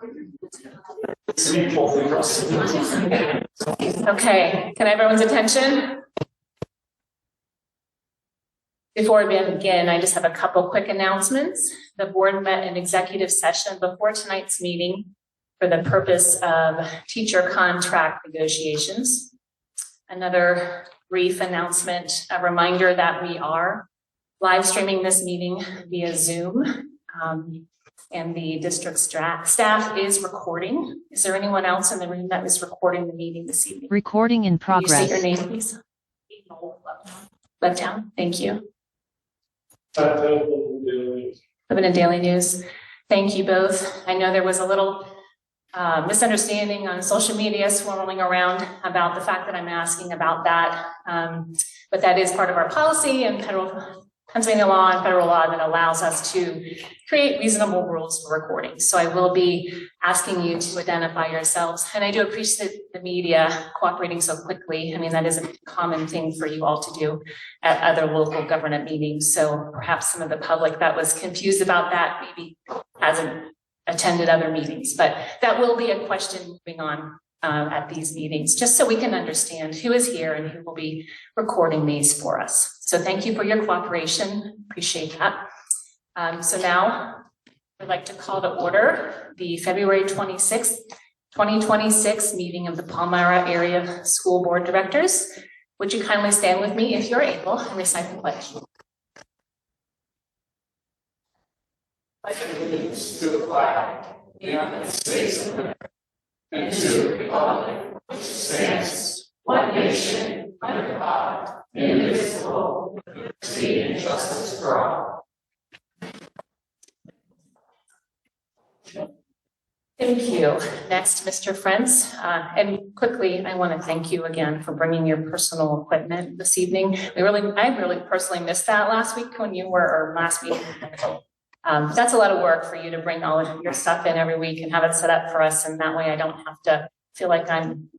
Okay, can I have everyone's attention? Before we begin, I just have a couple quick announcements. The board met in executive session before tonight's meeting for the purpose of teacher contract negotiations. Another brief announcement, a reminder that we are live streaming this meeting via Zoom, and the district staff is recording. Is there anyone else in the room that is recording the meeting this evening? Recording in progress. Can you state your name, please? Left down. Thank you. Living in Daily News. Thank you both. I know there was a little misunderstanding on social media swirling around about the fact that I'm asking about that, but that is part of our policy and Pennsylvania law and federal law that allows us to create reasonable rules for recording. So I will be asking you to identify yourselves. And I do appreciate the media cooperating so quickly. I mean, that is a common thing for you all to do at other local government meetings. So perhaps some of the public that was confused about that maybe hasn't attended other meetings, but that will be a question moving on at these meetings, just so we can understand who is here and who will be recording these for us. So thank you for your cooperation. Appreciate that. So now I'd like to call to order the February 26th, 2026 meeting of the Palmyra Area School Board Directors. Would you kindly stand with me if you're able and recite the pledge? I allegiance to the flag of the United States of America and to the republic which stands one nation under God, indivisible, with liberty and justice for all. Thank you. Next, Mr. Frentz. And quickly, I want to thank you again for bringing your personal equipment this evening. I really personally missed that last week when you were, or last week. That's a lot of work for you to bring all of your stuff in every week and have it set up for us. And that way I don't have to feel like I'm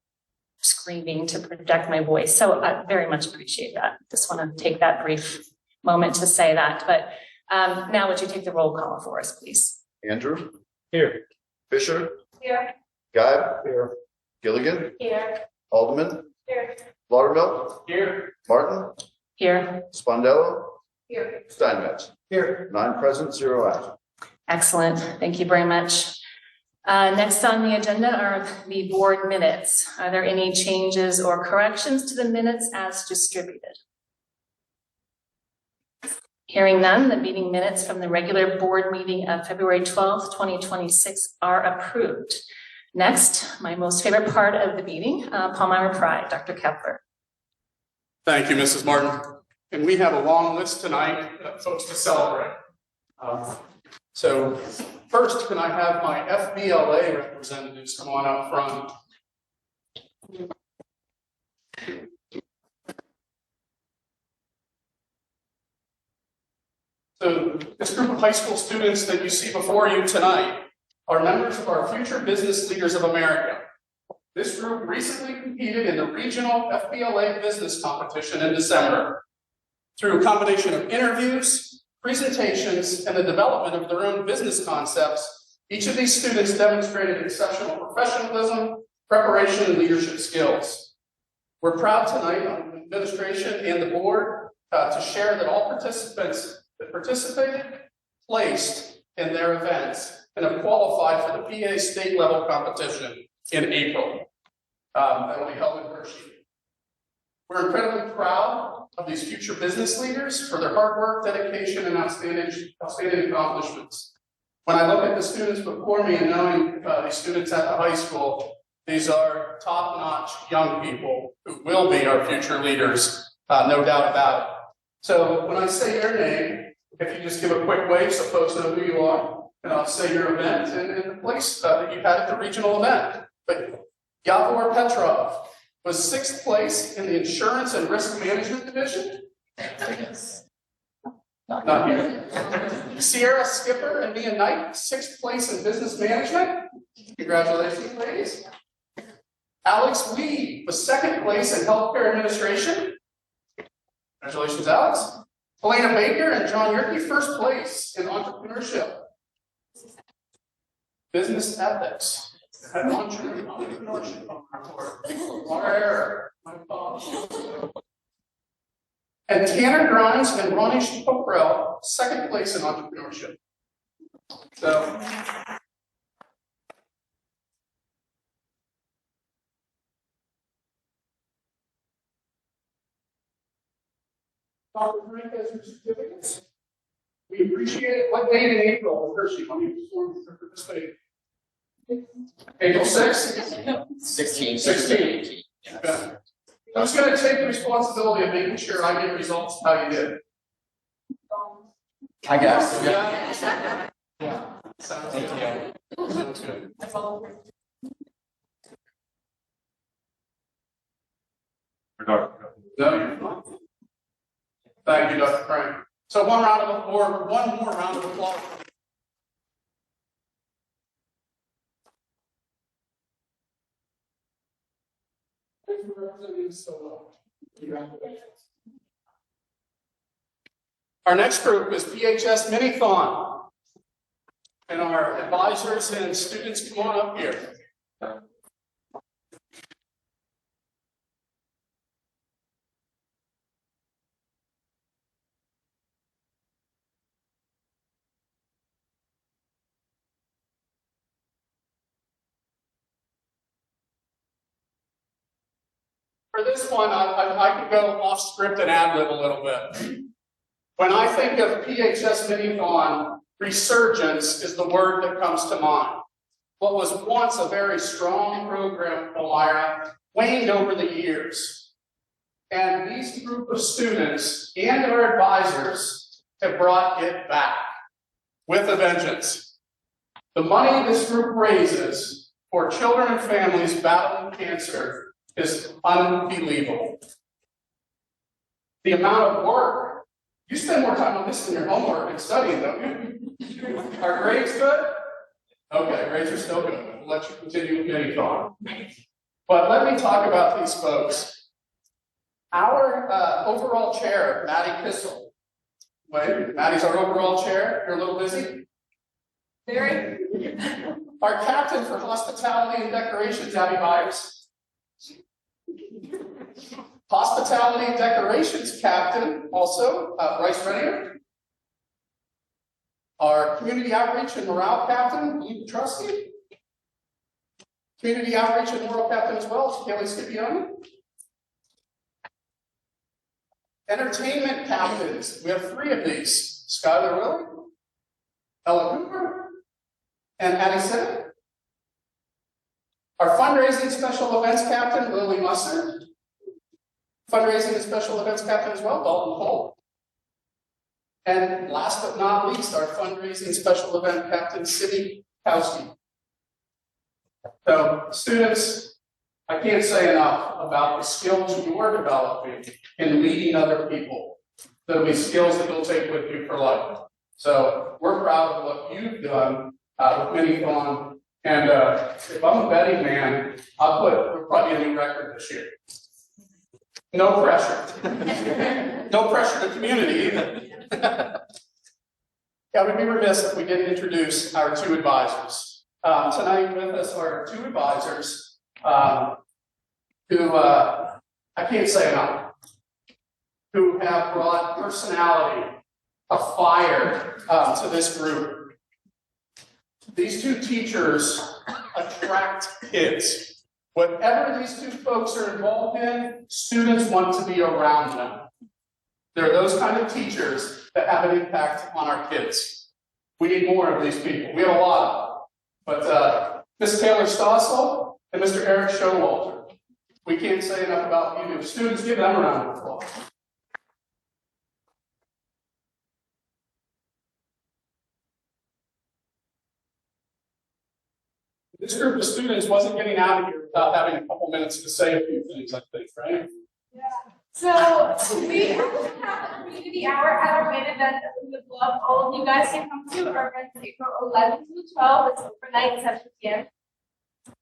screaming to project my voice. So I very much appreciate that. Just want to take that brief moment to say that. But now would you take the roll call for us, please? Andrew? Here. Fisher? Here. Guy? Here. Gilligan? Here. Alderman? Here. Laudermilk? Here. Martin? Here. Spondello? Here. Steinmetz? Here. 9 present, 0 absent. Excellent. Thank you very much. Next on the agenda are the board minutes. Are there any changes or corrections to the minutes as distributed? Hearing none, the meeting minutes from the regular board meeting of February 12th, 2026 are approved. Next, my most favorite part of the meeting, Palmyra Pride, Dr. Kepler. Thank you, Mrs. Martin. And we have a long list tonight of folks to celebrate. So first, can I have my FBLA representatives come on up front? So this group of high school students that you see before you tonight are members of our Future Business Leaders of America. This group recently competed in the regional FBLA business competition in December. Through a combination of interviews, presentations, and the development of their own business concepts, each of these students demonstrated exceptional professionalism, preparation, and leadership skills. We're proud tonight on the administration and the board to share that all participants that participated placed in their events and have qualified for the PA state level competition in April. That will be held in Hershey. We're incredibly proud of these future business leaders for their hard work, dedication, and outstanding accomplishments. When I look at the students before me and knowing these students at the high school, these are top-notch young people who will be our future leaders, no doubt about it. So when I say your name, if you just give a quick wave so folks know who you are, and I'll say your event and the place that you had at the regional event. But Yavor Petrov was 6th place in the insurance and risk management division. Not here. Sierra Skipper and Mia Knight, 6th place in business management. Congratulations, ladies. Alex Lee was 2nd place in healthcare administration. Congratulations, Alex. Helena Baker and John Yerke, 1st place in entrepreneurship. business ethics, and entrepreneurship on our board. Laura Error, my boss. And Tanner Grimes and Ronnie Pokrell, second place in entrepreneurship. So. Dr. Frank has her certificates. We appreciate it. What date in April was Hershey when you performed for participating? April 6th? 16. 16. Okay. Who's going to take the responsibility of making sure I get results how you did? I guess. Yeah. Sounds good. Sounds good. No, you're fine. Thank you, Dr. Frank. So one more round of applause. Thank you for representing us so well. Congratulations. Our next group is PHS Minithon. And our advisors and students, come on up here. For this one, I could go off script and ad lib a little bit. When I think of PHS Minithon, resurgence is the word that comes to mind. What was once a very strong program, Elmira, waned over the years. And these group of students and our advisors have brought it back with a vengeance. The money this group raises for children and families battling cancer is unbelievable. The amount of work, you spend more time on this than your homework and studying, don't you? Are grades good? Okay, grades are still good. We'll let you continue with Minithon. But let me talk about these folks. Our overall chair, Maddie Kissel. Wait, Maddie's our overall chair. You're a little busy? Very. Our captain for hospitality and decorations, Abby Myers. Hospitality and decorations captain, also, Bryce Rennier. Our community outreach and morale captain, Lee Petrusky. Community outreach and morale captain as well is Kelly Scipione. Entertainment captains, we have 3 of these. Skylar Willie, Ella Cooper, and Addie Simmons. Our fundraising special events captain, Lily Musser. Fundraising and special events captain as well, Dalton Cole. And last but not least, our fundraising special event captain, Sydney Kowski. So, students, I can't say enough about the skills you're developing in leading other people. That'll be skills that you'll take with you for life. So, we're proud of what you've done with Minithon. And if I'm a betting man, we'll probably a new record this year. No pressure. No pressure to community either. Yeah, we'd be remiss if we didn't introduce our 2 advisors. Tonight with us are 2 advisors who I can't say enough, who have brought personality, a fire to this group. These 2 teachers attract kids. Whatever these 2 folks are involved in, students want to be around them. They're those kind of teachers that have an impact on our kids. We need more of these people. We have a lot of them. But Ms. Taylor Stossel and Mr. Eric Showalter, we can't say enough about you. Students, give them a round of applause. This group of students wasn't getting out of here without having a couple minutes to say a few things, I think, right? Yeah. So we have a community hour at our main event that we would love all of you guys to come to. Our event is April 11th to 12th. It's overnight, 7 p.m.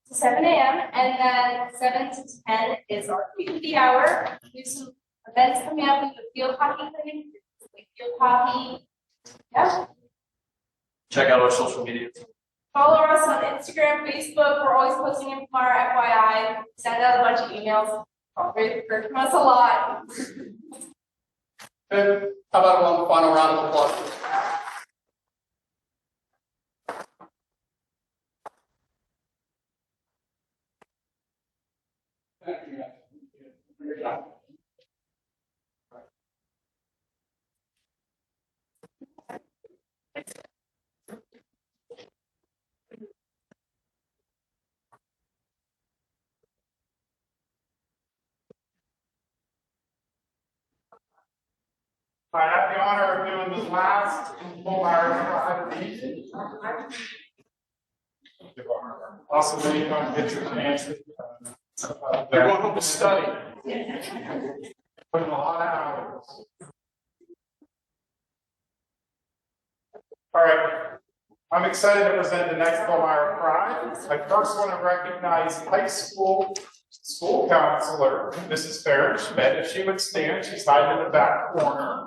to 7 a.m. And then 7 to 10 is our community hour. We have some events coming up. We have a field hockey clinic, like field hockey. Yeah. Check out our social media. Follow us on Instagram, Facebook. We're always posting in from our FYI. Send out a bunch of emails. We've heard from us a lot. And how about one final round of applause? Thank you. I have the honor of doing the last Fulbright meeting. Also, many times get your chance. They're going home to study. Putting a lot of hours. All right, I'm excited to present the next Fulbright Prize. I first want to recognize high school counselor, Mrs. Farron Schmidt. If she would stand, she's hiding in the back corner.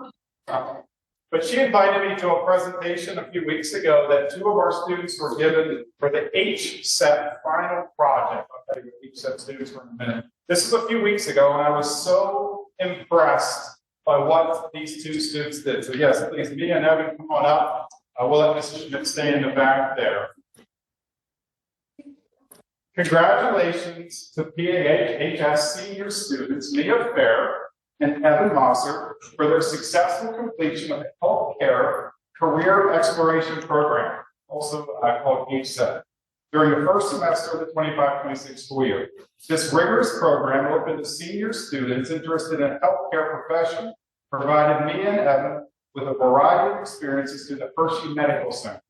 But she invited me to a presentation a few weeks ago that two of our students were given for the HSET final project. I'll tell you what HSET students were in a minute. This was a few weeks ago, and I was so impressed by what these two students did. So yes, please, Mia and Evan, come on up. We'll let Mrs. Schmidt stay in the back there. Congratulations to PAHS senior students Mia Fair and Evan Mosser for their successful completion of the Healthcare Career Exploration Program, also called HSET, during the first semester of the 25-26 school year. This rigorous program opened to senior students interested in a healthcare profession, provided Mia and Evan with a variety of experiences through the Hershey Medical Center,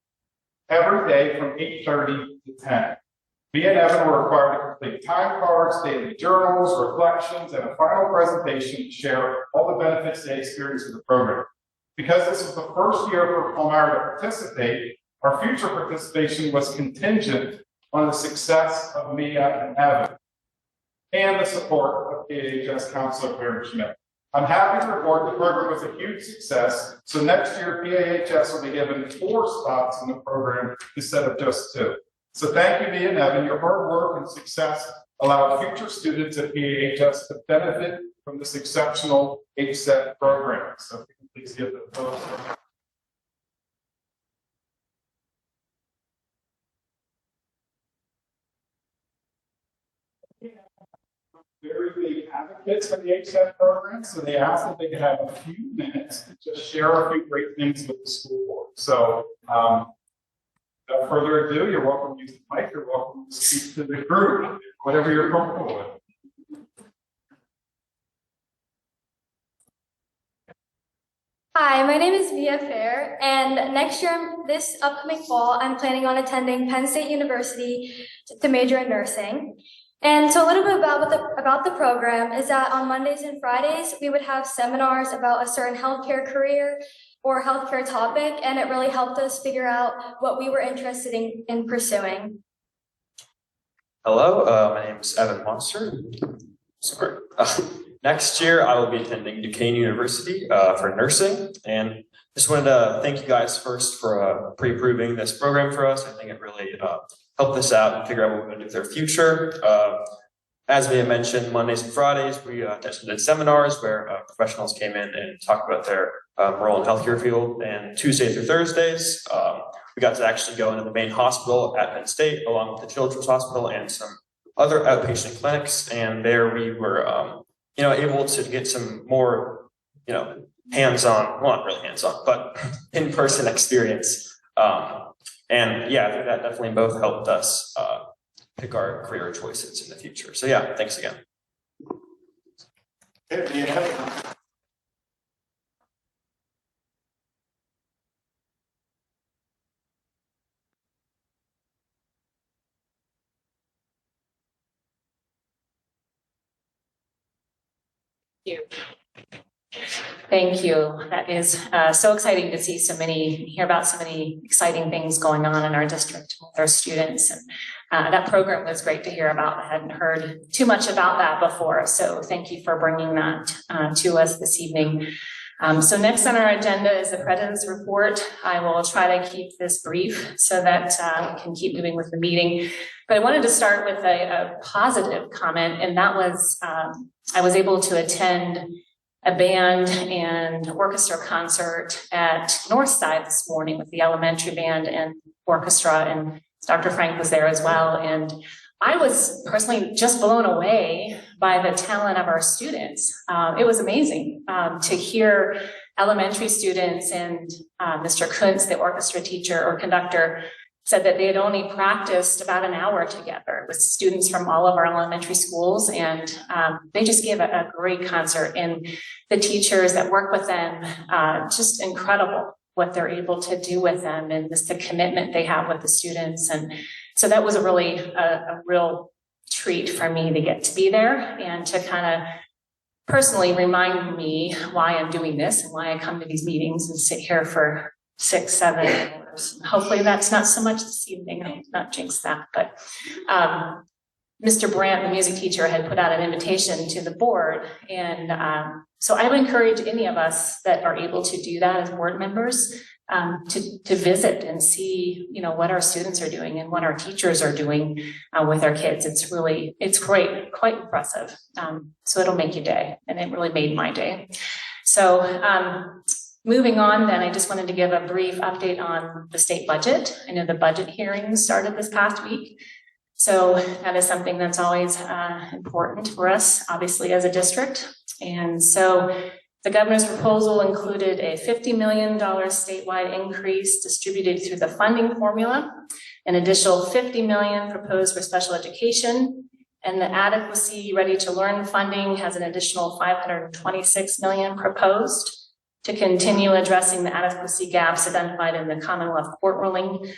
every day from 8:30 to 10. Mia and Evan were required to complete time cards, daily journals, reflections, and a final presentation to share all the benefits they experienced in the program. Because this was the first year for Palmyra to participate, our future participation was contingent on the success of Mia and Evan and the support of PAHS counselor Farron Schmidt. I'm happy to report the program was a huge success, so next year PAHS will be given 4 spots in the program instead of just 2. So thank you, Mia and Evan. Your hard work and success allowed future students at PAHS to benefit from this exceptional HSET program. So if you can please give the photos. Very big advocates for the HSET program, so they asked if they could have a few minutes to just share a few great things with the school board. So without further ado, you're welcome to use the mic, you're welcome to speak to the group, whatever you're comfortable with. Hi, my name is Mia Fair, and next year, this upcoming fall, I'm planning on attending Penn State University to major in nursing. And so a little bit about the program is that on Mondays and Fridays, we would have seminars about a certain healthcare career or healthcare topic, and it really helped us figure out what we were interested in pursuing. Hello, my name is Evan Monster. Sorry. Next year, I will be attending Duquesne University for nursing, and just wanted to thank you guys first for pre-approving this program for us. I think it really helped us out and figure out what we're going to do with our future. As we had mentioned, Mondays and Fridays, we did seminars where professionals came in and talked about their role in healthcare field. And Tuesday through Thursdays, we got to actually go into the main hospital at Penn State, along with the Children's Hospital and some other outpatient clinics. And there we were, able to get some more, hands-on, well, not really hands-on, but in-person experience. And yeah, I think that definitely both helped us pick our career choices in the future. So yeah, thanks again. Thank you. That is so exciting to see hear about so many exciting things going on in our district with our students. And that program was great to hear about. I hadn't heard too much about that before. So thank you for bringing that to us this evening. So next on our agenda is the president's report. I will try to keep this brief so that we can keep moving with the meeting. But I wanted to start with a positive comment, and that was I was able to attend a band and orchestra concert at Northside this morning with the elementary band and orchestra, and Dr. Frank was there as well. And I was personally just blown away by the talent of our students. It was amazing to hear elementary students, and Mr. Kuntz, the orchestra teacher or conductor, said that they had only practiced about an hour together with students from all of our elementary schools, and they just gave a great concert. And the teachers that work with them, just incredible what they're able to do with them, and just the commitment they have with the students. And so that was a real treat for me to get to be there and to kind of personally remind me why I'm doing this and why I come to these meetings and sit here for 6-7 hours. Hopefully that's not so much this evening. I'll not jinx that, but Mr. Brandt, the music teacher, had put out an invitation to the board, and so I would encourage any of us that are able to do that as board members to visit and see, what our students are doing and what our teachers are doing with our kids. It's great, quite impressive. So it'll make your day, and it really made my day. So moving on, then, I just wanted to give a brief update on the state budget. I know the budget hearings started this past week. So that is something that's always important for us, obviously, as a district. And so the governor's proposal included a $50 million statewide increase distributed through the funding formula, an additional $50 million proposed for special education, and the adequacy ready to learn funding has an additional $526 million proposed to continue addressing the adequacy gaps identified in the Commonwealth Court ruling.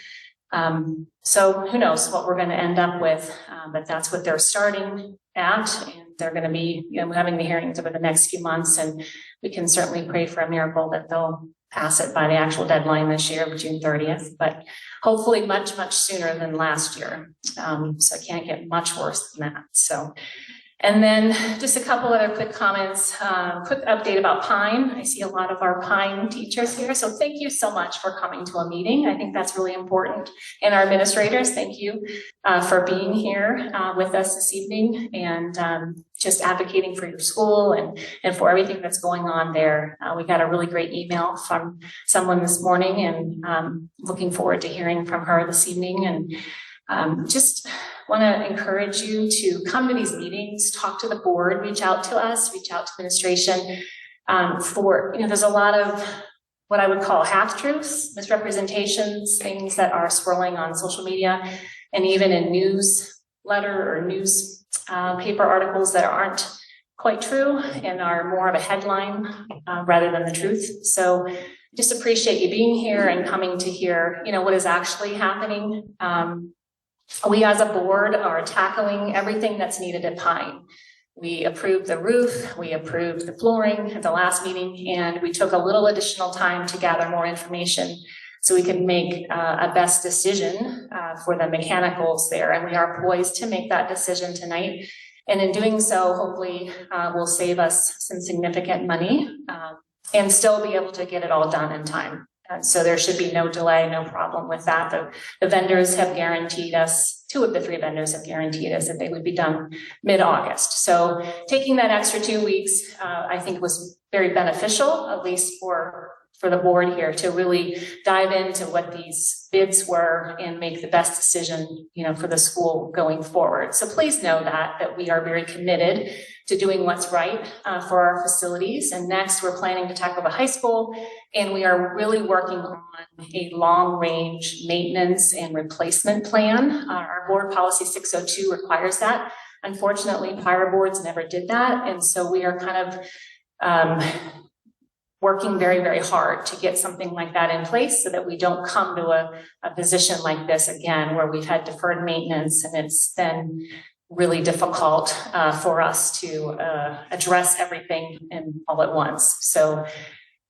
So who knows what we're going to end up with, but that's what they're starting at, and they're going to be having the hearings over the next few months, and we can certainly pray for a miracle that they'll pass it by the actual deadline this year of June 30th, but hopefully much, much sooner than last year. So it can't get much worse than that. So, and then just a couple other quick comments, quick update about Pine. I see a lot of our Pine teachers here. So thank you so much for coming to a meeting. I think that's really important. And our administrators, thank you for being here with us this evening and just advocating for your school and for everything that's going on there. We got a really great email from someone this morning, and looking forward to hearing from her this evening. And just want to encourage you to come to these meetings, talk to the board, reach out to us, reach out to administration. There's a lot of what I would call half-truths, misrepresentations, things that are swirling on social media and even in newsletter or news paper articles that aren't quite true and are more of a headline rather than the truth. So just appreciate you being here and coming to hear, what is actually happening. We as a board are tackling everything that's needed at Pine. We approved the roof, we approved the flooring at the last meeting, and we took a little additional time to gather more information so we could make a best decision for the mechanicals there. And we are poised to make that decision tonight. And in doing so, hopefully will save us some significant money and still be able to get it all done in time. So there should be no delay, no problem with that. The vendors have guaranteed us, 2 of the 3 vendors have guaranteed us that they would be done mid-August. So taking that extra 2 weeks, I think was very beneficial, at least for the board here, to really dive into what these bids were and make the best decision, for the school going forward. So please know that we are very committed to doing what's right for our facilities. And next, we're planning to tackle the high school, and we are really working on a long-range maintenance and replacement plan. Our board policy 602 requires that. Unfortunately, prior boards never did that, and so we are kind of working very, very hard to get something like that in place so that we don't come to a position like this again, where we've had deferred maintenance and it's then really difficult for us to address everything all at once. So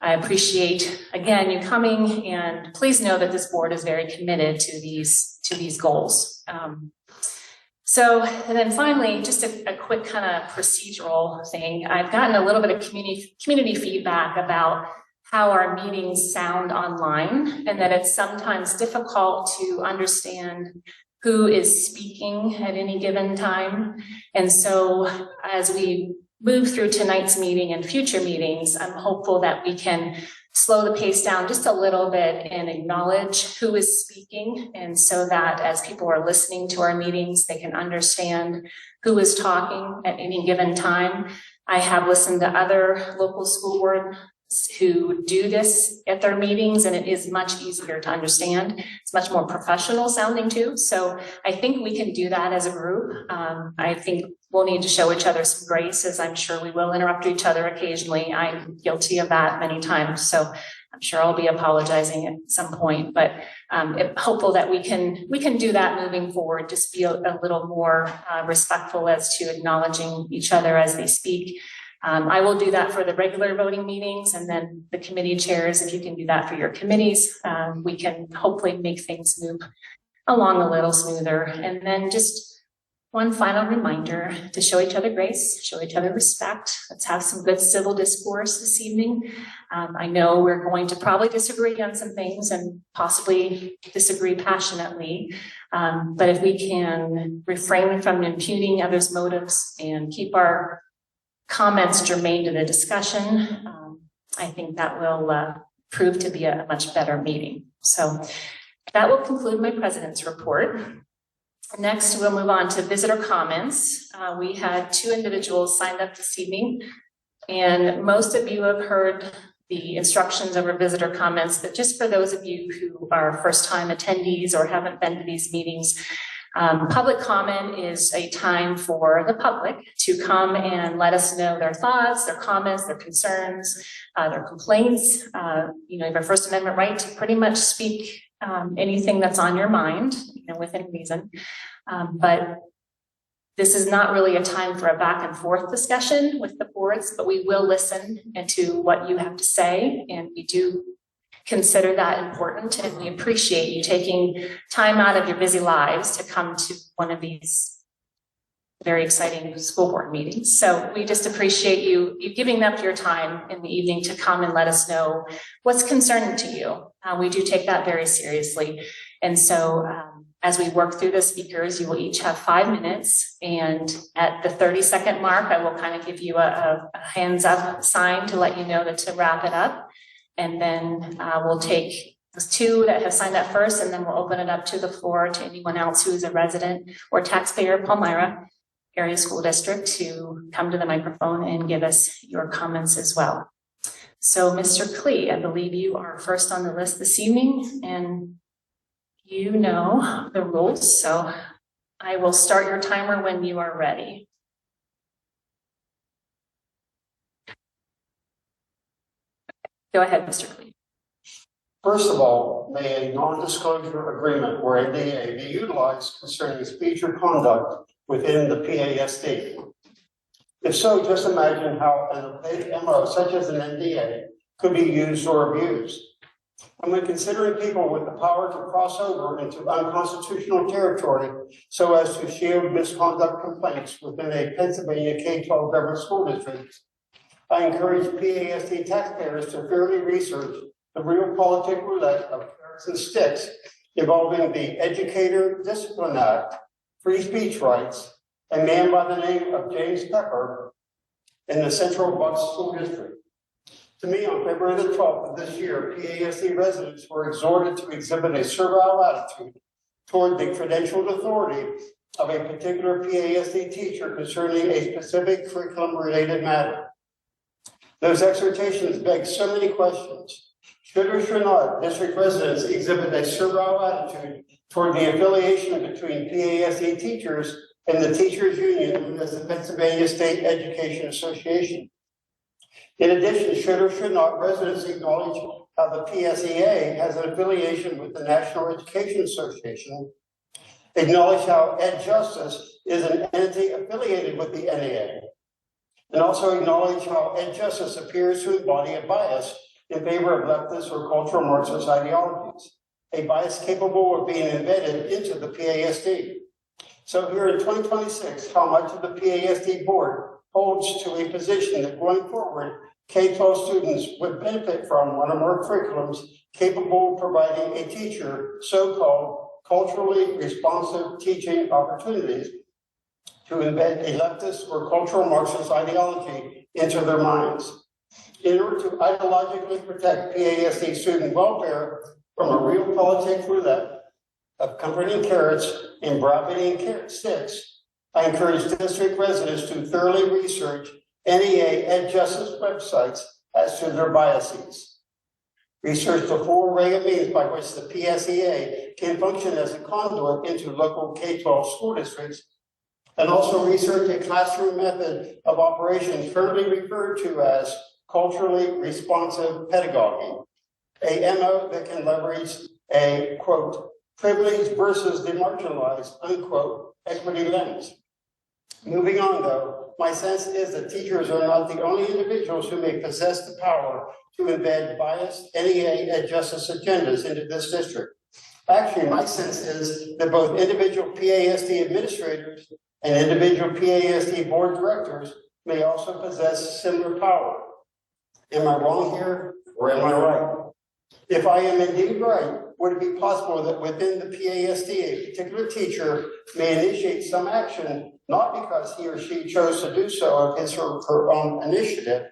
I appreciate, again, you coming, and please know that this board is very committed to these goals. So, and then finally, just a quick kind of procedural thing. I've gotten a little bit of community feedback about how our meetings sound online, and that it's sometimes difficult to understand who is speaking at any given time. And so as we move through tonight's meeting and future meetings, I'm hopeful that we can slow the pace down just a little bit and acknowledge who is speaking. And so that as people are listening to our meetings, they can understand who is talking at any given time. I have listened to other local school boards who do this at their meetings, and it is much easier to understand. It's much more professional sounding too. So I think we can do that as a group. I think we'll need to show each other some grace, as I'm sure we will interrupt each other occasionally. I'm guilty of that many times. So I'm sure I'll be apologizing at some point, but hopeful that we can do that moving forward. Just be a little more respectful as to acknowledging each other as they speak. I will do that for the regular voting meetings, and then the committee chairs, if you can do that for your committees, we can hopefully make things move along a little smoother. And then just one final reminder to show each other grace, show each other respect. Let's have some good civil discourse this evening. I know we're going to probably disagree on some things and possibly disagree passionately, but if we can refrain from impugning others' motives and keep our comments germane to the discussion, I think that will prove to be a much better meeting. So that will conclude my president's report. Next, we'll move on to visitor comments. We had 2 individuals signed up this evening, and most of you have heard the instructions over visitor comments, but just for those of you who are first-time attendees or haven't been to these meetings, public comment is a time for the public to come and let us know their thoughts, their comments, their concerns, their complaints. You have a First Amendment right to pretty much speak anything that's on your mind, within reason. But this is not really a time for a back and forth discussion with the boards, but we will listen to what you have to say, and we do consider that important, and we appreciate you taking time out of your busy lives to come to one of these very exciting school board meetings. So we just appreciate you giving up your time in the evening to come and let us know what's concerning to you. We do take that very seriously. And so as we work through the speakers, you will each have 5 minutes. And at the 30-second mark, I will kind of give you a hands up sign to let you know that to wrap it up. And then we'll take those 2 that have signed up first, and then we'll open it up to the floor to anyone else who is a resident or taxpayer of Palmyra Area School District to come to the microphone and give us your comments as well. So Mr. Klee, I believe you are first on the list this evening, and you know the rules. So I will start your timer when you are ready. Go ahead, Mr. Klee. First of all, may a non-disclosure agreement or NDA be utilized concerning speech or conduct within the PASD? If so, just imagine how an opaque MO such as an NDA could be used or abused. And when considering people with the power to cross over into unconstitutional territory so as to shield misconduct complaints within a Pennsylvania K-12 government school district, I encourage PASD taxpayers to fairly research the real politic roulette of carrots and sticks involving the Educator Discipline Act, free speech rights, a man by the name of James Pepper in the Central Bucks School District. To me, on February the 12th of this year, PASD residents were exhorted to exhibit a servile attitude toward the credentialed authority of a particular PASD teacher concerning a specific curriculum-related matter. Those exhortations beg so many questions. Should or should not district residents exhibit a servile attitude toward the affiliation between PASD teachers and the teachers union as the Pennsylvania State Education Association? In addition, should or should not residents acknowledge how the PSEA has an affiliation with the National Education Association, acknowledge how EdJustice is an entity affiliated with the NEA, and also acknowledge how EdJustice appears to embody a bias in favor of leftist or cultural Marxist ideologies, a bias capable of being embedded into the PASD. So here in 2026, how much of the PASD board holds to a position that going forward, K-12 students would benefit from one or more curriculums capable of providing a teacher so-called culturally responsive teaching opportunities to embed a leftist or cultural Marxist ideology into their minds. In order to ideologically protect PASD student welfare from a real politics roulette of comforting carrots and browbeating carrot sticks, I encourage district residents to thoroughly research NEA and Justice websites as to their biases. Research the full array of means by which the PSEA can function as a conduit into local K-12 school districts, and also research a classroom method of operation currently referred to as culturally responsive pedagogy, a MO that can leverage a, quote, privileged versus the marginalized, unquote, equity lens. Moving on, though, my sense is that teachers are not the only individuals who may possess the power to embed biased NEA and justice agendas into this district. Actually, my sense is that both individual PASD administrators and individual PASD board directors may also possess similar power. Am I wrong here, or am I right? If I am indeed right, would it be possible that within the PASD, a particular teacher may initiate some action, not because he or she chose to do so of his or her own initiative,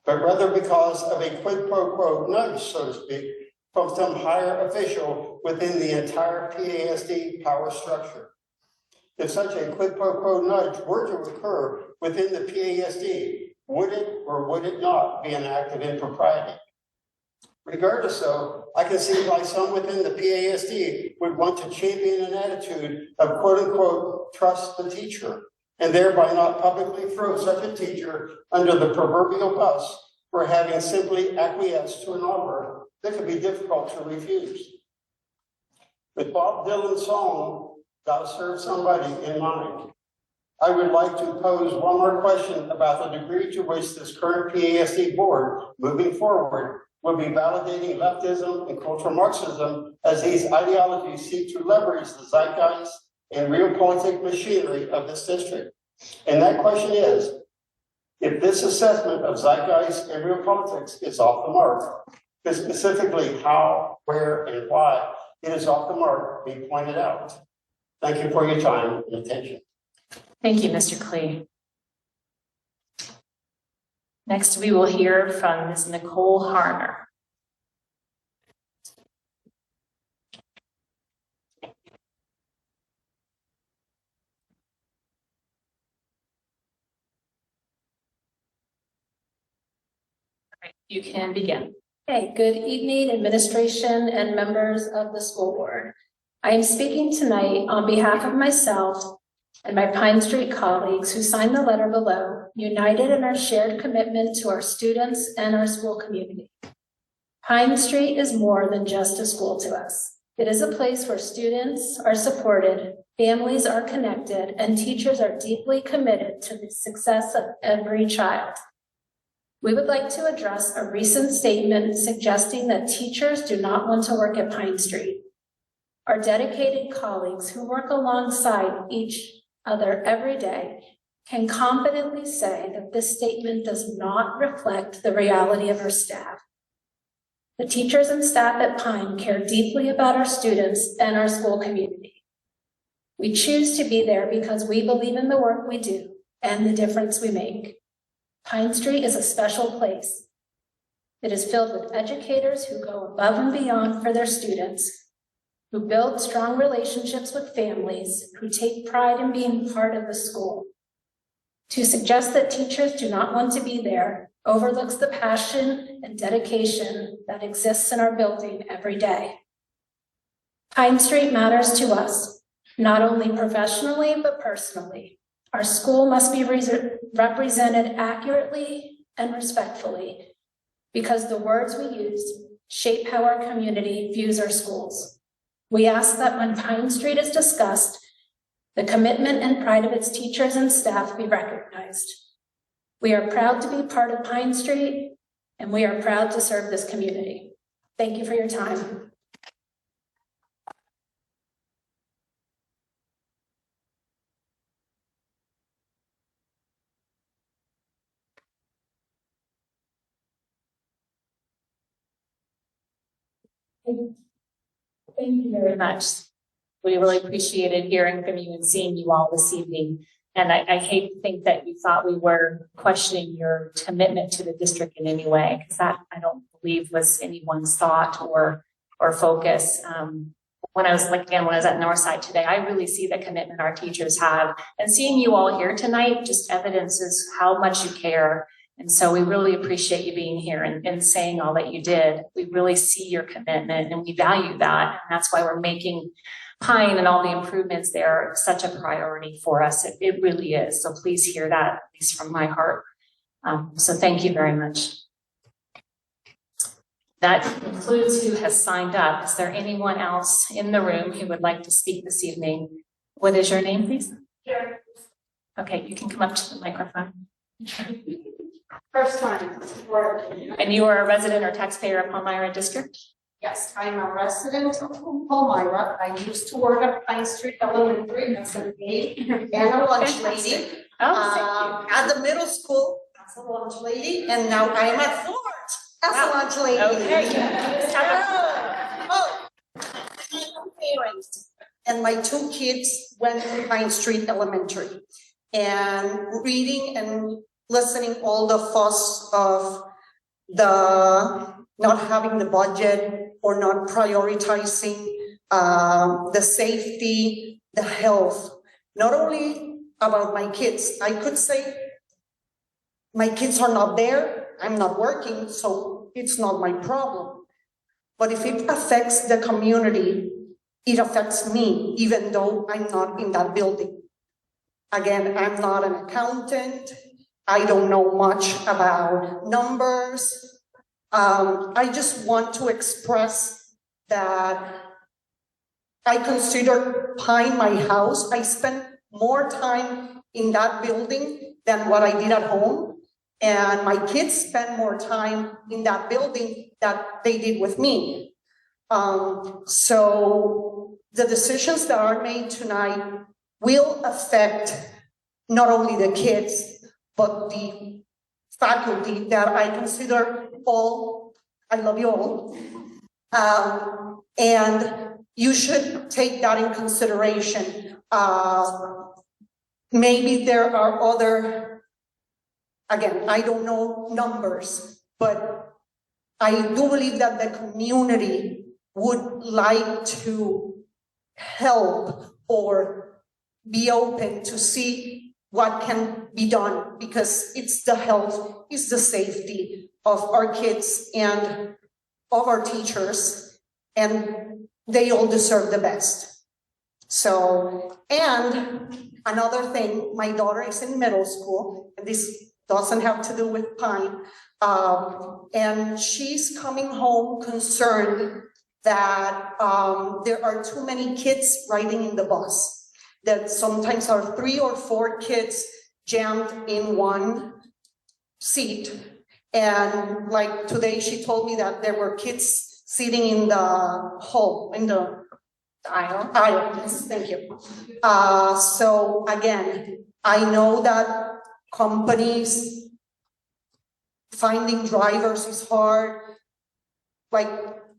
but rather because of a quid pro quo nudge, so to speak, from some higher official within the entire PASD power structure? If such a quid pro quo nudge were to occur within the PASD, would it or would it not be an act of impropriety? Regardless, though, I can see why some within the PASD would want to champion an attitude of quote unquote trust the teacher, and thereby not publicly throw such a teacher under the proverbial bus for having simply acquiesced to an offer that could be difficult to refuse. With Bob Dylan's song, "Thou Serve Somebody," in mind, I would like to pose one more question about the degree to which this current PASD board, moving forward, will be validating leftism and cultural Marxism as these ideologies seek to leverage the zeitgeist and realpolitik machinery of this district. And that question is, if this assessment of zeitgeist and realpolitik is off the mark, then specifically how, where, and why it is off the mark be pointed out. Thank you for your time and attention. Thank you, Mr. Klee. Next, we will hear from Ms. Nicole Harner. You can begin. Okay, good evening, administration and members of the school board. I am speaking tonight on behalf of myself and my Pine Street colleagues who signed the letter below, united in our shared commitment to our students and our school community. Pine Street is more than just a school to us. It is a place where students are supported, families are connected, and teachers are deeply committed to the success of every child. We would like to address a recent statement suggesting that teachers do not want to work at Pine Street. Our dedicated colleagues who work alongside each other every day can confidently say that this statement does not reflect the reality of our staff. The teachers and staff at Pine care deeply about our students and our school community. We choose to be there because we believe in the work we do and the difference we make. Pine Street is a special place. It is filled with educators who go above and beyond for their students, who build strong relationships with families, who take pride in being part of the school. To suggest that teachers do not want to be there overlooks the passion and dedication that exists in our building every day. Pine Street matters to us, not only professionally, but personally. Our school must be represented accurately and respectfully because the words we use shape how our community views our schools. We ask that when Pine Street is discussed, the commitment and pride of its teachers and staff be recognized. We are proud to be part of Pine Street, and we are proud to serve this community. Thank you for your time. Thank you very much. We really appreciated hearing from you and seeing you all this evening. And I hate to think that you thought we were questioning your commitment to the district in any way, because that I don't believe was anyone's thought or focus. When I was at Northside today, I really see the commitment our teachers have, and seeing you all here tonight just evidences how much you care. And so we really appreciate you being here and saying all that you did. We really see your commitment and we value that. And that's why we're making Pine and all the improvements there such a priority for us. It really is. So please hear that, at least from my heart. So thank you very much. That concludes who has signed up. Is there anyone else in the room who would like to speak this evening? What is your name, please? Here, Okay, you can come up to the microphone. First time. And you are a resident or taxpayer of Palmyra District? Yes, I'm a resident of Palmyra. I used to work at Pine Street Elementary as a maid and a lunch lady. Oh, At the middle school as a lunch lady, and now I am at Fort as a lunch lady. okay. Oh, I'm parents. And my two kids went to Pine Street Elementary, and reading and listening all the fuss of the not having the budget or not prioritizing the safety, the health, not only about my kids. I could say my kids are not there, I'm not working, so it's not my problem. But if it affects the community, it affects me, even though I'm not in that building. Again, I'm not an accountant. I don't know much about numbers. I just want to express that I consider Pine my house. I spent more time in that building than what I did at home. And my kids spend more time in that building that they did with me. So the decisions that are made tonight will affect not only the kids, but the faculty that I consider all, I love you all. And you should take that in consideration. Maybe there are other, again, I don't know numbers, but I do believe that the community would like to help or be open to see what can be done, because it's the health, it's the safety of our kids and of our teachers, and they all deserve the best. So, and another thing, my daughter is in middle school, and this doesn't have to do with Pine, and she's coming home concerned that there are too many kids riding in the bus, that sometimes are 3 or 4 kids jammed in one seat. And like today, she told me that there were kids sitting in the hall, in the aisle, yes, thank you. So again, I know that companies finding drivers is hard. Like,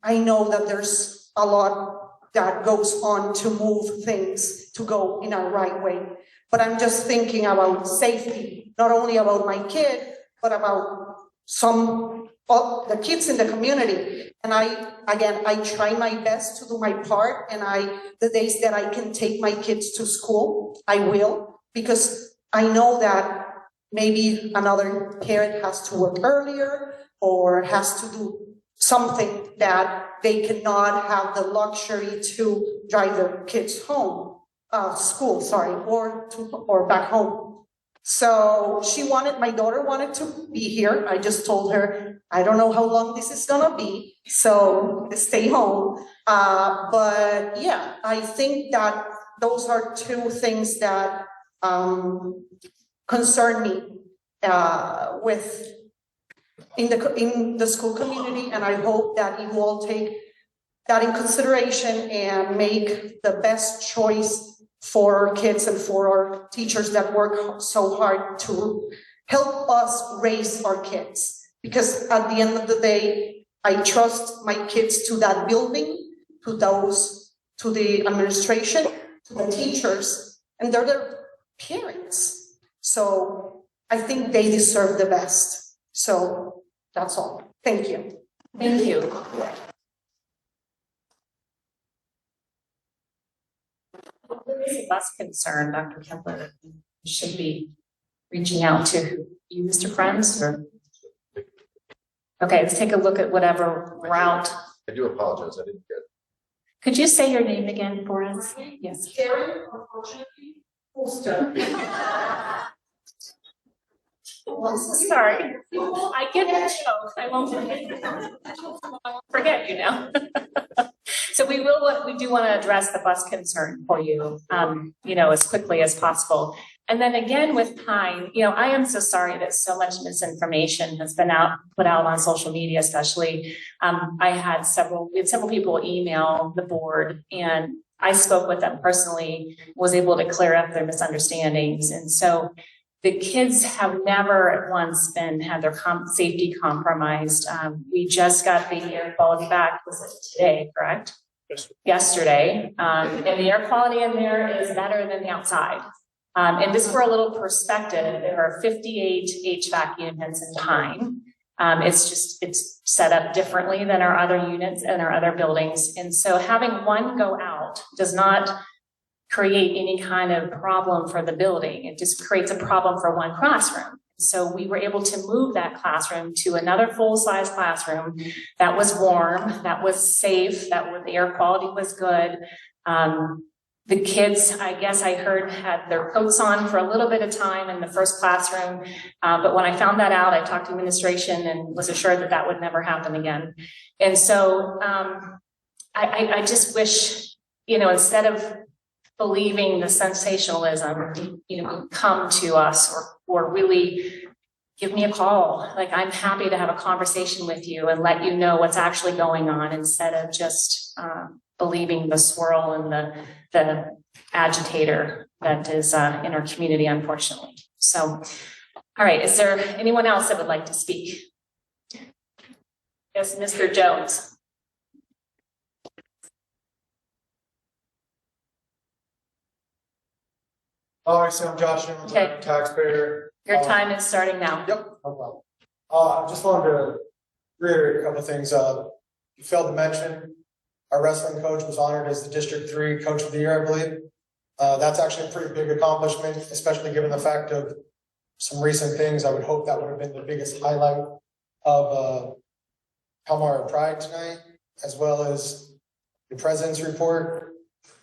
I know that there's a lot that goes on to move things to go in a right way. But I'm just thinking about safety, not only about my kid, but about some of the kids in the community. And I try my best to do my part, and the days that I can take my kids to school, I will, because I know that maybe another parent has to work earlier or has to do something that they cannot have the luxury to drive their kids home, school, sorry, or back home. So my daughter wanted to be here. I just told her, I don't know how long this is gonna be, so stay home. But yeah, I think that those are two things that concern me in the school community, and I hope that you all take that in consideration and make the best choice for our kids and for our teachers that work so hard to help us raise our kids. Because at the end of the day, I trust my kids to that building, to the administration, to the teachers, and they're their parents. So I think they deserve the best. So that's all. Thank you. Thank you. There is a bus concern, Dr. Kepler, that you should be reaching out to you, Mr. Friends, or? Okay, let's take a look at whatever route. I do apologize, I didn't get. Could you say your name again for us? Yes. Karen, unfortunately, Foster. Well, sorry. I get the joke. I won't forget you now. So we do want to address the bus concern for you, as quickly as possible. And then again with Pine, I am so sorry that so much misinformation has been put out on social media, especially. We had several people email the board, and I spoke with them personally, was able to clear up their misunderstandings. And so the kids have never once had their safety compromised. We just got the air quality back, was it today, correct? Yesterday. And the air quality in there is better than the outside. And just for a little perspective, there are 58 HVAC units in Pine. It's set up differently than our other units and our other buildings. And so having one go out does not create any kind of problem for the building. It just creates a problem for one classroom. So we were able to move that classroom to another full-size classroom that was warm, that was safe, the air quality was good. The kids, I guess I heard, had their coats on for a little bit of time in the first classroom. But when I found that out, I talked to administration and was assured that that would never happen again. And so I just wish, instead of believing the sensationalism, come to us or really give me a call. Like, I'm happy to have a conversation with you and let you know what's actually going on instead of just believing the swirl and the agitator that is in our community, unfortunately. So, all right, is there anyone else that would like to speak? Yes, Mr. Jones. Hi, so I'm Josh Jones, I'm a taxpayer. Your time is starting now. Yep, no problem. I just wanted to reiterate a couple of things. You failed to mention our wrestling coach was honored as the District 3 Coach of the Year, I believe. That's actually a pretty big accomplishment, especially given the fact of some recent things. I would hope that would have been the biggest highlight of Palmyra Pride tonight, as well as the President's Report.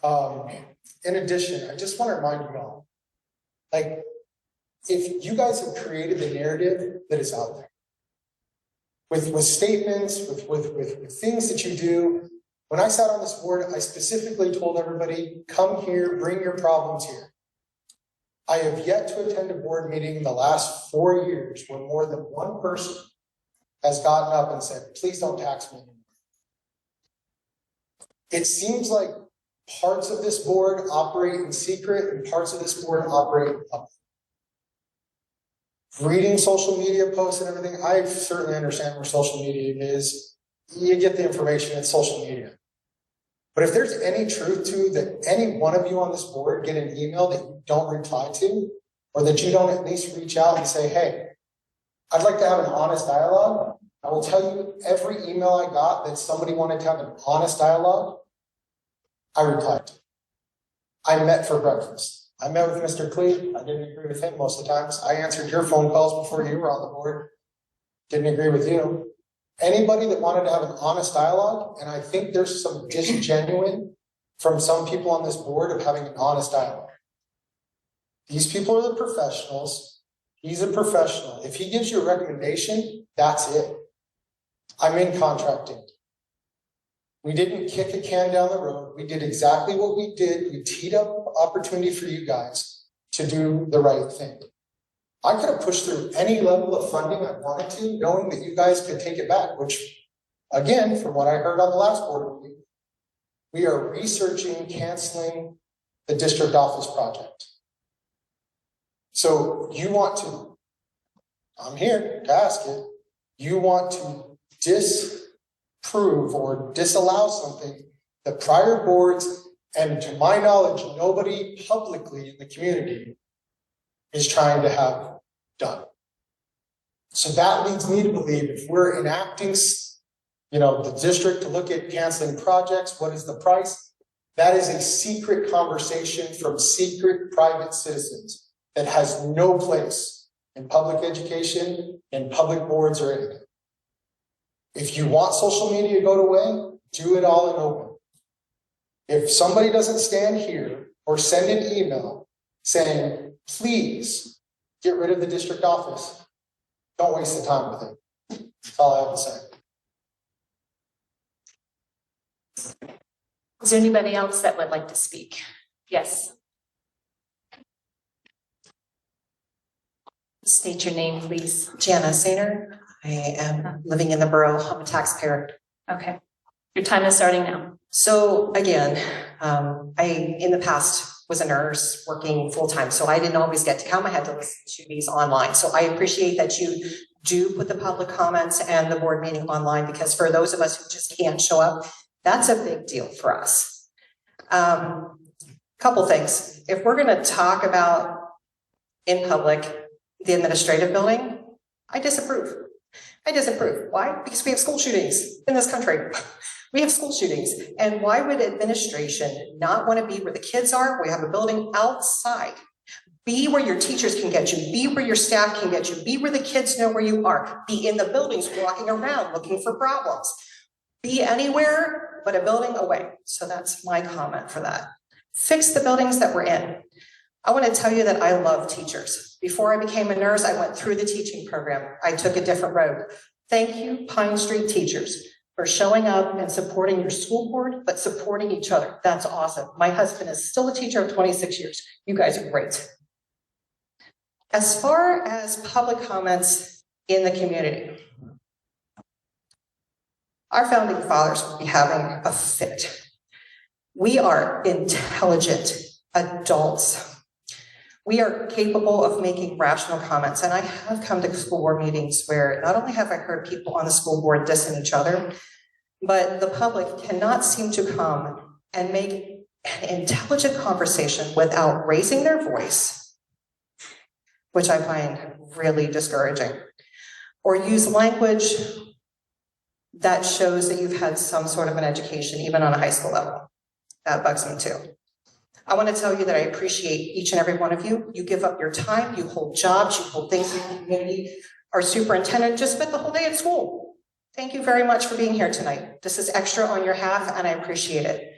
In addition, I just want to remind you all, if you guys have created the narrative that is out there, with statements, with things that you do. When I sat on this board, I specifically told everybody, come here, bring your problems here. I have yet to attend a board meeting in the last 4 years where more than one person has gotten up and said, please don't tax me anymore. It seems like parts of this board operate in secret and parts of this board operate in public. Reading social media posts and everything, I certainly understand where social media is. You get the information in social media. But if there's any truth to that, any one of you on this board get an email that you don't reply to, or that you don't at least reach out and say, hey, I'd like to have an honest dialogue. I will tell you every email I got that somebody wanted to have an honest dialogue, I replied to. I met for breakfast. I met with Mr. Cleet. I didn't agree with him most of the times. I answered your phone calls before you were on the board. Didn't agree with you. Anybody that wanted to have an honest dialogue, and I think there's some disgenuine from some people on this board of having an honest dialogue. These people are the professionals. He's a professional. If he gives you a recommendation, that's it. I'm in contracting. We didn't kick a can down the road. We did exactly what we did. We teed up opportunity for you guys to do the right thing. I could have pushed through any level of funding I wanted to, knowing that you guys could take it back, which, again, from what I heard on the last board meeting, we are researching canceling the district office project. So you want to, I'm here to ask it, you want to approve or disallow something that prior boards, and to my knowledge, nobody publicly in the community is trying to have done. So that leads me to believe if we're enacting, the district to look at canceling projects, what is the price? That is a secret conversation from secret private citizens that has no place in public education, in public boards or anything. If you want social media to go away, do it all in open. If somebody doesn't stand here or send an email saying, please get rid of the district office, don't waste the time with it. That's all I have to say. Is there anybody else that would like to speak? Yes. State your name, please. Jana Sainer. I am living in the borough. I'm a taxpayer. Okay. Your time is starting now. So again, I, in the past, was a nurse working full-time, so I didn't always get to come. I had to listen to these online. So I appreciate that you do put the public comments and the board meeting online, because for those of us who just can't show up, that's a big deal for us. Couple things. If we're going to talk about in public the administrative building, I disapprove. I disapprove. Why? Because we have school shootings in this country. We have school shootings. And why would administration not want to be where the kids are? We have a building outside. Be where your teachers can get you. Be where your staff can get you. Be where the kids know where you are. Be in the buildings walking around looking for problems. Be anywhere but a building away. So that's my comment for that. Fix the buildings that we're in. I want to tell you that I love teachers. Before I became a nurse, I went through the teaching program. I took a different road. Thank you, Pine Street teachers, for showing up and supporting your school board, but supporting each other. That's awesome. My husband is still a teacher of 26 years. You guys are great. As far as public comments in the community, our founding fathers will be having a fit. We are intelligent adults. We are capable of making rational comments. And I have come to school board meetings where not only have I heard people on the school board dissing each other, but the public cannot seem to come and make an intelligent conversation without raising their voice, which I find really discouraging, or use language that shows that you've had some sort of an education, even on a high school level. That bugs me too. I want to tell you that I appreciate each and every one of you. You give up your time, you hold jobs, you hold things in the community. Our superintendent just spent the whole day at school. Thank you very much for being here tonight. This is extra on your half, and I appreciate it.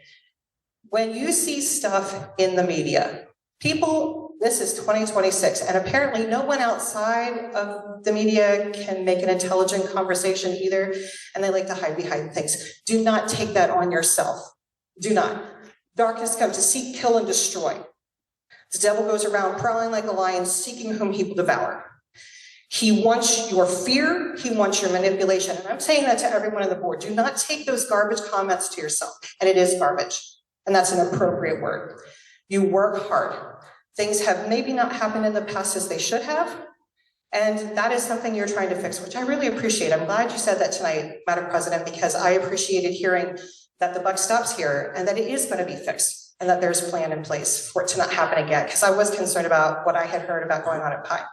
When you see stuff in the media, people, this is 2026, and apparently no one outside of the media can make an intelligent conversation either, and they like to hide behind things. Do not take that on yourself. Do not. Darkness comes to seek, kill, and destroy. The devil goes around prowling like a lion, seeking whom he will devour. He wants your fear, he wants your manipulation. And I'm saying that to everyone on the board. Do not take those garbage comments to yourself. And it is garbage. And that's an appropriate word. You work hard. Things have maybe not happened in the past as they should have. And that is something you're trying to fix, which I really appreciate. I'm glad you said that tonight, Madam President, because I appreciated hearing that the buck stops here and that it is going to be fixed and that there's a plan in place for it to not happen again, because I was concerned about what I had heard about going on at Pine.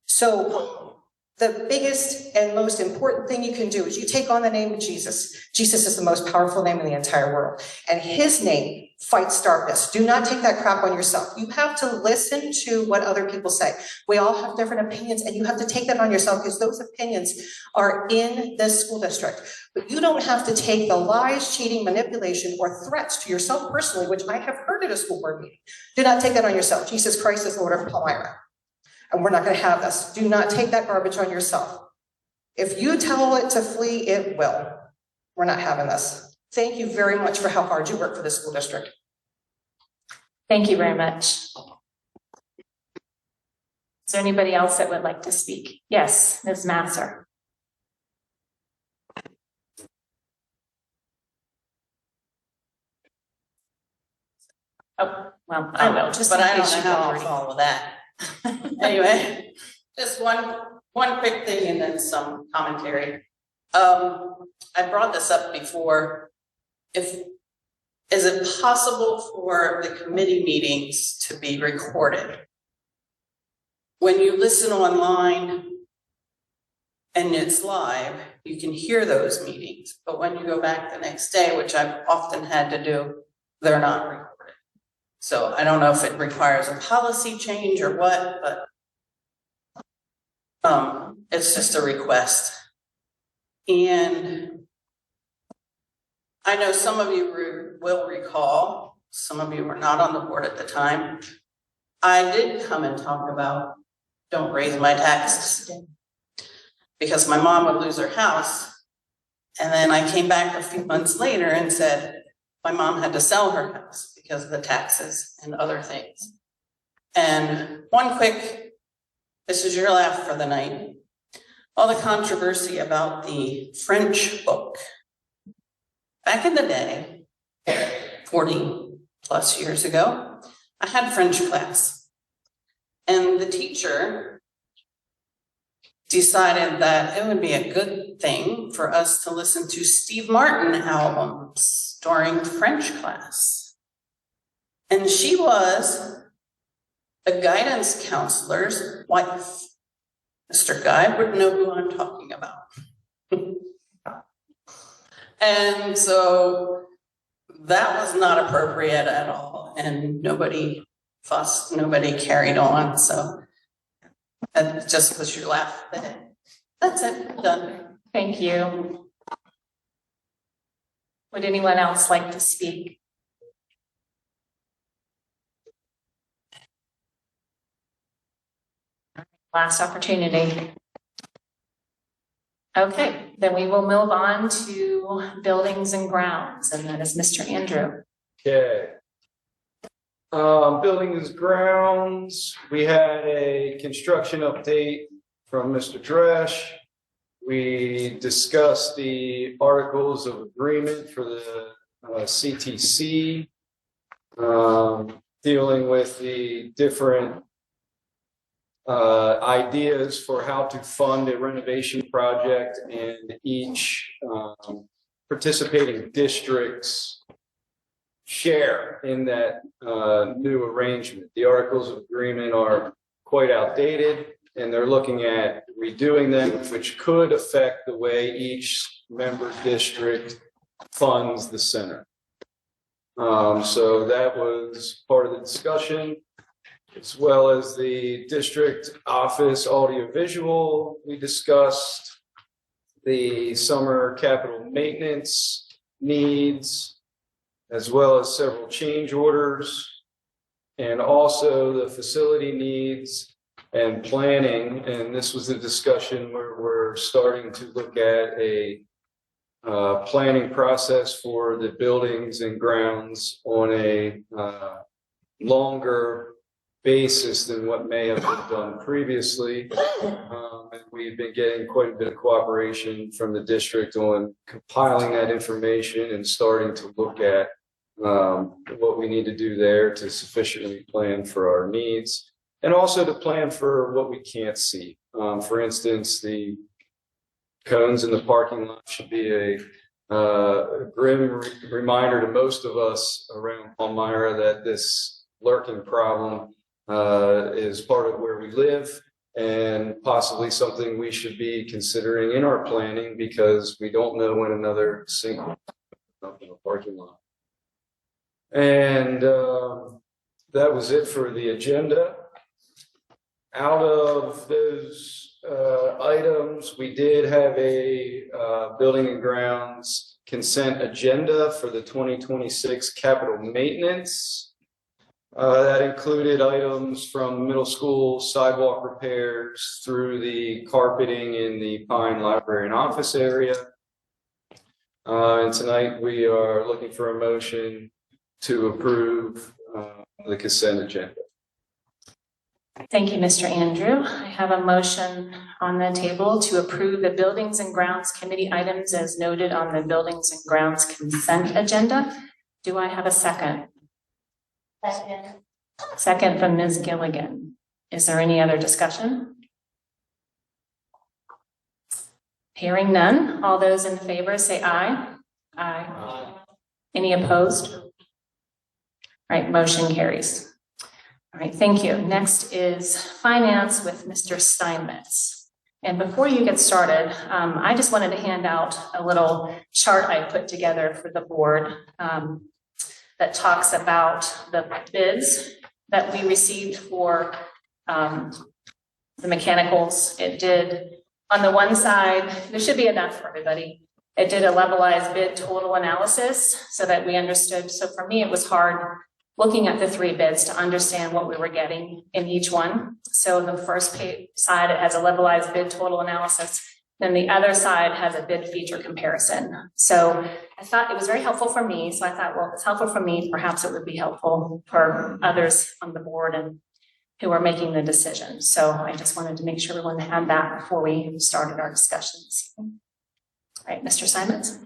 So the biggest and most important thing you can do is you take on the name of Jesus. Jesus is the most powerful name in the entire world, and his name fights darkness. Do not take that crap on yourself. You have to listen to what other people say. We all have different opinions, and you have to take that on yourself because those opinions are in this school district. But you don't have to take the lies, cheating, manipulation, or threats to yourself personally, which I have heard at a school board meeting. Do not take that on yourself. Jesus Christ is Lord of Palmyra. And we're not going to have this. Do not take that garbage on yourself. If you tell it to flee, it will. We're not having this. Thank you very much for how hard you work for the school district. Thank you very much. Is there anybody else that would like to speak? Yes, Ms. Masser. Oh, well, I will, just but in I don't case know you how don't I'll already. follow that. Anyway, just one quick thing and then some commentary. I brought this up before. Is it possible for the committee meetings to be recorded? When you listen online and it's live, you can hear those meetings, but when you go back the next day, which I've often had to do, they're not recorded. So I don't know if it requires a policy change or what, but it's just a request. And I know some of you will recall, some of you were not on the board at the time. I did come and talk about don't raise my taxes because my mom would lose her house. And then I came back a few months later and said my mom had to sell her house because of the taxes and other things. And this is your laugh for the night. All the controversy about the French book. Back in the day, 40 plus years ago, I had French class. And the teacher decided that it would be a good thing for us to listen to Steve Martin albums during French class. And she was a guidance counselor's wife. Mr. Guy would know who I'm talking about. And so that was not appropriate at all. And nobody fussed, nobody carried on. So that just was your laugh. That's it, done. Thank you. Would anyone else like to speak? Last opportunity. Okay, then we will move on to buildings and grounds, and that is Mr. Andrew. Okay. Buildings, grounds, we had a construction update from Mr. Dresch. We discussed the articles of agreement for the CTC, dealing with the different ideas for how to fund a renovation project and each participating district's share in that new arrangement. The articles of agreement are quite outdated and they're looking at redoing them, which could affect the way each member district funds the center. So that was part of the discussion, as well as the district office audiovisual. We discussed the summer capital maintenance needs, as well as several change orders, and also the facility needs and planning. And this was a discussion where we're starting to look at a planning process for the buildings and grounds on a longer basis than what may have been done previously. And we've been getting quite a bit of cooperation from the district on compiling that information and starting to look at what we need to do there to sufficiently plan for our needs, and also to plan for what we can't see. For instance, the cones in the parking lot should be a grim reminder to most of us around Palmyra that this lurking problem is part of where we live, and possibly something we should be considering in our planning, because we don't know when another sinkhole up in a parking lot. And that was it for the agenda. Out of those items, we did have a building and grounds consent agenda for the 2026 capital maintenance. That included items from middle school sidewalk repairs through the carpeting in the Pine Library and Office area. And tonight we are looking for a motion to approve the consent agenda. Thank you, Mr. Andrew. I have a motion on the table to approve the Buildings and Grounds Committee items as noted on the Buildings and Grounds consent agenda. Do I have a second? Second. Second from Ms. Gilligan. Is there any other discussion? Hearing none, all those in favor say aye. Aye. Any opposed? All right, motion carries. All right, thank you. Next is finance with Mr. Steinmetz. And before you get started, I just wanted to hand out a little chart I put together for the board that talks about the bids that we received for the mechanicals. It did, on the one side, there should be enough for everybody. It did a levelized bid total analysis so that we understood. So for me, it was hard looking at the three bids to understand what we were getting in each one. So the first side, it has a levelized bid total analysis. Then the other side has a bid feature comparison. So I thought it was very helpful for me. So I thought, well, if it's helpful for me, perhaps it would be helpful for others on the board and who are making the decision. So I just wanted to make sure everyone had that before we started our discussions. All right, Mr. Simons.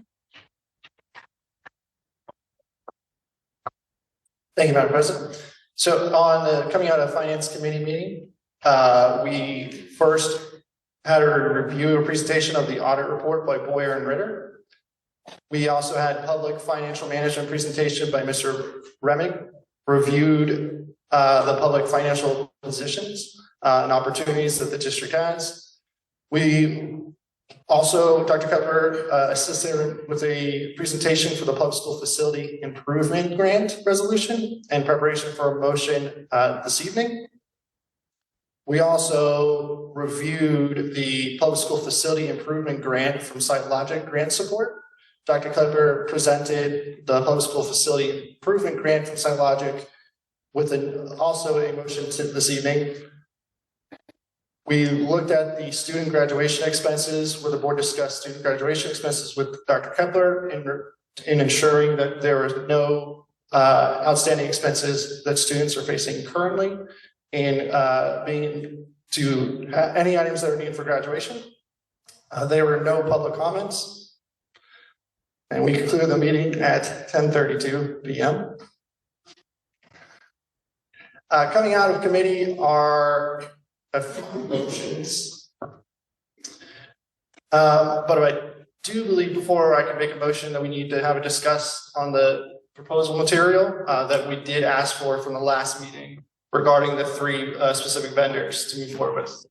Thank you, Madam President. So on the coming out of Finance Committee meeting, we first had a presentation of the audit report by Boyer and Ritter. We also had public financial management presentation by Mr. Remick, reviewed the public financial positions and opportunities that the district has. We also, Dr. Cutler assisted with a presentation for the public school facility improvement grant resolution in preparation for a motion this evening. We also reviewed the public school facility improvement grant from SiteLogic Grant Support. Dr. Cutler presented the public school facility improvement grant from SiteLogic with also a motion to this evening. We looked at the student graduation expenses where the board discussed student graduation expenses with Dr. Kepler in ensuring that there are no outstanding expenses that students are facing currently in being to any items that are needed for graduation. There were no public comments. And we concluded the meeting at 10:32 p.m. Coming out of committee are a few motions. But I do believe before I can make a motion that we need to have a discuss on the proposal material that we did ask for from the last meeting regarding the three specific vendors to move forward with.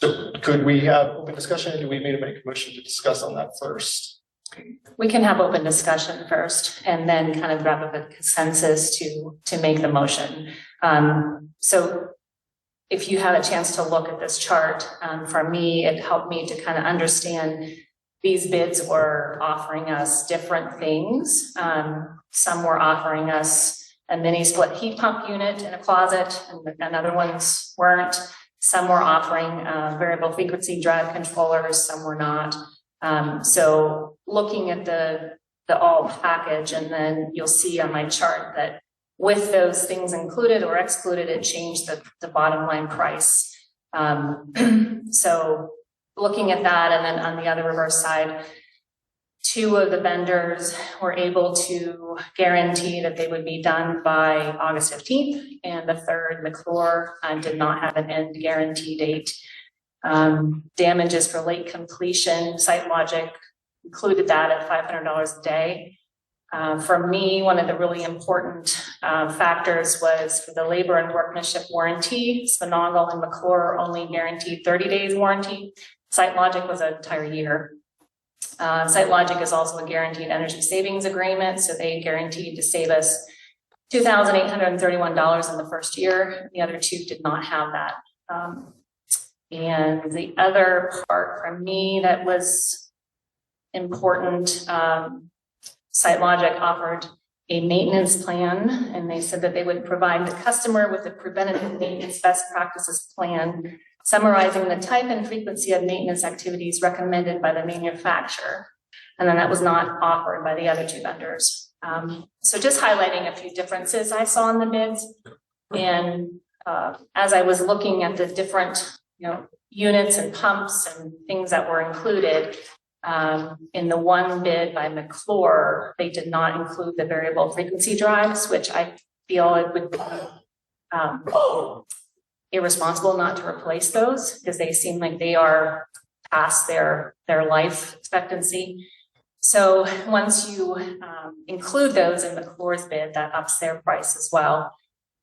So could we have open discussion, or do we need to make a motion to discuss on that first? We can have open discussion first and then kind of grab up a consensus to make the motion. So if you had a chance to look at this chart, for me, it helped me to kind of understand these bids were offering us different things. Some were offering us a mini split heat pump unit in a closet, and other ones weren't. Some were offering variable frequency drive controllers, some were not. So looking at the all package, and then you'll see on my chart that with those things included or excluded, it changed the bottom line price. So looking at that, and then on the other reverse side, two of the vendors were able to guarantee that they would be done by August 15th, and the third, McClure, did not have an end guarantee date. Damages for late completion, SiteLogic included that at $500 a day. For me, one of the really important factors was for the labor and workmanship warranty. Spinagle and McClure only guaranteed 30 days warranty. SiteLogic was an entire year. SiteLogic is also a guaranteed energy savings agreement, so they guaranteed to save us $2,831 in the first year. The other two did not have that. And the other part for me that was important, SiteLogic offered a maintenance plan, and they said that they would provide the customer with a preventative maintenance best practices plan summarizing the type and frequency of maintenance activities recommended by the manufacturer. And then that was not offered by the other two vendors. So just highlighting a few differences I saw in the bids. And as I was looking at the different units and pumps and things that were included, in the one bid by McClure, they did not include the variable frequency drives, which I feel it would irresponsible not to replace those because they seem like they are past their life expectancy. So once you include those in McClure's bid, that ups their price as well.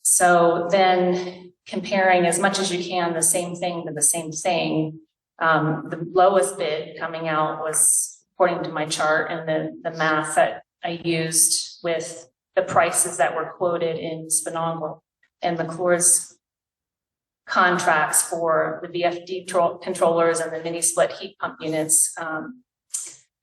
So then comparing as much as you can the same thing to the same thing, the lowest bid coming out was, according to my chart and the math that I used with the prices that were quoted in Spinongle and McClure's contracts for the VFD controllers and the mini split heat pump units.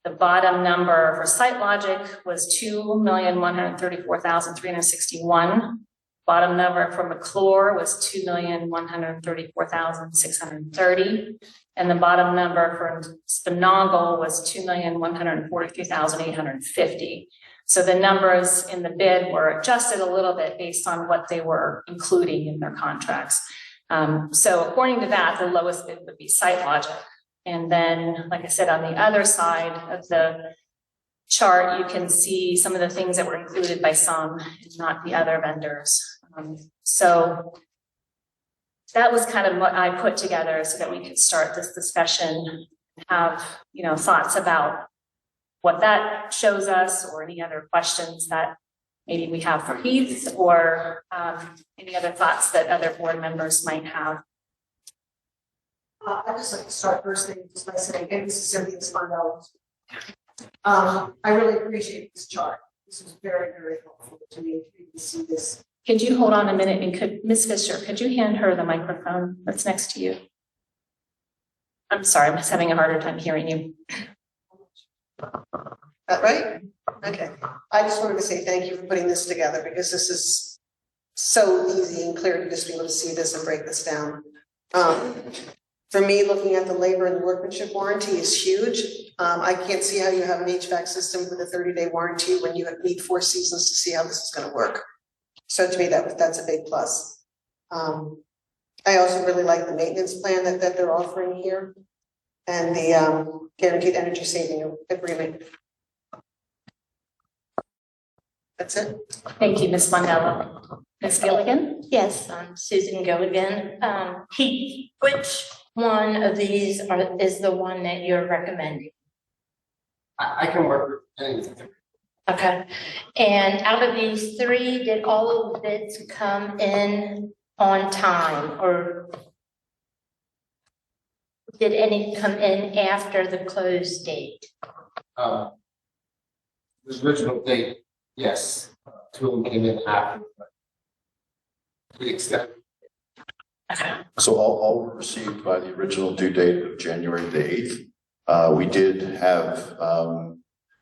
The bottom number for SiteLogic was $2,134,361. Bottom number for McClure was $2,134,630. And the bottom number for Spinongle was $2,143,850. So the numbers in the bid were adjusted a little bit based on what they were including in their contracts. So according to that, the lowest bid would be SiteLogic. And then, like I said, on the other side of the chart, you can see some of the things that were included by some and not the other vendors. So that was kind of what I put together so that we could start this discussion, have, thoughts about what that shows us or any other questions that maybe we have for Heath or any other thoughts that other board members might have. I'd just like to start first thing just by saying, hey, this is Cynthia Spinell. I really appreciate this chart. This was very, very helpful to me to see this. Could you hold on a minute and Ms. Fisher, could you hand her the microphone that's next to you? I'm sorry, I'm just having a harder time hearing you. That right? Okay. I just wanted to say thank you for putting this together because this is so easy and clear to just be able to see this and break this down. For me, looking at the labor and the workmanship warranty is huge. I can't see how you have an HVAC system with a 30-day warranty when you need 4 seasons to see how this is going to work. So to me, that's a big plus. I also really like the maintenance plan that they're offering here and the guaranteed energy saving agreement. That's it. Thank you, Ms. Mondello. Ms. Gilligan? Yes, I'm Susan Gilligan. Heath, which one of these is the one that you're recommending? I can work with anything. Okay. And out of these 3, did all of the bids come in on time, or did any come in after the close date? The original date, yes. 2 of them came in after, but to the extent. So all were received by the original due date of January the 8th. We did have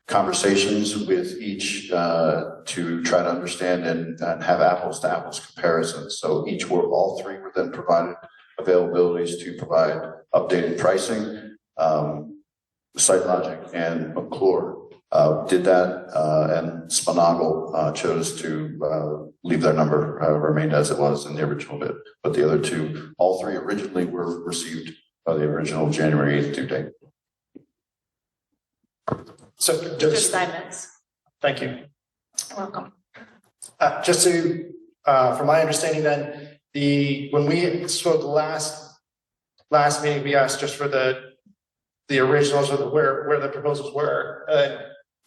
conversations with each to try to understand and have apples to apples comparisons. So all 3 were then provided availabilities to provide updated pricing. SiteLogic and McClure did that, and Spinongle chose to leave their number remained as it was in the original bid. But the other 2, all 3 originally were received by the original January 8th due date. So Mr. Steinmetz. Thank you. Welcome. Just to, from my understanding then, when we spoke last meeting, we asked just for the originals or where the proposals were.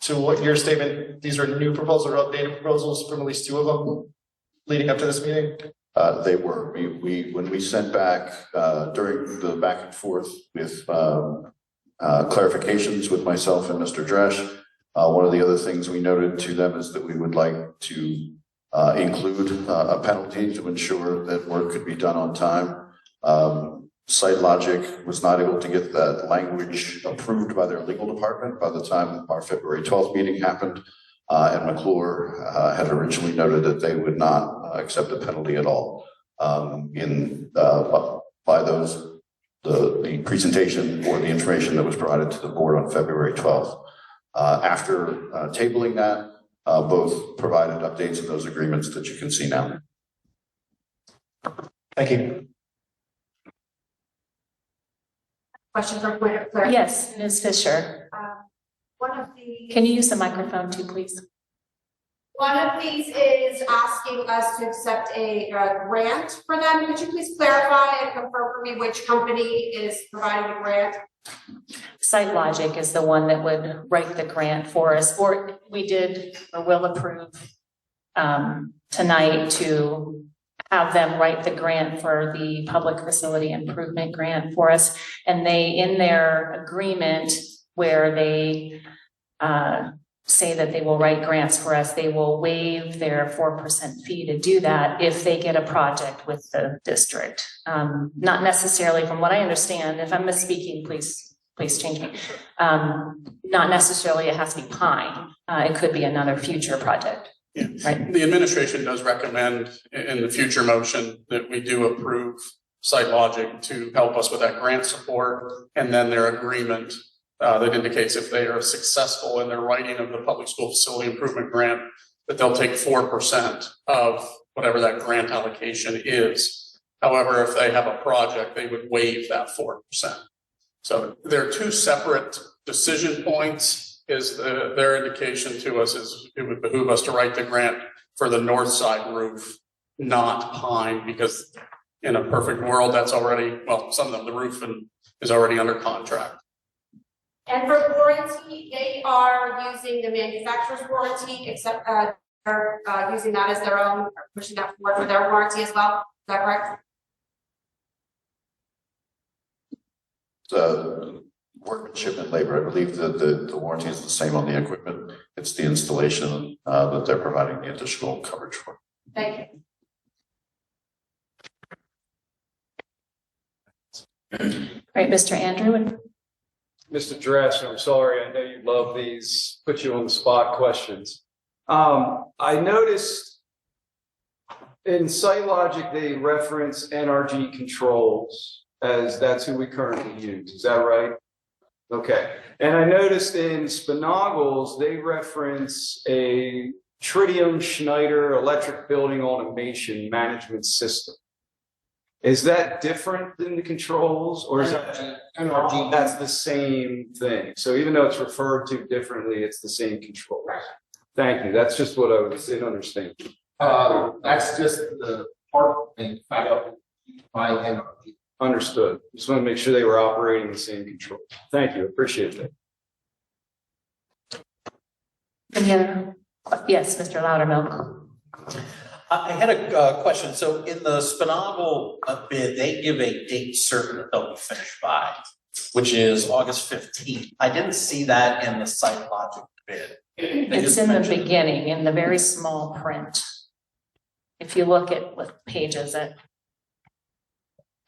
To what your statement, these are new proposals or updated proposals from at least 2 of them leading up to this meeting? They were. When we sent back during the back and forth with clarifications with myself and Mr. Dresch, one of the other things we noted to them is that we would like to include a penalty to ensure that work could be done on time. SiteLogic was not able to get that language approved by their legal department by the time our February 12th meeting happened. And McClure had originally noted that they would not accept a penalty at all by the presentation or the information that was provided to the board on February 12th. After tabling that, both provided updates in those agreements that you can see now. Thank you. Questions or point of clarity? Yes, Ms. Fisher. One of the Can you use the microphone too, please? One of these is asking us to accept a grant for them. Could you please clarify and confirm for me which company is providing the grant? SiteLogic is the one that would write the grant for us, or we did or will approve tonight to have them write the grant for the public facility improvement grant for us. And they, in their agreement where they say that they will write grants for us, they will waive their 4% fee to do that if they get a project with the district. Not necessarily, from what I understand, if I'm misspeaking, please change me. Not necessarily it has to be Pine. It could be another future project. Yeah. Right. The administration does recommend in the future motion that we do approve SiteLogic to help us with that grant support, and then their agreement that indicates if they are successful in their writing of the public school facility improvement grant, that they'll take 4% of whatever that grant allocation is. However, if they have a project, they would waive that 4%. So there are two separate decision points. Is their indication to us is it would behoove us to write the grant for the north side roof, not Pine, because in a perfect world, that's already, well, some of them, the roof is already under contract. And for warranty, they are using the manufacturer's warranty, except they're using that as their own, or pushing that forward for their warranty as well. Is that correct? Workmanship and labor, I believe that the warranty is the same on the equipment. It's the installation that they're providing the additional coverage for. Thank you. Right, Mr. Andrew. Mr. Dresch, I'm sorry, I know you love these, put you on the spot questions. I noticed in SiteLogic, they reference NRG Controls as that's who we currently use. Is that right? Okay. And I noticed in Spinaggles, they reference a Tritium Schneider electric building automation management system. Is that different than the controls, or is that NRG? That's the same thing. So even though it's referred to differently, it's the same controls. Thank you. That's just what I didn't understand. That's just the part and by NRG. Understood. Just want to make sure they were operating the same control. Thank you. Appreciate that. Any other? Yes, Mr. Loudermilk. I had a question. So in the Spinagle bid, they give a date certain that they'll be finished by, which is August 15th. I didn't see that in the SiteLogic bid. It's in the beginning, in the very small print. If you look at what page is it?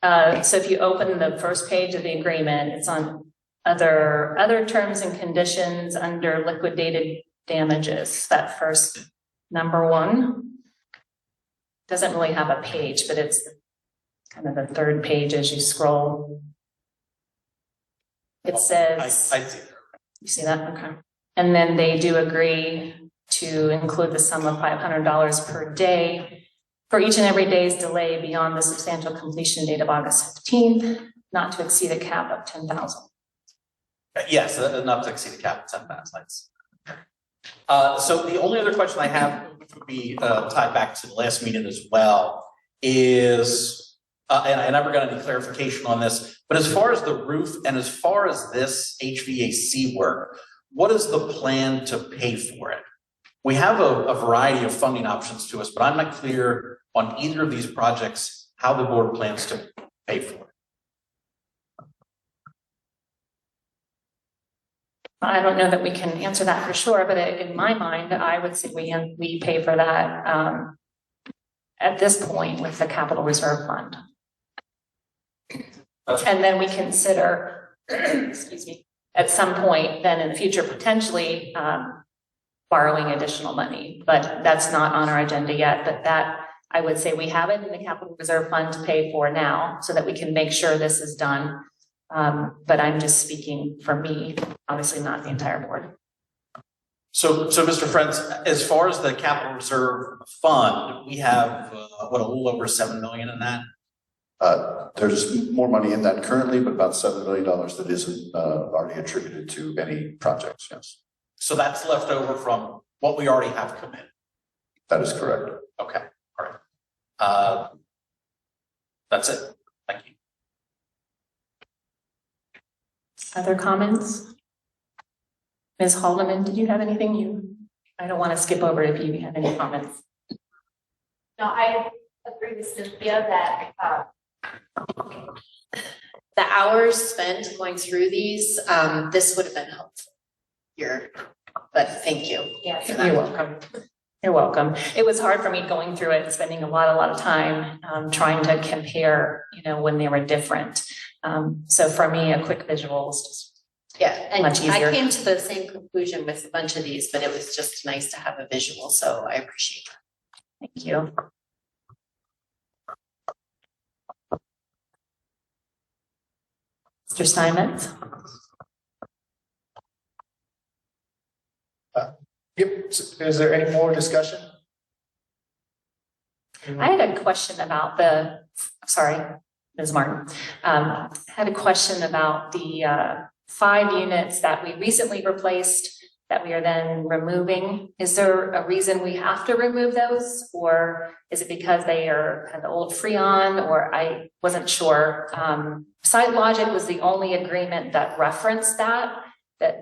So if you open the first page of the agreement, it's on other terms and conditions under liquidated damages. That first number one doesn't really have a page, but it's kind of the third page as you scroll. It says, I see. You see that? Okay. And then they do agree to include the sum of $500 per day for each and every day's delay beyond the substantial completion date of August 15th, not to exceed a cap of 10,000. Yes, not to exceed a cap of 10,000. So the only other question I have, which would be tied back to the last meeting as well, is, and I never got any clarification on this, but as far as the roof and as far as this HVAC work, what is the plan to pay for it? We have a variety of funding options to us, but I'm not clear on either of these projects how the board plans to pay for it. I don't know that we can answer that for sure, but in my mind, I would say we pay for that at this point with the capital reserve fund. And then we consider, excuse me, at some point then in the future, potentially borrowing additional money, but that's not on our agenda yet. But that, I would say we have it in the capital reserve fund to pay for now so that we can make sure this is done. But I'm just speaking for me, obviously not the entire board. So Mr. Friends, as far as the capital reserve fund, we have a little over $7 million in that. There's more money in that currently, but about $7 million that isn't already attributed to any projects. Yes. So that's left over from what we already have committed. That is correct. Okay, all right. That's it. Thank you. Other comments? Ms. Haldeman, did you have anything I don't want to skip over if you have any comments. No, I agree with Cynthia that, the hours spent going through these, this would have been helpful here, but thank you. Yes, you're welcome. You're welcome. It was hard for me going through it, spending a lot of time trying to compare, when they were different. So for me, a quick visual was just and much easier. I came to the same conclusion with a bunch of these, but it was just nice to have a visual, so I appreciate that. Thank you. Mr. Steinmetz? Yep, is there any more discussion? I had a question about sorry, Ms. Martin. I had a question about the 5 units that we recently replaced that we are then removing. Is there a reason we have to remove those? Or is it because they are kind of old Freon, or I wasn't sure. SiteLogic was the only agreement that referenced that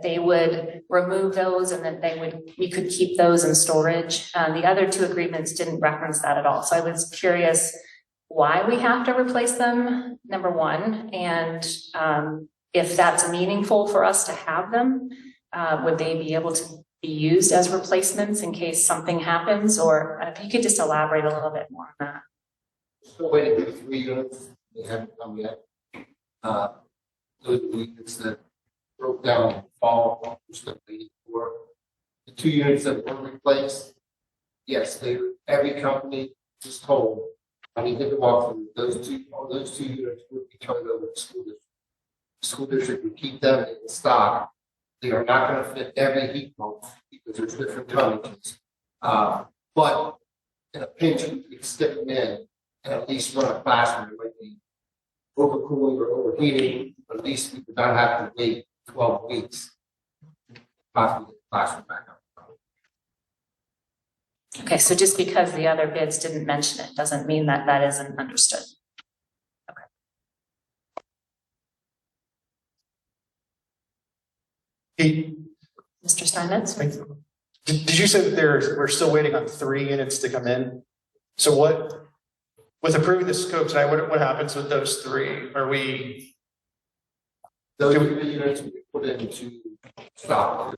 they would remove those and that we could keep those in storage. The other 2 agreements didn't reference that at all. So I was curious why we have to replace them, number 1, and if that's meaningful for us to have them. Would they be able to be used as replacements in case something happens? Or if you could just elaborate a little bit more on that. Still waiting for 3 units. They haven't come yet. Those units that broke down in the fall, we're still waiting for. The 2 units that were replaced, yes, every company was told, I need to walk through those two units would be turned over to the school district. The school district would keep them in stock. They are not going to fit every heat pump because there's different tonnages. But in a pinch, we could stick them in and at least run a classroom. It might be overcooling or overheating, but at least we would not have to wait 12 weeks. Possibly get the classroom back up. Okay, so just because the other bids didn't mention it doesn't mean that that isn't understood. Mr. Steinmetz? Did you say that we're still waiting on 3 units to come in? So with approving the scope tonight, what happens with those 3? Those 3 units we put into stock.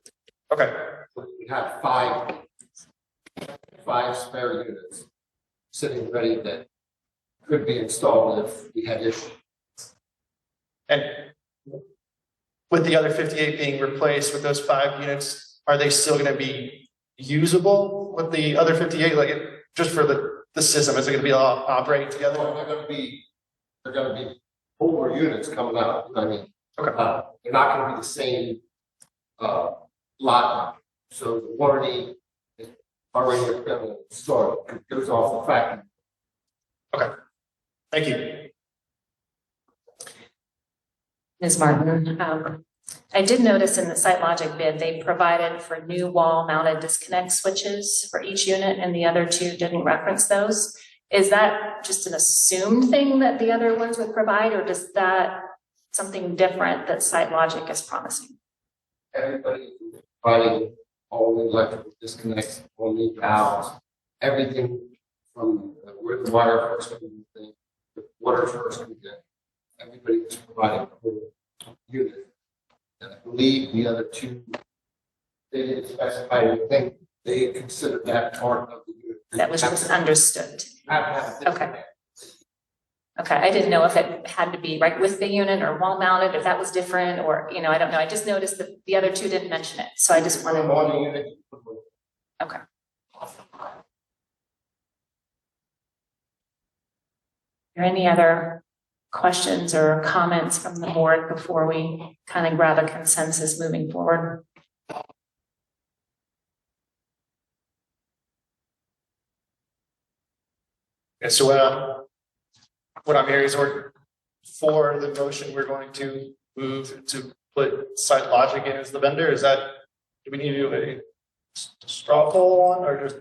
Okay. We have 5 spare units sitting ready that could be installed if we had issues. And with the other 58 being replaced with those 5 units, are they still going to be usable with the other 58? Like just for the system, is it going to be all operating together? Well, they're going to be older units coming out. I mean, they're not going to be the same lot. So the warranty is already going to start. It goes off the factory. Okay. Thank you. Ms. Martin, I did notice in the SiteLogic bid, they provided for new wall-mounted disconnect switches for each unit, and the other 2 didn't reference those. Is that just an assumed thing that the other ones would provide, or does that something different that SiteLogic is promising? Everybody is providing all the electrical disconnects, all new valves, everything from where the wire first comes in, the water first comes in. Everybody is providing a whole unit. And I believe the other 2, they didn't specify anything. They considered that part of the unit. That was just understood. Okay. Okay, I didn't know if it had to be right with the unit or wall mounted, if that was different, or, I don't know. I just noticed that the other 2 didn't mention it. So I just wanted. Okay. Are there any other questions or comments from the board before we kind of grab a consensus moving forward? Yeah, so what I'm hearing is for the motion, we're going to move to put SiteLogic in as the vendor. Do we need to do a straw poll on, or just?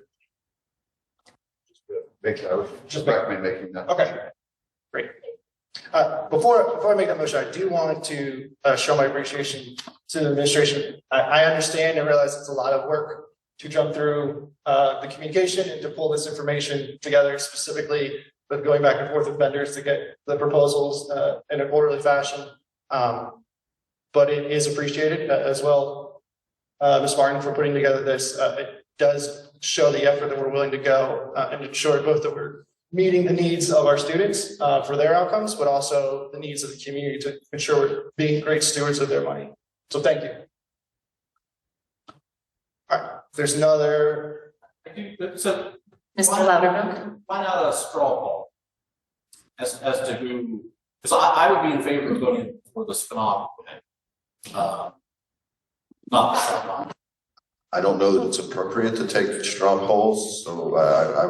I would just recommend making that. Okay, great. Before I make that motion, I do want to show my appreciation to the administration. I understand and realize it's a lot of work to jump through the communication and to pull this information together, specifically with going back and forth with vendors to get the proposals in an orderly fashion. But it is appreciated as well, Ms. Martin, for putting together this. It does show the effort that we're willing to go and ensure both that we're meeting the needs of our students for their outcomes, but also the needs of the community to ensure we're being great stewards of their money. So thank you. All right, if there's another. So, Mr. Loudermilk? Why not a straw poll? As to who, because I would be in favor of voting for this phenomenal. I don't know that it's appropriate to take straw polls, so I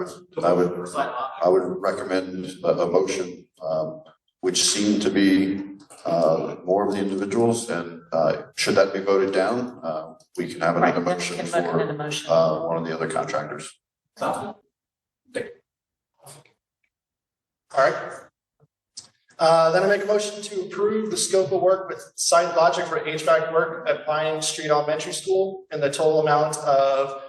would recommend a motion, which seem to be more of the individuals, and should that be voted down, we can have another motion for one of the other contractors. All right. Then I make a motion to approve the scope of work with Site Logic for HVAC work at Pine Street Elementary School in the total amount of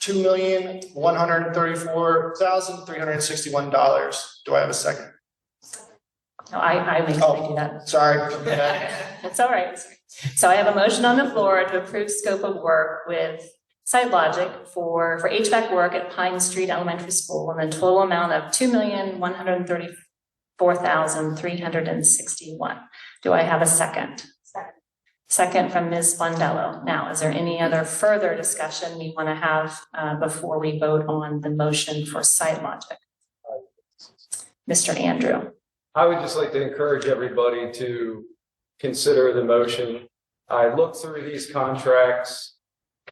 $2,134,361. Do I have a second? No, I may do that. Sorry. That's all right. So I have a motion on the floor to approve scope of work with Site Logic for HVAC work at Pine Street Elementary School in the total amount of $2,134,361. Do I have a second? Second from Ms. Bondello. Now, is there any other further discussion we want to have before we vote on the motion for Site Logic? Mr. Andrew. I would just like to encourage everybody to consider the motion. I looked through these contracts,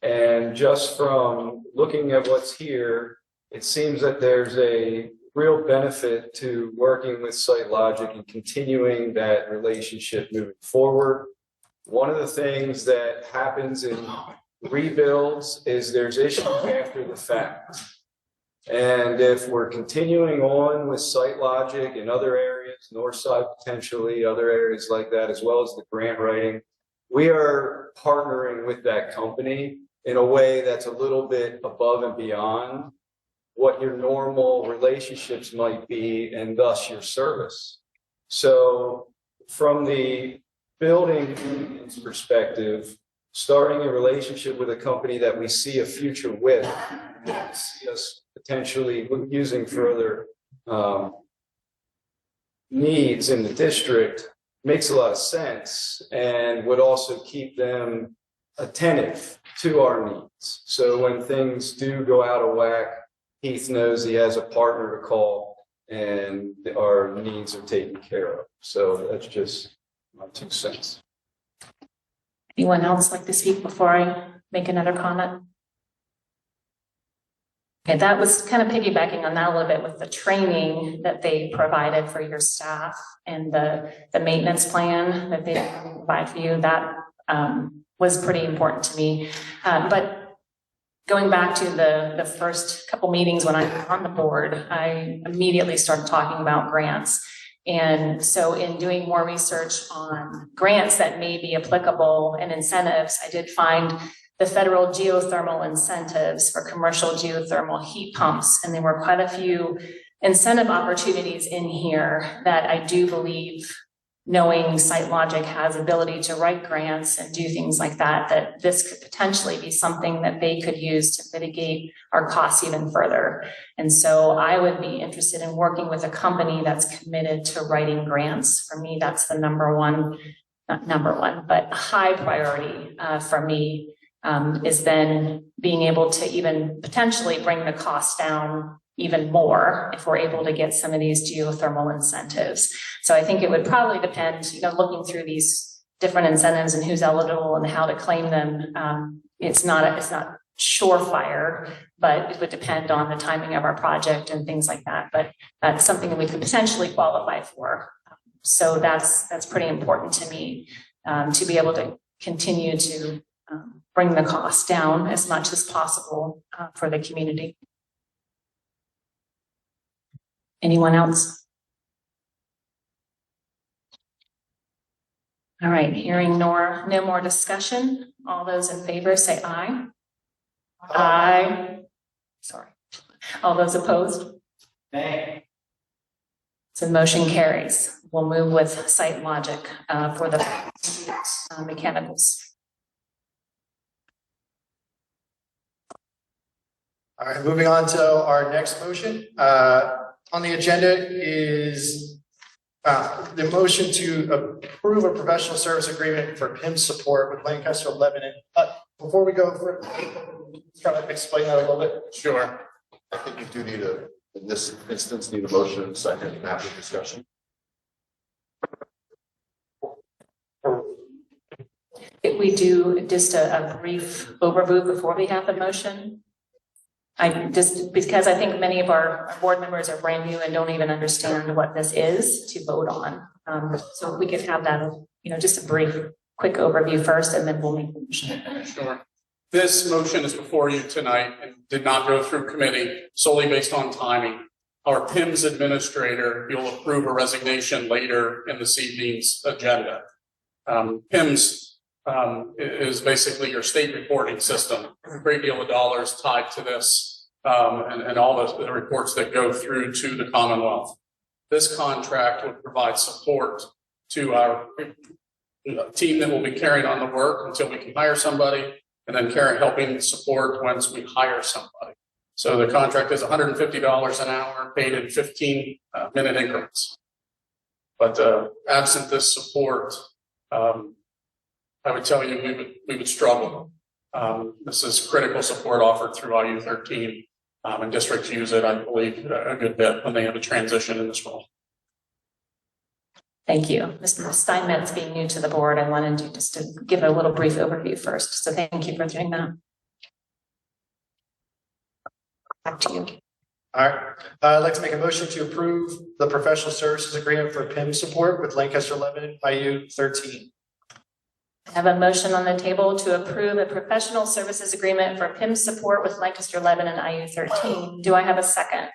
and just from looking at what's here, it seems that there's a real benefit to working with Site Logic and continuing that relationship moving forward. One of the things that happens in rebuilds is there's issues after the fact. And if we're continuing on with Site Logic in other areas, Northside potentially, other areas like that, as well as the grant writing, we are partnering with that company in a way that's a little bit above and beyond what your normal relationships might be, and thus your service. So from the building perspective, starting a relationship with a company that we see a future with, see us potentially using further needs in the district makes a lot of sense, and would also keep them attentive to our needs. So when things do go out of whack, Heath knows he has a partner to call and our needs are taken care of. So that's just my 2 cents. Anyone else like to speak before I make another comment? Okay, that was kind of piggybacking on that a little bit with the training that they provided for your staff and the maintenance plan that they provide for you. That was pretty important to me. But going back to the first couple meetings when I was on the board, I immediately started talking about grants. And so in doing more research on grants that may be applicable and incentives, I did find the federal geothermal incentives for commercial geothermal heat pumps. And there were quite a few incentive opportunities in here that I do believe, knowing Site Logic has ability to write grants and do things like that, that this could potentially be something that they could use to mitigate our costs even further. And so I would be interested in working with a company that's committed to writing grants. For me, that's the number one, not number one, but high priority for me, is then being able to even potentially bring the cost down even more if we're able to get some of these geothermal incentives. So I think it would probably depend, looking through these different incentives and who's eligible and how to claim them. It's not surefire, but it would depend on the timing of our project and things like that. But that's something that we could potentially qualify for. So that's pretty important to me, to be able to continue to bring the cost down as much as possible for the community. Anyone else? All right, hearing no more discussion. All those in favor say aye. Aye. Sorry. All those opposed? Nay. So motion carries. We'll move with Site Logic for the mechanicals. All right, moving on to our next motion. On the agenda is the motion to approve a professional service agreement for PIM support with Lancaster Lebanon. Before we go for, try to explain that a little bit. Sure. I think you do need in this instance, need a motion and second and after discussion. If we do just a brief overview before we have the motion. Because I think many of our board members are brand new and don't even understand what this is to vote on. So if we could have that, just a brief, quick overview first, and then we'll make the motion. Sure. This motion is before you tonight and did not go through committee solely based on timing. Our PIMS administrator, you'll approve a resignation later in this evening's agenda. PIMS is basically your state reporting system. A great deal of dollars tied to this and all the reports that go through to the Commonwealth. This contract would provide support to our team that will be carrying on the work until we can hire somebody, and then helping support once we hire somebody. So the contract is $150 an hour, paid in 15-minute increments. But absent this support, I would tell you we would struggle. This is critical support offered through IU 13, and districts use it, I believe, a good bit when they have a transition in this role. Thank you. Mr. Steinmetz, being new to the board, I wanted you just to give a little brief overview first. So thank you for doing that. Back to you. All right. I'd like to make a motion to approve the professional services agreement for PIM support with Lancaster Lebanon IU 13. I have a motion on the table to approve a professional services agreement for PIM support with Lancaster Lebanon IU 13. Do I have a second?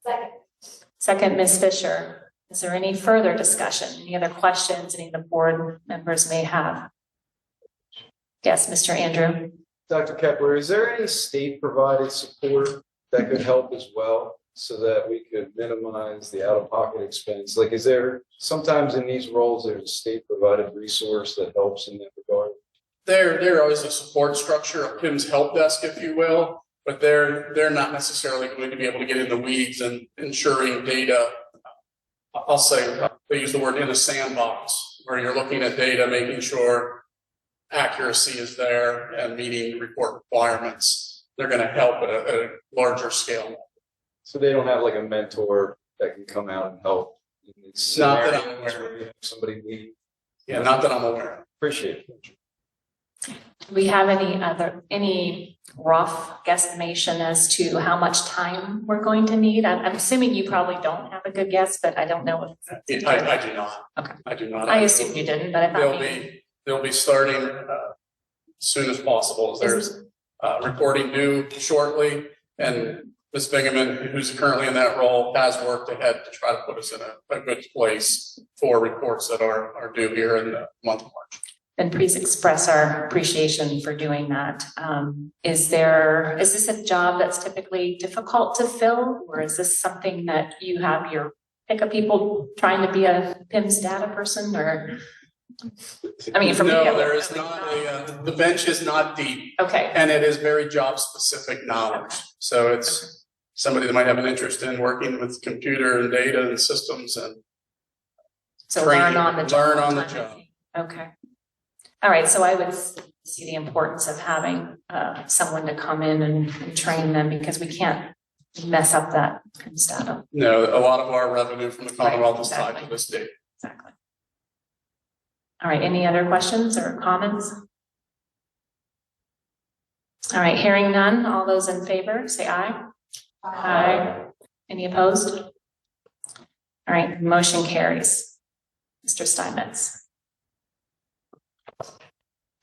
Second. Second, Ms. Fisher. Is there any further discussion? Any other questions any of the board members may have? Yes, Mr. Andrew. Dr. Kepler, is there any state-provided support that could help as well so that we could minimize the out-of-pocket expense? Like, is there, sometimes in these roles, there's a state-provided resource that helps in that regard? There is a support structure, a PIMS help desk, if you will, but they're not necessarily going to be able to get in the weeds and ensuring data. I'll say, they use the word in a sandbox, where you're looking at data, making sure accuracy is there and meeting report requirements. They're going to help at a larger scale. So they don't have like a mentor that can come out and help? Not that I'm aware of. Somebody need. Yeah, not that I'm aware of. Appreciate it. Do we have any rough guesstimation as to how much time we're going to need? I'm assuming you probably don't have a good guess, but I don't know if I do not. Okay. I do not. I assume you didn't, but I thought they'll be starting as soon as possible. There's reporting due shortly, and Ms. Bingaman, who's currently in that role, has worked ahead to try to put us in a good place for reports that are due here in the month of March. And please express our appreciation for doing that. Is this a job that's typically difficult to fill, or is this something that you have your pick of people trying to be a PIMS data person, or? I mean, for me, there is not the bench is not deep. Okay. And it is very job specific knowledge. So it's somebody that might have an interest in working with computer and data and systems and so training. Learn on the job. Okay. All right, so I would see the importance of having someone to come in and train them, because we can't mess up that PIMS data. No, a lot of our revenue from the Commonwealth is tied to this state. Exactly. All right, any other questions or comments? All right, hearing none, all those in favor, say aye. Aye. Any opposed? All right, motion carries. Mr. Steinmetz.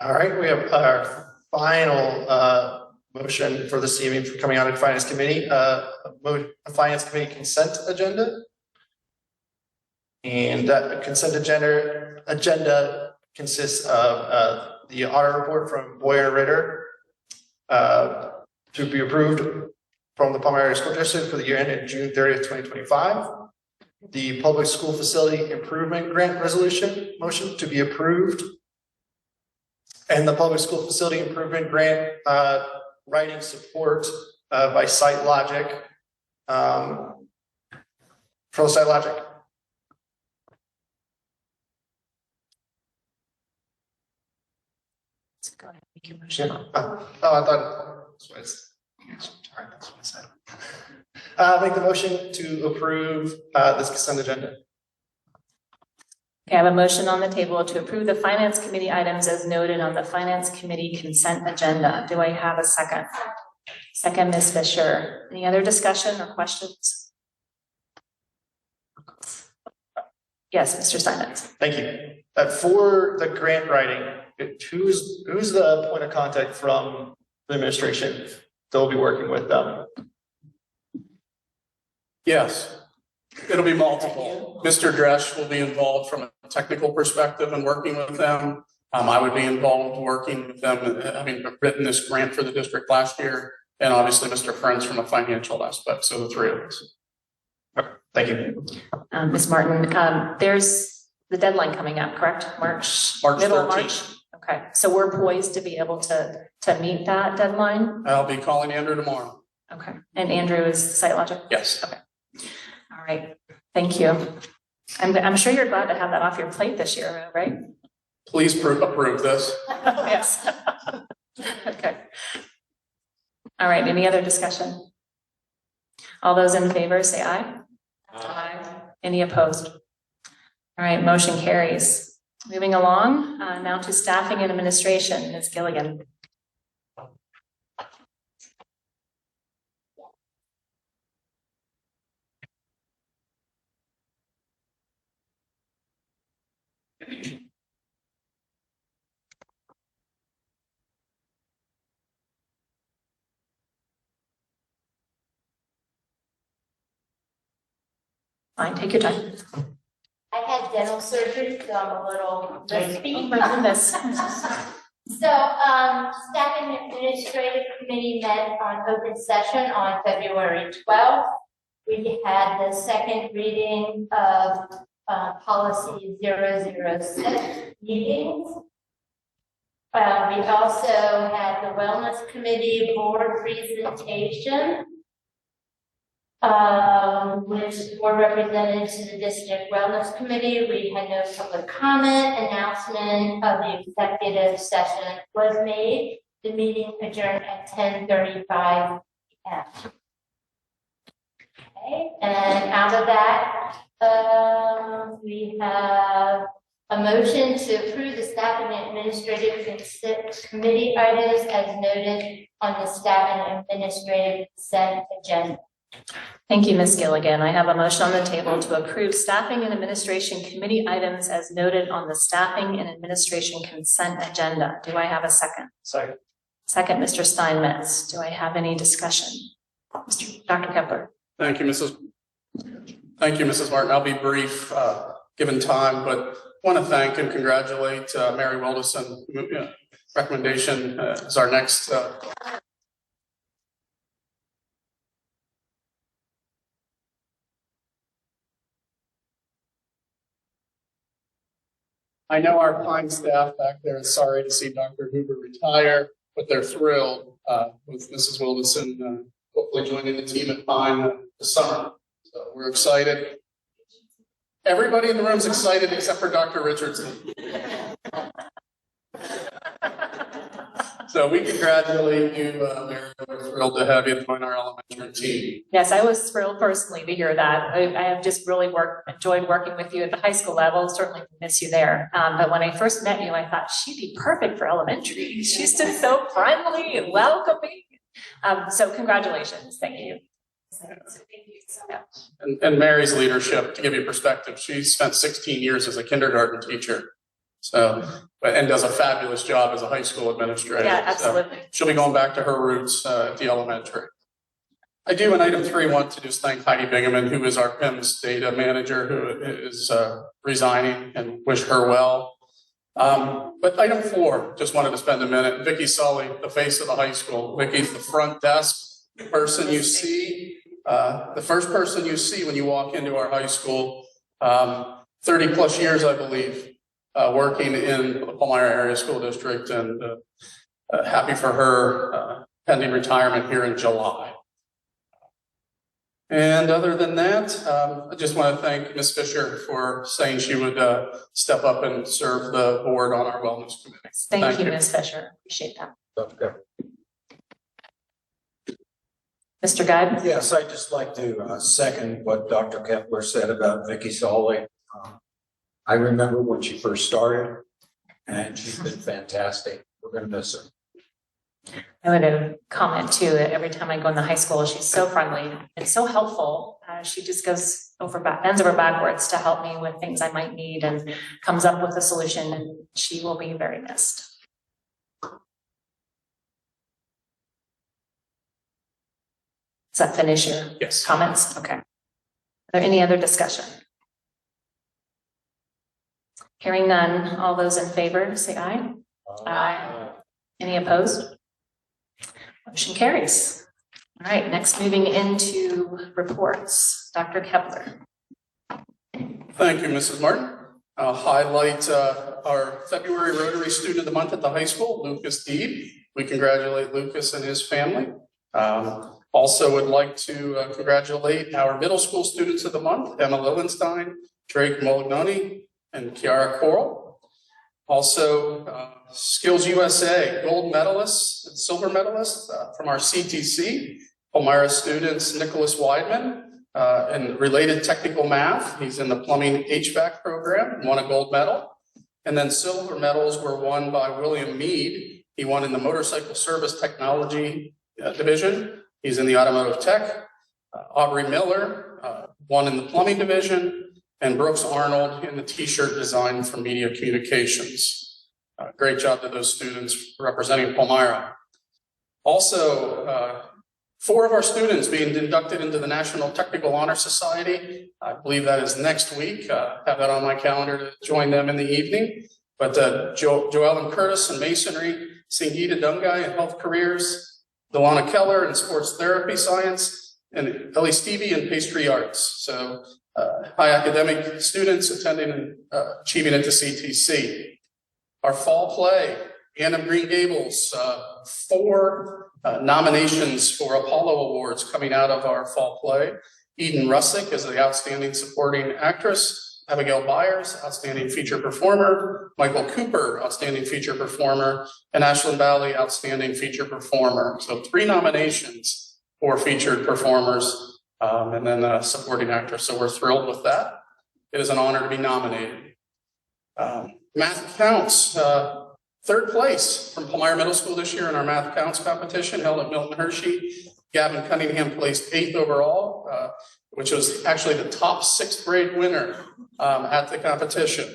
All right, we have our final motion for this evening for coming out of Finance Committee, a Finance Committee consent agenda. And that consent agenda consists of the audit report from Boyer and Ritter to be approved from the Palmer Area School District for the year ended June 30th, 2025. The public school facility improvement grant resolution motion to be approved. And the public school facility improvement grant writing support by SiteLogic for SiteLogic. Go ahead, make your motion. I thought that's what it's. Sorry, that's what I said. Make the motion to approve this consent agenda. Okay, I have a motion on the table to approve the Finance Committee items as noted on the Finance Committee consent agenda. Do I have a second? Second, Ms. Fisher. Any other discussion or questions? Yes, Mr. Steinmetz. Thank you. For the grant writing, who's the point of contact from the administration that will be working with them? Yes, it'll be multiple. Mr. Dresch will be involved from a technical perspective and working with them. I would be involved working with them, having written this grant for the district last year, and obviously Mr. Friends from a financial aspect, so the three of us. Thank you. Ms. Martin, there's the deadline coming up, correct? March middle of 13th. March? Okay, so we're poised to be able to meet that deadline? I'll be calling Andrew tomorrow. Okay, and Andrew is SiteLogic? Yes. Okay. All right, thank you. I'm sure you're glad to have that off your plate this year, right? Please approve this. Yes. Okay. All right, any other discussion? All those in favor say aye. Aye. Any opposed? All right, motion carries. Moving along, now to staffing and administration, Ms. Gilligan. Fine, take your time. I had dental surgery, so I'm a little lispy. Oh my goodness. So, Staff and Administrative Committee met on open session on February 12th. We had the second reading of policy 006 meetings. We also had the Wellness Committee board presentation, which were represented to the District Wellness Committee. We had no public comment. Announcement of the executive session was made. The meeting adjourned at 10:35 p.m. Okay, and out of that, we have a motion to approve the Staff and Administrative Consent Committee items as noted on the Staff and Administrative Consent agenda. Thank you, Ms. Gilligan. I have a motion on the table to approve staffing and administration committee items as noted on the staffing and administration consent agenda. Do I have a second? Second. Second, Mr. Steinmetz. Do I have any discussion? Dr. Kepler. Thank you, Mrs. Martin. I'll be brief, given time, but want to thank and congratulate Mary Wilderson. Recommendation is our next. I know our Pine staff back there is sorry to see Dr. Hoover retire, but they're thrilled with Mrs. Wilderson hopefully joining the team at Pine this summer. So we're excited. Everybody in the room is excited except for Dr. Richardson. So we congratulate you, Mary. We're thrilled to have you join our elementary team. Yes, I was thrilled personally to hear that. I have just really enjoyed working with you at the high school level. Certainly miss you there. But when I first met you, I thought she'd be perfect for elementary. She's just so friendly and welcoming. So congratulations. Thank you. And Mary's leadership, to give you perspective, she spent 16 years as a kindergarten teacher. So, and does a fabulous job as a high school administrator. Yeah, So absolutely. she'll be going back to her roots at the elementary. I do in item 3 want to just thank Heidi Bingaman, who is our PIMS data manager, who is resigning, and wish her well. But item 4, just wanted to spend a minute. Vicki Sully, the face of the high school. Vicki's the front desk person you see, the first person you see when you walk into our high school. 30 plus years, I believe, working in the Palmyra Area School District, and happy for her pending retirement here in July. And other than that, I just want to thank Ms. Fisher for saying she would step up and serve the board on our wellness committee. Thank you, Ms. Fisher. Appreciate that. Mr. Guy? Yes, I'd just like to second what Dr. Kepler said about Vicki Solly. I remember when she first started, and she's been fantastic. We're going to miss her. I would comment too, that every time I go in the high school, she's so friendly and so helpful. She just bends over backwards to help me with things I might need and comes up with a solution, and she will be very missed. Does that finish your comments? Okay. Are there any other discussion? Hearing none, all those in favor say aye. Aye. Any opposed? Motion carries. All right, next moving into reports. Dr. Kepler. Thank you, Mrs. Martin. I'll highlight our February Rotary Student of the Month at the high school, Lucas Deeb. We congratulate Lucas and his family. Also would like to congratulate our middle school students of the month, Emma Lillenstein, Drake Molignoni, and Kiara Coral. Also, Skills USA gold medalists and silver medalists from our CTC, Palmyra students Nicholas Weidman in related technical math. He's in the plumbing HVAC program and won a gold medal. And then silver medals were won by William Mead. He won in the motorcycle service technology division. He's in the automotive tech. Aubrey Miller won in the plumbing division, and Brooks Arnold in the t-shirt design for media communications. Great job to those students representing Palmyra. Also, 4 of our students being inducted into the National Technical Honor Society. I believe that is next week. Have that on my calendar to join them in the evening. But Joellen Curtis in masonry, Singita Dungai in health careers, Delana Keller in sports therapy science, and Ellie Stevie in pastry arts. So high academic students attending and achieving into CTC. Our fall play, Anne of Green Gables, 4 nominations for Apollo Awards coming out of our fall play. Eden Russick is the Outstanding Supporting Actress, Abigail Byers, Outstanding Feature Performer, Michael Cooper, Outstanding Feature Performer, and Ashlyn Valley, Outstanding Feature Performer. So 3 nominations for featured performers, and then a supporting actress. So we're thrilled with that. It is an honor to be nominated. Math Counts, 3rd place from Palmyra Middle School this year in our Math Counts competition held at Milton Hershey. Gavin Cunningham placed 8th overall, which was actually the top 6th grade winner at the competition.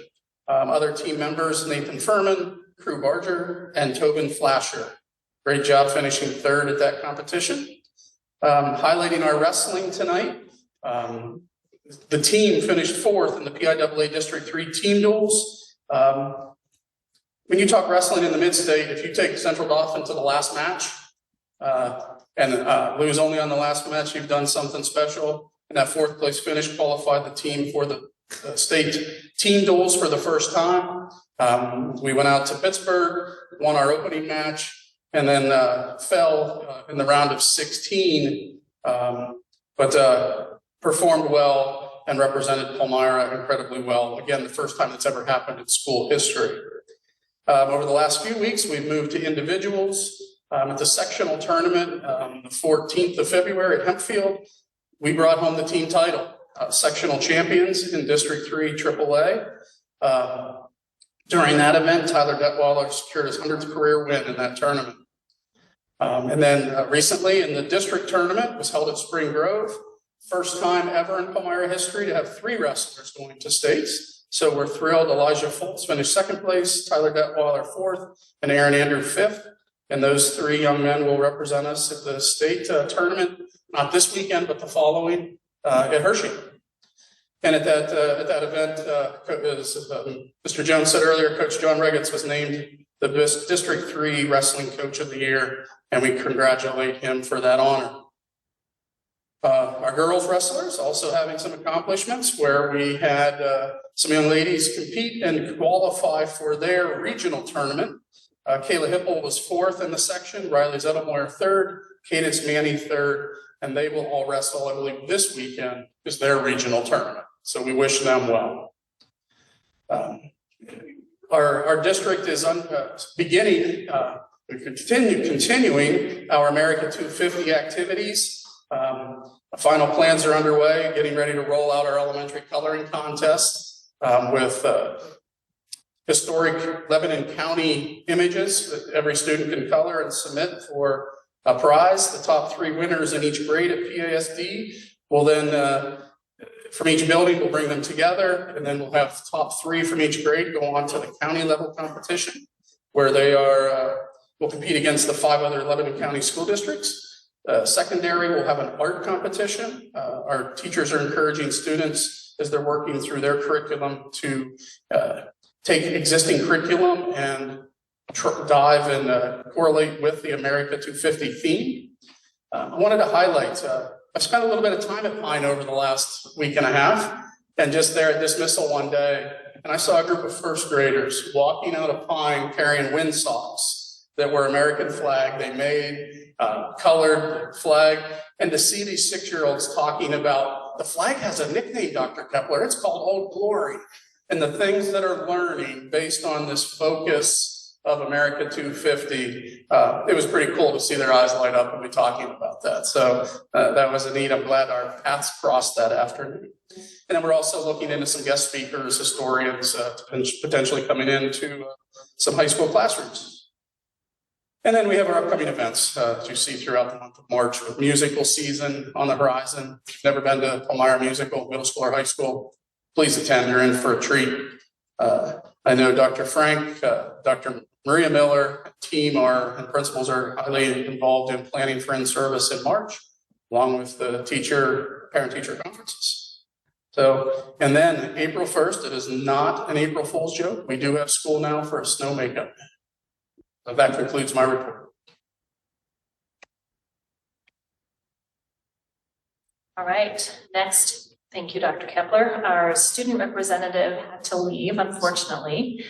Other team members, Nathan Furman, Crew Barger, and Tobin Flasher. Great job finishing 3rd at that competition. Highlighting our wrestling tonight, the team finished 4th in the PIAA District 3 team duels. When you talk wrestling in the mid-state, if you take Central Dauphin to the last match and lose only on the last match, you've done something special. And that 4th place finish qualified the team for the state team duels for the first time. We went out to Pittsburgh, won our opening match, and then fell in the round of 16, but performed well and represented Palmyra incredibly well. Again, the first time that's ever happened in school history. Over the last few weeks, we've moved to individuals. At the sectional tournament, the 14th of February at Hempfield, we brought home the team title, sectional champions in District 3 AAA. During that event, Tyler Detweiler secured his 100th career win in that tournament. And then recently in the district tournament was held at Spring Grove. First time ever in Palmyra history to have 3 wrestlers going to states. So we're thrilled. Elijah Foltz finished second place, Tyler Detweiler fourth, and Aaron Andrew fifth. And those three young men will represent us at the state tournament, not this weekend, but the following at Hershey. And at that event, as Mr. Jones said earlier, Coach John Regetz was named the District 3 Wrestling Coach of the Year, and we congratulate him for that honor. Our girls wrestlers also having some accomplishments where we had some young ladies compete and qualify for their regional tournament. Kayla Hipple was fourth in the section, Riley Zettelmoyer third, Cadence Manny third, and they will all wrestle, I believe, this weekend is their regional tournament. So we wish them well. Our district is beginning, continuing our America 250 activities. Final plans are underway, getting ready to roll out our elementary coloring contest with historic Lebanon County images that every student can color and submit for a prize. The top three winners in each grade at PASD will then, from each building, we'll bring them together, and then we'll have top three from each grade go on to the county level competition, where they will compete against the 5 other Lebanon County school districts. Secondary will have an art competition. Our teachers are encouraging students as they're working through their curriculum to take existing curriculum and dive and correlate with the America 250 theme. I wanted to highlight, I spent a little bit of time at Pine over the last week and a half, and just there at dismissal one day, and I saw a group of first graders walking out of Pine carrying windsocks that were American flag. They made colored flag, and to see these 6-year-olds talking about the flag has a nickname, Dr. Kepler, it's called Old Glory, and the things that are learning based on this focus of America 250, it was pretty cool to see their eyes light up and be talking about that. So that was neat. I'm glad our paths crossed that afternoon. And then we're also looking into some guest speakers, historians, potentially coming into some high school classrooms. And then we have our upcoming events, as you see throughout the month of March, with musical season on the horizon. If you've never been to Palmyra Musical, middle school or high school, please attend. You're in for a treat. I know Dr. Frank, Dr. Maria Miller, team and principals are highly involved in planning for in-service in March, along with the parent-teacher conferences. So, and then April 1st, it is not an April Fool's joke. We do have school now for a snow makeup. So that concludes my report. All right, next, thank you, Dr. Kepler. Our student representative had to leave, unfortunately.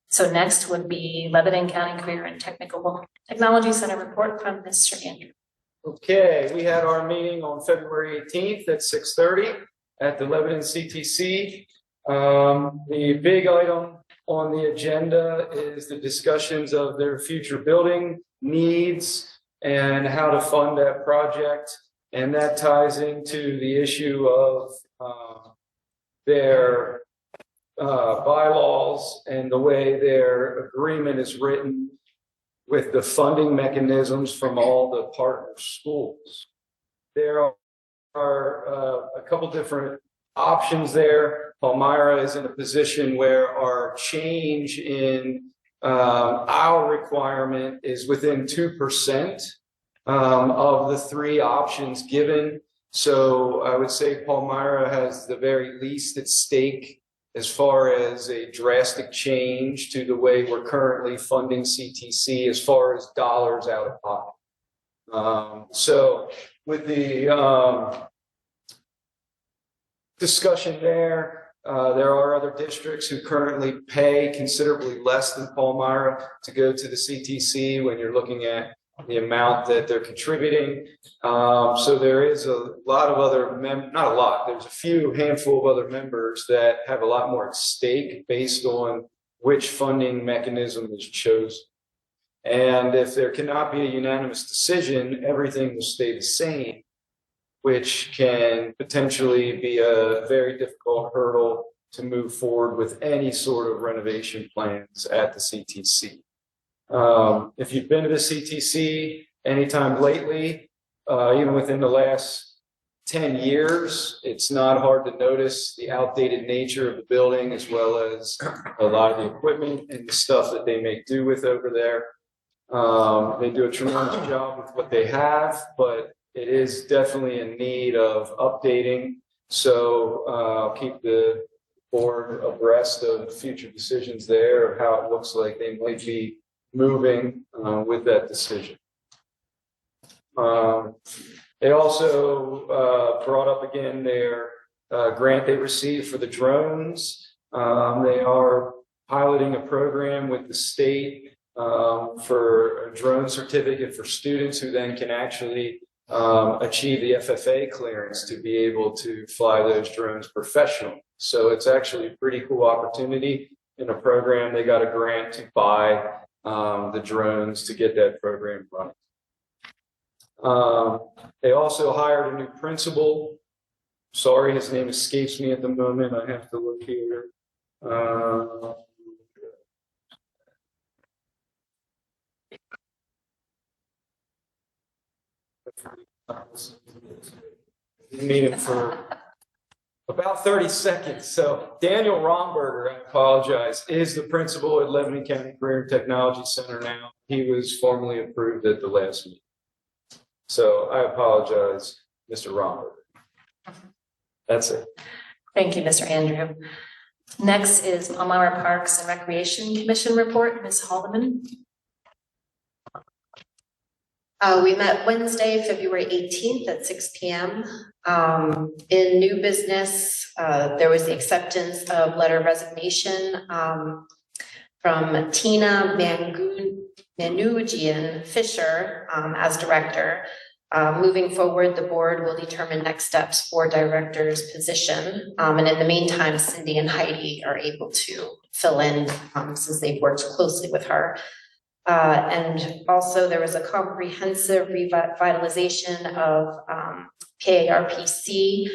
So next would be Lebanon County Career and Technology Center report from Mr. Andrew. Okay, we had our meeting on February 18th at 6:30 at the Lebanon CTC. The big item on the agenda is the discussions of their future building needs and how to fund that project. And that ties into the issue of their bylaws and the way their agreement is written with the funding mechanisms from all the partner schools. There are a couple different options there. Palmyra is in a position where our change in our requirement is within 2% of the 3 options given. So I would say Palmyra has the very least at stake as far as a drastic change to the way we're currently funding CTC as far as dollars out of pocket. So with the discussion there are other districts who currently pay considerably less than Palmyra to go to the CTC when you're looking at the amount that they're contributing. So there is a lot of other, not a lot, there's a few handful of other members that have a lot more at stake based on which funding mechanism is chosen. And if there cannot be a unanimous decision, everything will stay the same, which can potentially be a very difficult hurdle to move forward with any sort of renovation plans at the CTC. If you've been to the CTC anytime lately, even within the last 10 years, it's not hard to notice the outdated nature of the building as well as a lot of the equipment and the stuff that they make do with over there. They do a tremendous job with what they have, but it is definitely in need of updating. So I'll keep the board abreast of future decisions there, of how it looks like they might be moving with that decision. They also brought up again their grant they received for the drones. They are piloting a program with the state for a drone certificate for students who then can actually achieve the FFA clearance to be able to fly those drones professionally. So it's actually a pretty cool opportunity in a program. They got a grant to buy the drones to get that program running. They also hired a new principal. Sorry, his name escapes me at the moment. I have to look here. Meet him for about 30 seconds. So Daniel Romberger, I apologize, is the principal at Lebanon County Career and Technology Center now. He was formally approved at the last meeting. So I apologize, Mr. Romberger. That's it. Thank you, Mr. Andrew. Next is Palmyra Parks and Recreation Commission report, Ms. Haldeman. We met Wednesday, February 18th at 6 p.m. In new business, there was the acceptance of letter of resignation from Tina Manugian Fisher as director. Moving forward, the board will determine next steps for director's position. And in the meantime, Cindy and Heidi are able to fill in since they've worked closely with her. And also there was a comprehensive revitalization of KARPC.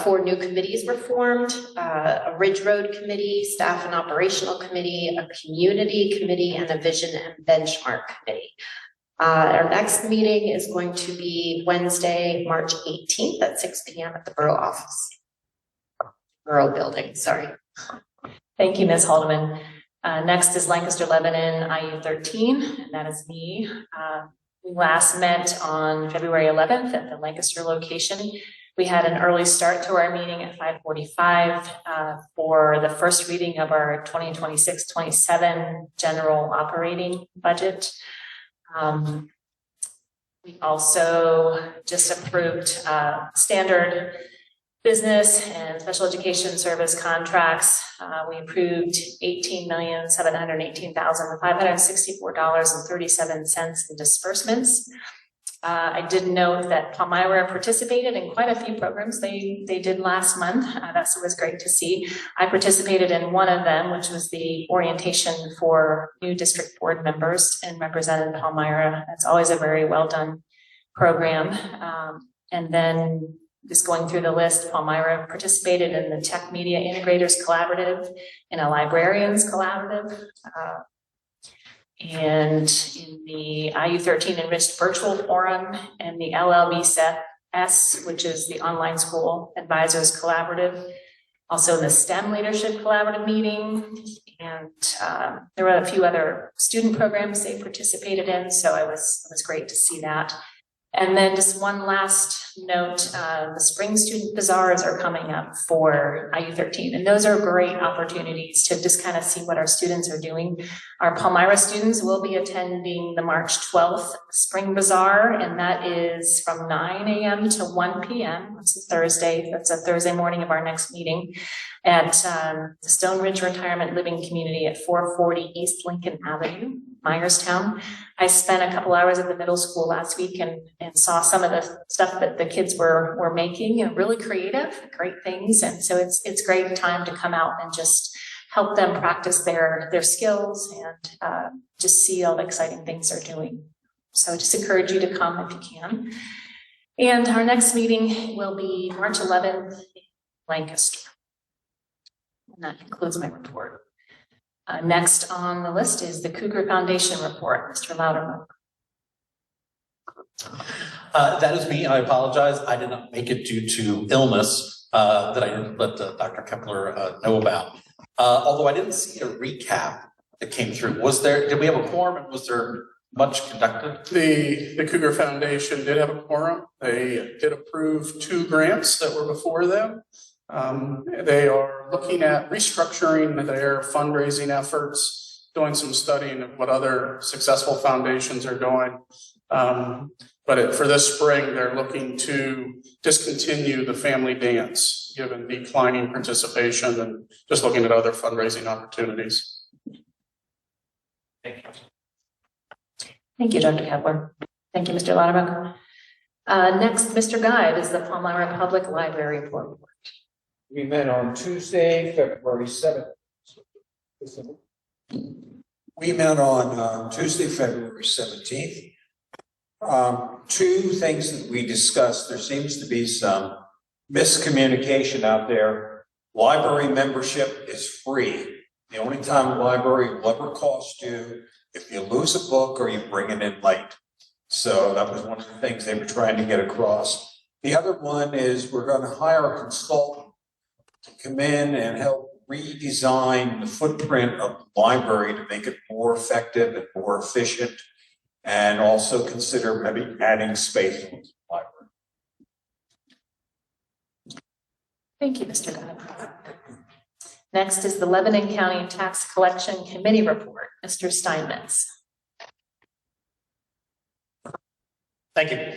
4 new committees were formed, a Ridge Road Committee, Staff and Operational Committee, a Community Committee, and a Vision and Benchmark Committee. Our next meeting is going to be Wednesday, March 18th at 6 p.m. at the Borough office. Borough building, sorry. Thank you, Ms. Haldeman. Next is Lancaster Lebanon IU13, and that is me. We last met on February 11th at the Lancaster location. We had an early start to our meeting at 5:45 for the first reading of our 2026-27 general operating budget. We also just approved standard business and special education service contracts. We approved $18,718,564.37 in disbursements. I did note that Palmyra participated in quite a few programs they did last month. That was great to see. I participated in one of them, which was the orientation for new district board members and represented Palmyra. That's always a very well done program. And then just going through the list, Palmyra participated in the Tech Media Integrators Collaborative and a Librarians Collaborative. And in the IU13 Enriched Virtual Forum and the LLBSS, which is the Online School Advisors Collaborative. Also in the STEM Leadership Collaborative meeting. And there were a few other student programs they participated in. So it was great to see that. And then just one last note, the spring student bazaars are coming up for IU13, and those are great opportunities to just kind of see what our students are doing. Our Palmyra students will be attending the March 12th spring bazaar, and that is from 9 a.m. to 1 p.m. It's a Thursday. That's a Thursday morning of our next meeting at the Stone Ridge Retirement Living Community at 440 East Lincoln Avenue, Myerstown. I spent a couple hours at the middle school last week and saw some of the stuff that the kids were making, and really creative, great things. And so it's great time to come out and just help them practice their skills and just see all the exciting things they're doing. So just encourage you to come if you can. And our next meeting will be March 11th in Lancaster. And that concludes my report. Next on the list is the Cougar Foundation report, Mr. Loudermilk. That is me. I apologize. I did not make it due to illness that I didn't let Dr. Kepler know about. Although I didn't see a recap that came through. Did we have a quorum and was there much conducted? The Cougar Foundation did have a quorum. They did approve 2 grants that were before them. They are looking at restructuring their fundraising efforts, doing some studying of what other successful foundations are doing. But for this spring, they're looking to discontinue the family dance, given declining participation and just looking at other fundraising opportunities. Thank you. Thank you, Dr. Kepler. Thank you, Mr. Lauterbach. Next, Mr. Guide is the Palmyra Public Library report. We met on Tuesday, February 7th. We met on Tuesday, February 17th. 2 things that we discussed. There seems to be some miscommunication out there. Library membership is free. The only time a library will ever cost you if you lose a book or you bring it in late. So that was one of the things they were trying to get across. The other one is we're going to hire a consultant to come in and help redesign the footprint of the library to make it more effective and more efficient, and also consider maybe adding space to the library. Thank you, Mr. Guide. Next is the Lebanon County Tax Collection Committee report. Mr. Steinmetz. Thank you.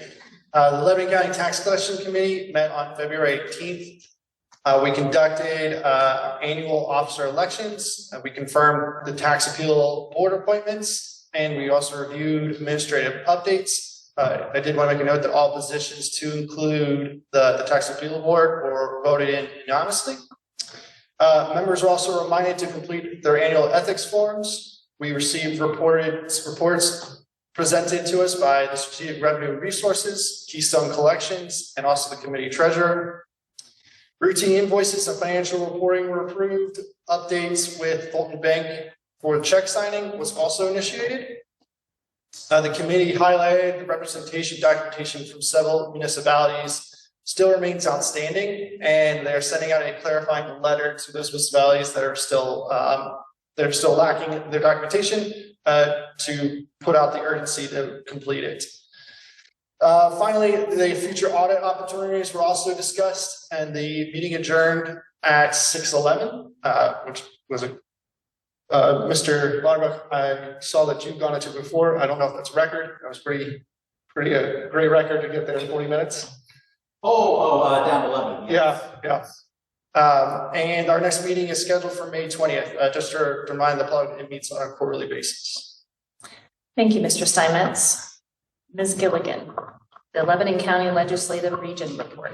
The Lebanon County Tax Collection Committee met on February 18th. We conducted annual officer elections. We confirmed the tax appeal board appointments, and we also reviewed administrative updates. I did want to make a note that all positions to include the tax appeal board were voted in unanimously. Members were also reminded to complete their annual ethics forms. We received reports presented to us by the Strategic Revenue Resources, Keystone Collections, and also the committee treasurer. Routine invoices and financial reporting were approved. Updates with Fulton Bank for check signing was also initiated. The committee highlighted the representation documentation from several municipalities still remains outstanding, and they're sending out a clarifying letter to those municipalities that are still lacking their documentation to put out the urgency to complete it. Finally, the future audit opportunities were also discussed, and the meeting adjourned at 6:11, which was a Mr. Lauterbach, I saw that you've gone into before. I don't know if that's a record. That was pretty a great record to get there in 40 minutes. Down 11. Yeah. And our next meeting is scheduled for May 20th. Just to remind the public, it meets on a quarterly basis. Thank you, Mr. Steinmetz. Ms. Gilligan, the Lebanon County Legislative Region report.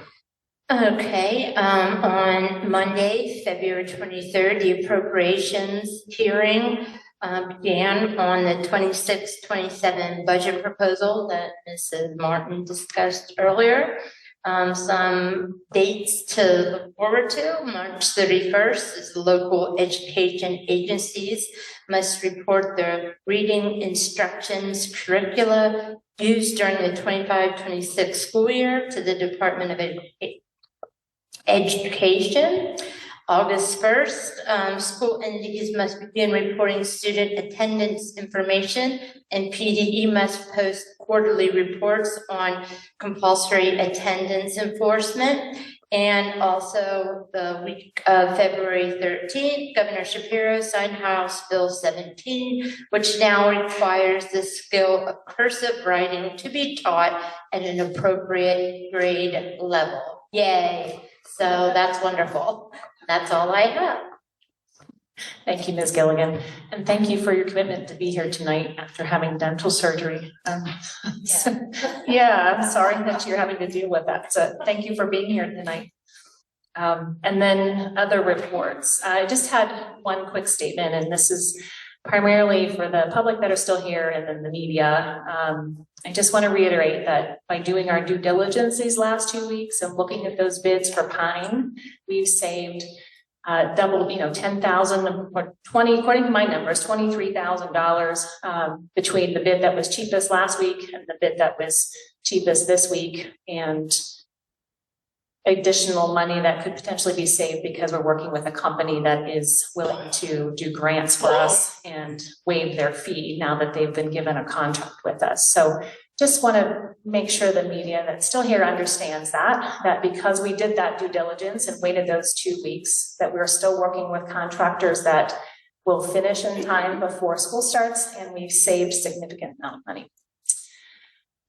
Okay, on Monday, February 23rd, the appropriations hearing began on the 26-27 budget proposal that Mrs. Martin discussed earlier. Some dates to look forward to. March 31st is local education agencies must report their reading instructions curricula used during the 25-26 school year to the Department of Education. August 1st, school entities must begin reporting student attendance information, and PDE must post quarterly reports on compulsory attendance enforcement. And also the week of February 13th, Governor Shapiro signed House Bill 17, which now requires the skill of cursive writing to be taught at an appropriate grade level. Yay. So that's wonderful. That's all I have. Thank you, Ms. Gilligan, and thank you for your commitment to be here tonight after having dental surgery. I'm sorry that you're having to deal with that. So thank you for being here tonight. And then other reports. I just had one quick statement, and this is primarily for the public that are still here and then the media. I just want to reiterate that by doing our due diligence these last 2 weeks and looking at those bids for Pine, we've saved doubled, 10,000 or 20, according to my numbers, $23,000 between the bid that was cheapest last week and the bid that was cheapest this week, and additional money that could potentially be saved because we're working with a company that is willing to do grants for us and waive their fee now that they've been given a contract with us. So just want to make sure the media that's still here understands that because we did that due diligence and waited those 2 weeks, that we're still working with contractors that will finish in time before school starts, and we've saved significant amount of money.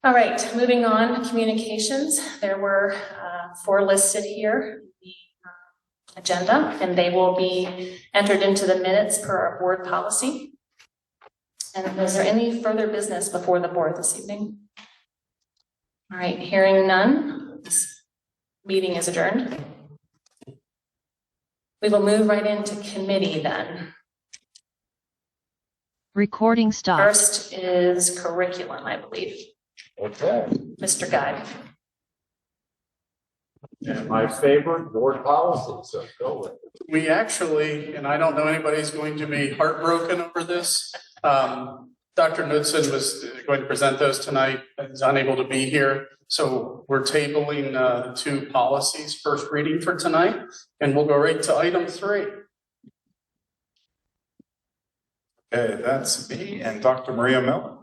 All right, moving on, communications. There were 4 listed here in the agenda, and they will be entered into the minutes per our board policy. And is there any further business before the board this evening? All right, hearing none, this meeting is adjourned. We will move right into committee then. Recording stopped. First is curriculum, I believe. Okay. Mr. Guy. And my favorite, board policy, so go with it. We actually, and I don't know anybody's going to be heartbroken over this. Dr. Knudsen was going to present those tonight, but is unable to be here. So we're tabling the 2 policies first reading for tonight, and we'll go right to item 3. Okay, that's me and Dr. Maria Miller.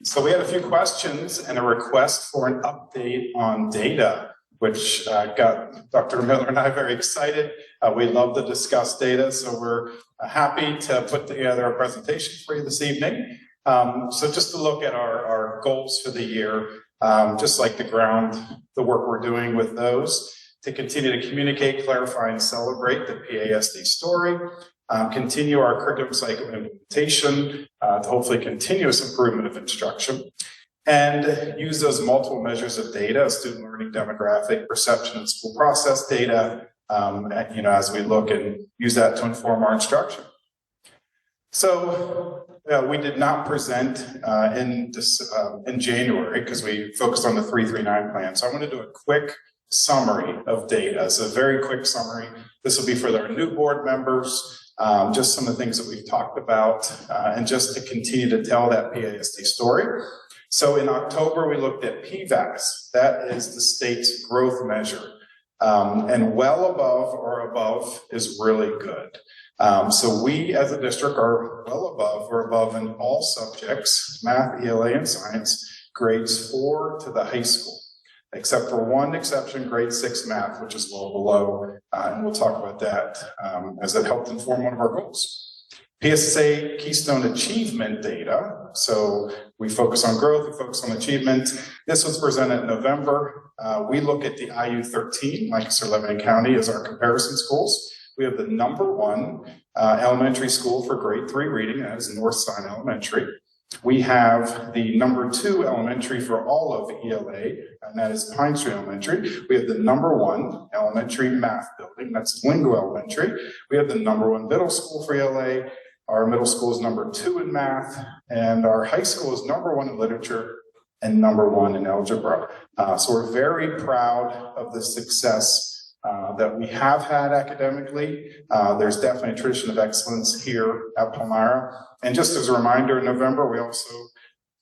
So we had a few questions and a request for an update on data, which got Dr. Miller and I very excited. We love to discuss data, so we're happy to put together a presentation for you this evening. So just to look at our goals for the year, just like the work we're doing with those, to continue to communicate, clarify, and celebrate the PASD story, continue our curriculum cycle implementation, to hopefully continuous improvement of instruction, and use those multiple measures of data, student learning, demographic, perception, and school process data, as we look and use that to inform our instruction. So we did not present in January because we focused on the 339 plan. So I'm going to do a quick summary of data. So a very quick summary. This will be for our new board members, just some of the things that we've talked about, and just to continue to tell that PASD story. So in October, we looked at PVAS. That is the state's growth measure. And well above or above is really good. So we as a district are well above or above in all subjects, math, ELA, and science, grades 4 to the high school, except for one exception, grade 6 math, which is a little below. And we'll talk about that as it helped inform one of our goals. PSSA Keystone Achievement data. So we focus on growth, we focus on achievement. This was presented in November. We look at the IU13, Lancaster, Lebanon County, as our comparison schools. We have the #1 elementary school for grade 3 reading, that is North Sign Elementary. We have the #2 elementary for all of ELA, and that is Pine Street Elementary. We have the #1 elementary math building, that's Lingo Elementary. We have the #1 middle school for ELA. Our middle school is #2 in math, and our high school is #1 in literature and #1 in algebra. So we're very proud of the success that we have had academically. There's definitely a tradition of excellence here at Palmyra. And just as a reminder, in November, we also,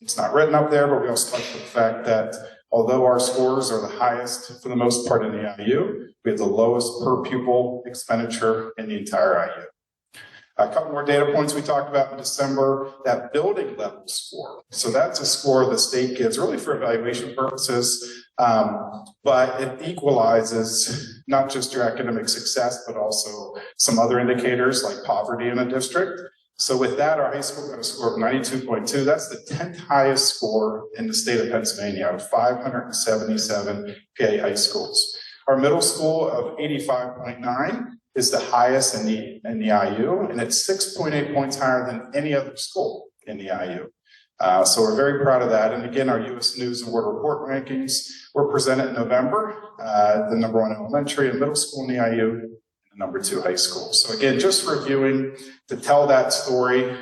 it's not written up there, but we also talked about the fact that although our scores are the highest for the most part in the IU, we have the lowest per pupil expenditure in the entire IU. A couple more data points we talked about in December, that building level score. So that's a score the state gives really for evaluation purposes, but it equalizes not just your academic success, but also some other indicators like poverty in a district. So with that, our high school got a score of 92.2. That's the 10th highest score in the state of Pennsylvania out of 577 PA high schools. Our middle school of 85.9 is the highest in the IU, and it's 6.8 points higher than any other school in the IU. So we're very proud of that. And again, our U.S. News and World Report rankings were presented in November, the #1 elementary and middle school in the IU, and the #2 high school. So again, just reviewing to tell that story.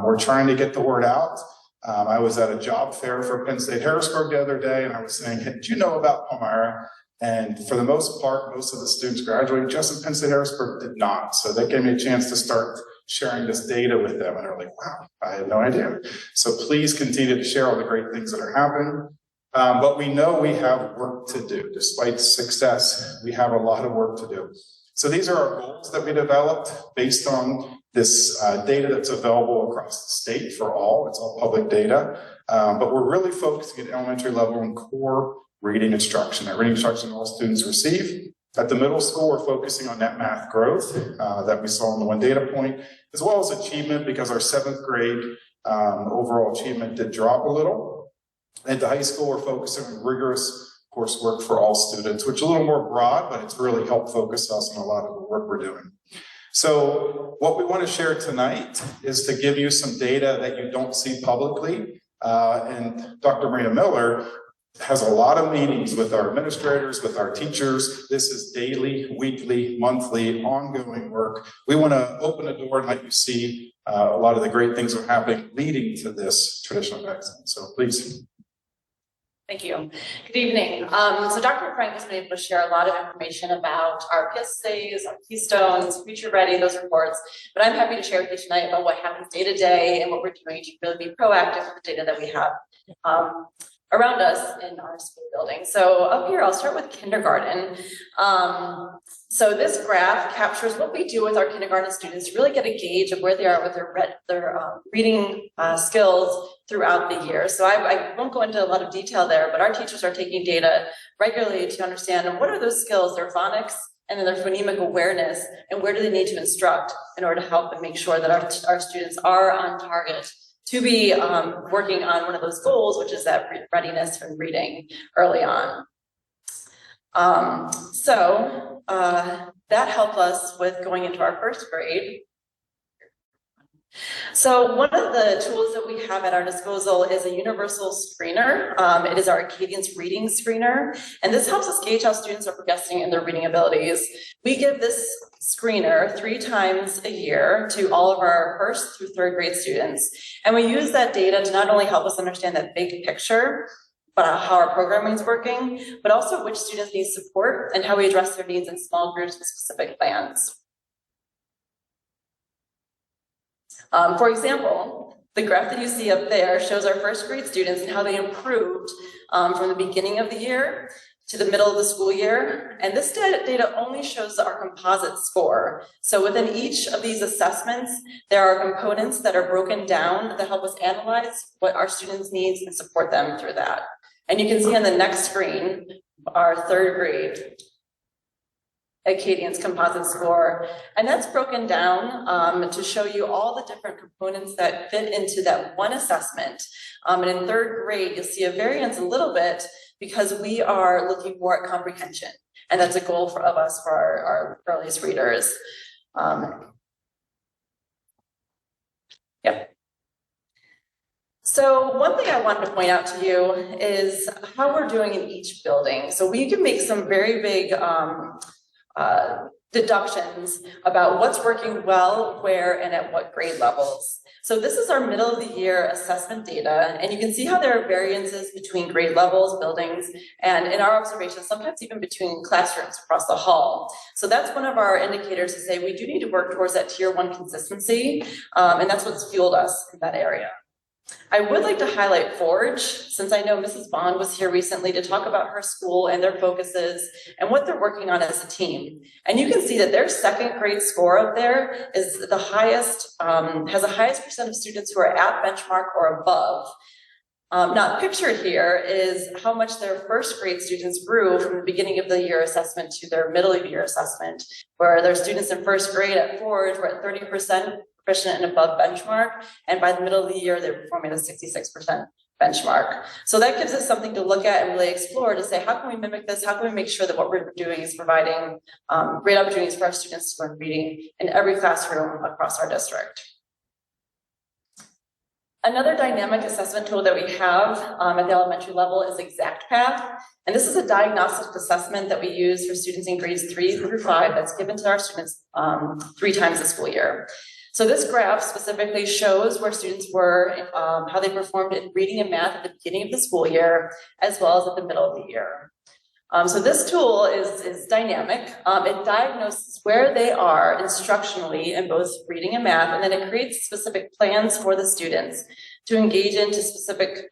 We're trying to get the word out. I was at a job fair for Penn State Harrisburg the other day, and I was saying, hey, did you know about Palmyra? And for the most part, most of the students graduating. Just in Penn State Harrisburg did not. So that gave me a chance to start sharing this data with them. And they're like, wow, I had no idea. So please continue to share all the great things that are happening. But we know we have work to do. Despite success, we have a lot of work to do. So these are our goals that we developed based on this data that's available across the state for all. It's all public data. But we're really focusing at elementary level on core reading instruction. That reading instruction all students receive. At the middle school, we're focusing on that math growth that we saw in the one data point, as well as achievement, because our 7th grade overall achievement did drop a little. At the high school, we're focusing on rigorous coursework for all students, which is a little more broad, but it's really helped focus us on a lot of the work we're doing. So what we want to share tonight is to give you some data that you don't see publicly. And Dr. Maria Miller has a lot of meetings with our administrators, with our teachers. This is daily, weekly, monthly, ongoing work. We want to open the door and let you see a lot of the great things that are happening leading to this tradition of excellence. So please. Thank you. Good evening. So Dr. Frank has been able to share a lot of information about our PSAs, our Keystones, Future Ready, those reports, but I'm happy to share with you tonight about what happens day to day and what we're doing to really be proactive with the data that we have around us in our school building. So up here, I'll start with kindergarten. So this graph captures what we do with our kindergarten students to really get a gauge of where they are with their reading skills throughout the year. So I won't go into a lot of detail there, but our teachers are taking data regularly to understand what are those skills, their phonics, and then their phonemic awareness, and where do they need to instruct in order to help and make sure that our students are on target to be working on one of those goals, which is that readiness for reading early on. That helped us with going into our 1st grade. So one of the tools that we have at our disposal is a universal screener. It is our Acadience reading screener, and this helps us gauge how students are progressing in their reading abilities. We give this screener 3 times a year to all of our 1st through 3rd grade students. And we use that data to not only help us understand that big picture, but how our programming is working, but also which students need support and how we address their needs in small groups with specific plans. For example, the graph that you see up there shows our 1st grade students and how they improved from the beginning of the year to the middle of the school year. And this data only shows our composite score. So within each of these assessments, there are components that are broken down that help us analyze what our students need and support them through that. And you can see on the next screen, our 3rd grade Acadience composite score. And that's broken down to show you all the different components that fit into that one assessment. And in 3rd grade, you'll see a variance a little bit because we are looking more at comprehension. And that's a goal of us for our earliest readers. So one thing I wanted to point out to you is how we're doing in each building. So we can make some very big deductions about what's working well, where, and at what grade levels. So this is our middle of the year assessment data, and you can see how there are variances between grade levels, buildings, and in our observations, sometimes even between classrooms across the hall. So that's one of our indicators to say we do need to work towards that tier 1 consistency, and that's what's fueled us in that area. I would like to highlight Forge, since I know Mrs. Bond was here recently to talk about her school and their focuses and what they're working on as a team. And you can see that their 2nd grade score up there is the highest, has the highest percent of students who are at benchmark or above. Not pictured here is how much their 1st grade students grew from the beginning of the year assessment to their middle of the year assessment, where their students in 1st grade at Forge were at 30% proficient and above benchmark, and by the middle of the year, they're performing at a 66% benchmark. So that gives us something to look at and really explore to say, how can we mimic this? How can we make sure that what we're doing is providing great opportunities for our students to learn reading in every classroom across our district? Another dynamic assessment tool that we have at the elementary level is ExactPath. And this is a diagnostic assessment that we use for students in grades 3 through 5 that's given to our students 3 times a school year. So this graph specifically shows where students were, how they performed in reading and math at the beginning of the school year, as well as at the middle of the year. So this tool is dynamic. It diagnoses where they are instructionally in both reading and math, and then it creates specific plans for the students to engage into specific,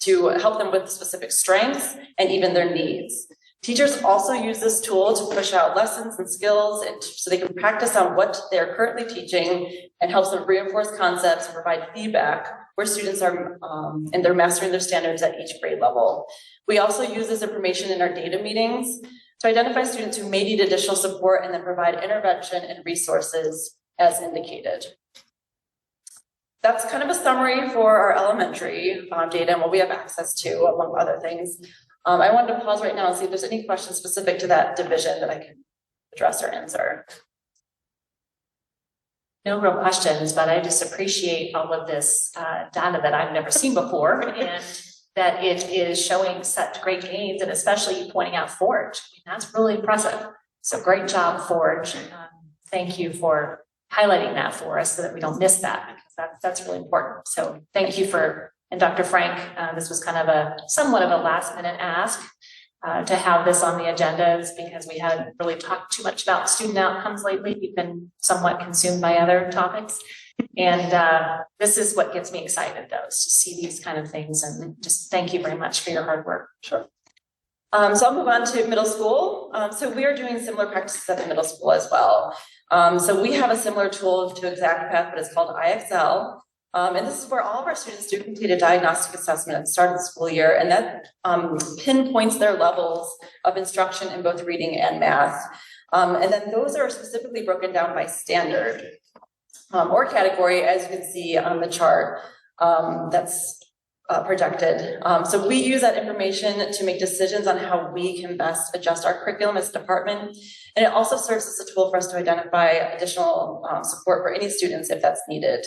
to help them with specific strengths and even their needs. Teachers also use this tool to push out lessons and skills and so they can practice on what they're currently teaching and helps them reinforce concepts and provide feedback where students are and they're mastering their standards at each grade level. We also use this information in our data meetings to identify students who may need additional support and then provide intervention and resources as indicated. That's kind of a summary for our elementary data and what we have access to, among other things. I wanted to pause right now and see if there's any questions specific to that division that I can address or answer. No real questions, but I just appreciate all of this data that I've never seen before and that it is showing such great gains, and especially you pointing out Forge. I mean, that's really impressive. So great job, Forge. Thank you for highlighting that for us so that we don't miss that, because that's really important. So thank you for, and Dr. Frank, this was kind of a somewhat of a last minute ask to have this on the agenda, because we haven't really talked too much about student outcomes lately. We've been somewhat consumed by other topics. And this is what gets me excited, though, is to see these kind of things. And just thank you very much for your hard work. Sure. So I'll move on to middle school. So we are doing similar practices at the middle school as well. So we have a similar tool to ExactPath, but it's called IXL. And this is where all of our students do complete a diagnostic assessment at the start of the school year, and that pinpoints their levels of instruction in both reading and math. And then those are specifically broken down by standard or category, as you can see on the chart that's projected. So we use that information to make decisions on how we can best adjust our curriculum as a department. And it also serves as a tool for us to identify additional support for any students if that's needed.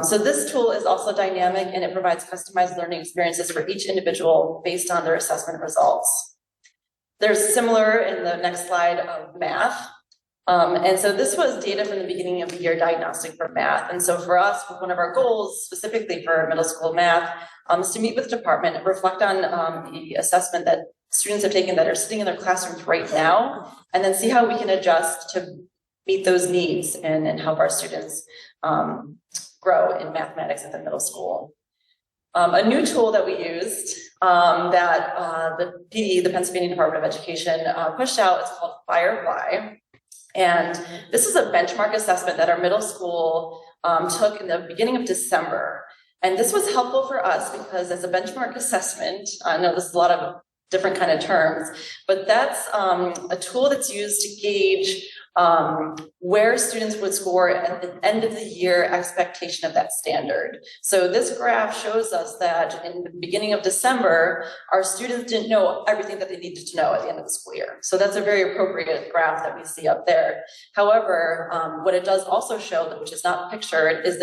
So this tool is also dynamic, and it provides customized learning experiences for each individual based on their assessment results. There's similar in the next slide of math. And so this was data from the beginning of the year diagnostic for math. And so for us, one of our goals specifically for middle school math is to meet with the department and reflect on the assessment that students have taken that are sitting in their classrooms right now, and then see how we can adjust to meet those needs and help our students grow in mathematics at the middle school. A new tool that we used that the PD, the Pennsylvania Department of Education, pushed out is called Firefly. And this is a benchmark assessment that our middle school took in the beginning of December. And this was helpful for us because as a benchmark assessment, I know this is a lot of different kind of terms, but that's a tool that's used to gauge where students would score at the end of the year expectation of that standard. So this graph shows us that in the beginning of December, our students didn't know everything that they needed to know at the end of the school year. So that's a very appropriate graph that we see up there. However, what it does also show, which is not pictured, is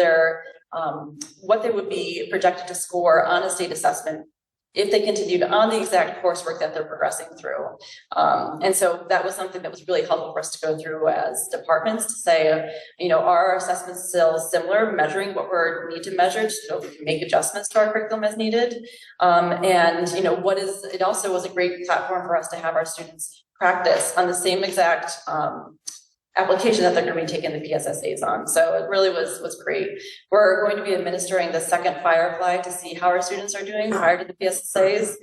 what they would be projected to score on a state assessment if they continued on the exact coursework that they're progressing through. And so that was something that was really helpful for us to go through as departments to say, are our assessments still similar, measuring what we need to measure so we can make adjustments to our curriculum as needed. It also was a great platform for us to have our students practice on the same exact application that they're going to be taking the PSSAs on. So it really was great. We're going to be administering the second Firefly to see how our students are doing prior to the PSSAs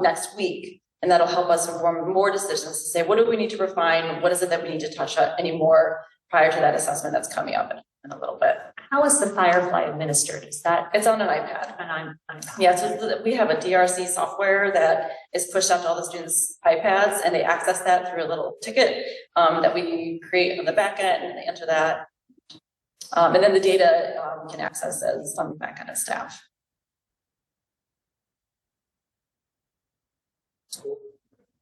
next week. And that'll help us inform more decisions to say, what do we need to refine? What is it that we need to touch up anymore prior to that assessment that's coming up in a little bit. How is the Firefly administered? It's on an iPad. Yeah, so we have a DRC software that is pushed out to all the students' iPads, and they access that through a little ticket that we create on the back end, and they enter that. And then the data can access as on the back end of staff.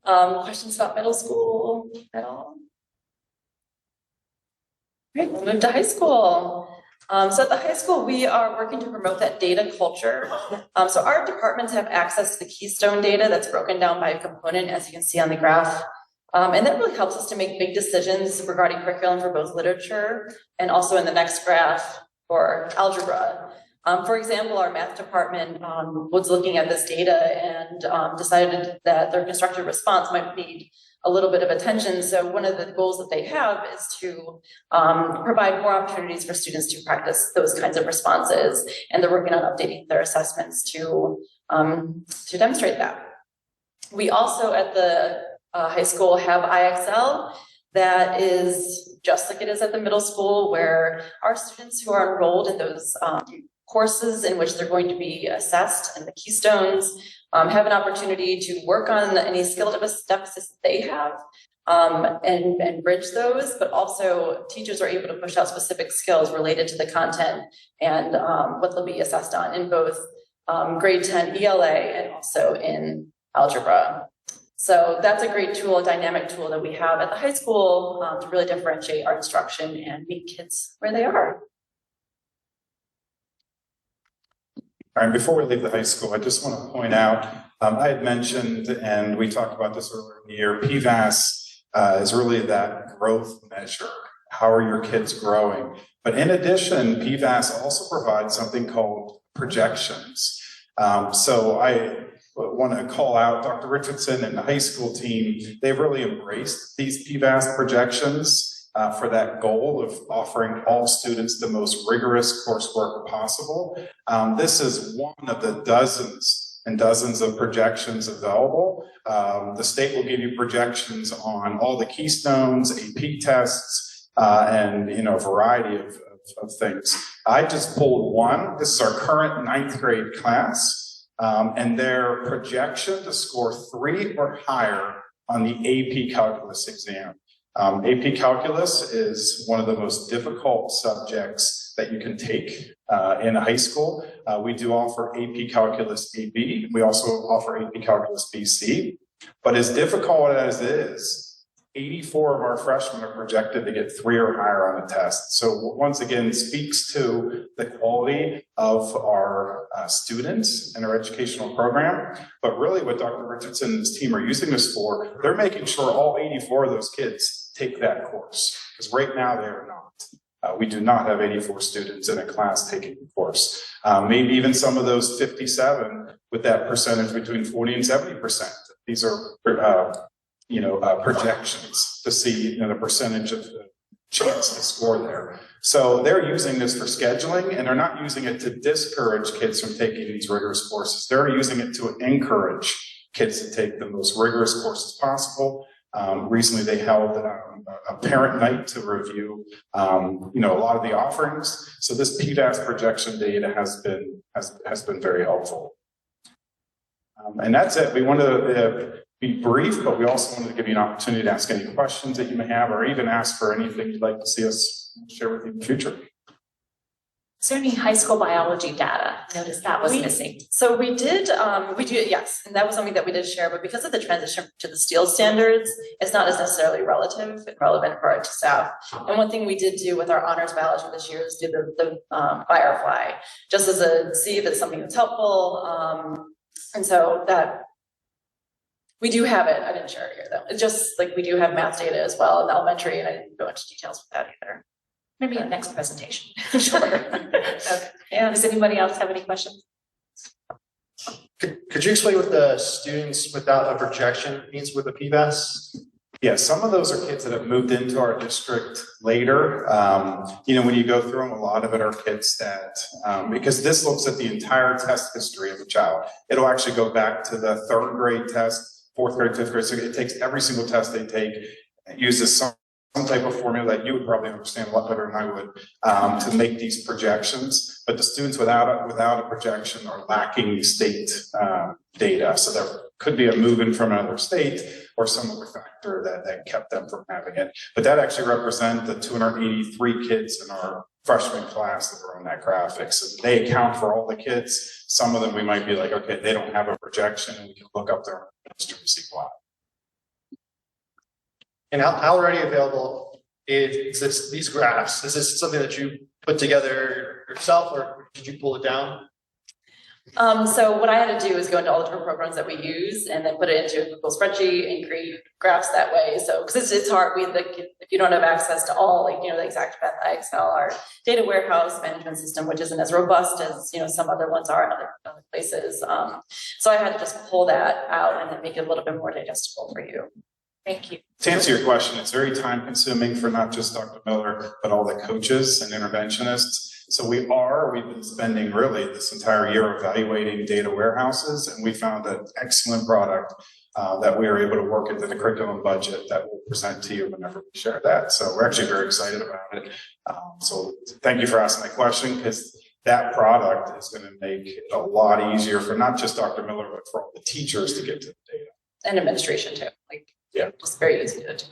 Questions about middle school at all? Great, we'll move to high school. So at the high school, we are working to promote that data culture. So our departments have access to the Keystone data that's broken down by a component, as you can see on the graph. And that really helps us to make big decisions regarding curriculum for both literature and also in the next graph for algebra. For example, our math department was looking at this data and decided that their constructive response might need a little bit of attention. So one of the goals that they have is to provide more opportunities for students to practice those kinds of responses. And they're working on updating their assessments to demonstrate that. We also at the high school have IXL that is just like it is at the middle school, where our students who are enrolled in those courses in which they're going to be assessed and the keystones have an opportunity to work on any skill deficits they have and bridge those, but also teachers are able to push out specific skills related to the content and what they'll be assessed on in both grade 10 ELA and also in algebra. So that's a great tool, a dynamic tool that we have at the high school to really differentiate our instruction and meet kids where they are. All right, before we leave the high school, I just want to point out, I had mentioned, and we talked about this earlier in the year, PVAS is really that growth measure. How are your kids growing? But in addition, PVAS also provides something called projections. So I want to call out Dr. Richardson and the high school team. They've really embraced these PVAS projections for that goal of offering all students the most rigorous coursework possible. This is one of the dozens and dozens of projections available. The state will give you projections on all the keystones, AP tests, and a variety of things. I just pulled one. This is our current 9th grade class, and their projection to score 3 or higher on the AP Calculus exam. AP Calculus is one of the most difficult subjects that you can take in high school. We do offer AP Calculus AB. We also offer AP Calculus BC. But as difficult as it is, 84 of our freshmen are projected to get 3 or higher on a test. So once again, speaks to the quality of our students and our educational program. But really what Dr. Richardson and his team are using this for, they're making sure all 84 of those kids take that course. Because right now they are not. We do not have 84 students in a class taking the course. Maybe even some of those 57 with that percentage between 40 and 70%. These are projections to see the percentage of the chance to score there. So they're using this for scheduling, and they're not using it to discourage kids from taking these rigorous courses. They're using it to encourage kids to take the most rigorous courses possible. Recently they held a parent night to review, a lot of the offerings. So this PVAS projection data has been very helpful. And that's it. We want to be brief, but we also wanted to give you an opportunity to ask any questions that you may have, or even ask for anything you'd like to see us share with you in the future. Is there any high school biology data? I noticed that was missing. So we do, yes, and that was something that we did share, but because of the transition to the STEEL standards, it's not as necessarily relevant for our staff. And one thing we did do with our honors biology this year is do the Firefly, just as see if it's something that's helpful. And so that, we do have it. I didn't share it here though. It's just like we do have math data as well in elementary, and I didn't go into details with that either. Maybe the next presentation. Sure. Okay. Yeah. Does anybody else have any questions? Could you explain what the students without a projection means with the PVAS? Yeah, some of those are kids that have moved into our district later. When you go through them, a lot of it are kids that, because this looks at the entire test history of a child. It'll actually go back to the 3rd grade test, 4th grade, 5th grade. So it takes every single test they take, uses some type of formula that you would probably understand a lot better than I would, to make these projections. But the students without a projection are lacking state data. So there could be a move in from another state or some other factor that kept them from having it. But that actually represents the 283 kids in our freshman class that are on that graphic. So they account for all the kids. Some of them we might be like, okay, they don't have a projection, and we can look up their register to see why. And how already available is these graphs? Is this something that you put together yourself, or did you pull it down? So what I had to do is go into all the different programs that we use and then put it into a Google spreadsheet and create graphs that way. So, because it's hard, if you don't have access to all, like, the exact Excel, our data warehouse management system, which isn't as robust as, some other ones are in other places. So I had to just pull that out and then make it a little bit more digestible for you. Thank you. To answer your question, it's very time consuming for not just Dr. Miller, but all the coaches and interventionists. So we've been spending really this entire year evaluating data warehouses, and we found an excellent product that we are able to work into the curriculum budget that we'll present to you whenever we share that. So we're actually very excited about it. So thank you for asking that question, because that product is going to make it a lot easier for not just Dr. Miller, but for all the teachers to get to the data. And administration too. Yeah, it's very easy to do.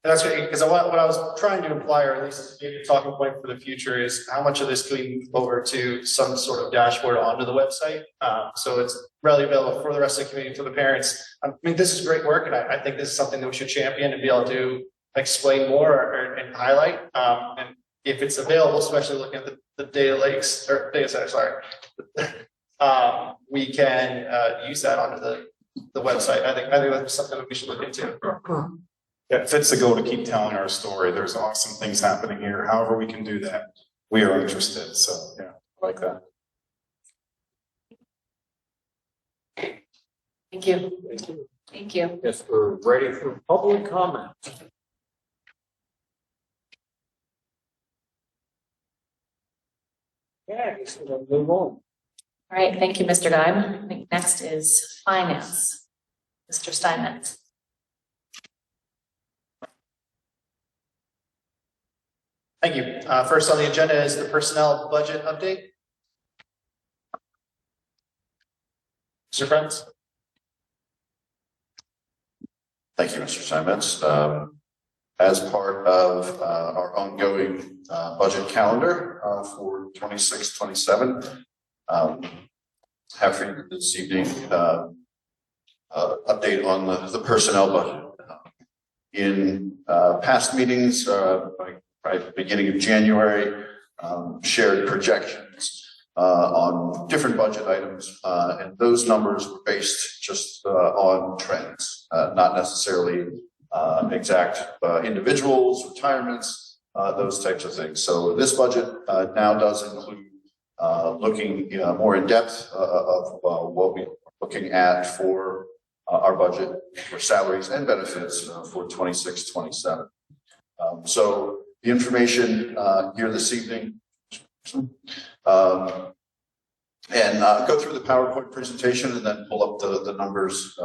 And that's great, because what I was trying to imply, or at least maybe a talking point for the future, is how much of this can we move over to some sort of dashboard onto the website. So it's readily available for the rest of the community, for the parents. I mean, this is great work, and I think this is something that we should champion and be able to explain more and highlight. And if it's available, especially looking at the data lakes or data center, we can use that onto the website. I think that's something that we should look into. Yeah, it fits the goal to keep telling our story. There's awesome things happening here. However we can do that, we are interested. So yeah, I like that. Thank you. Thank you. Thank you. Yes, we're ready for public comment. Yeah, I guess we'll move on. All right, thank you, Mr. Guy. I think next is finance. Mr. Steinmetz. Thank you. First on the agenda is the personnel budget update. Mr. Friends. Thank you, Mr. Simons. As part of our ongoing budget calendar for 26-27, have for you this evening update on the personnel budget. In past meetings, by the beginning of January, shared projections on different budget items, and those numbers were based just on trends, not necessarily exact individuals, retirements, those types of things. So this budget now does include looking more in depth of what we're looking at for our budget for salaries and benefits for 26-27. So the information here this evening, and go through the PowerPoint presentation and then pull up the numbers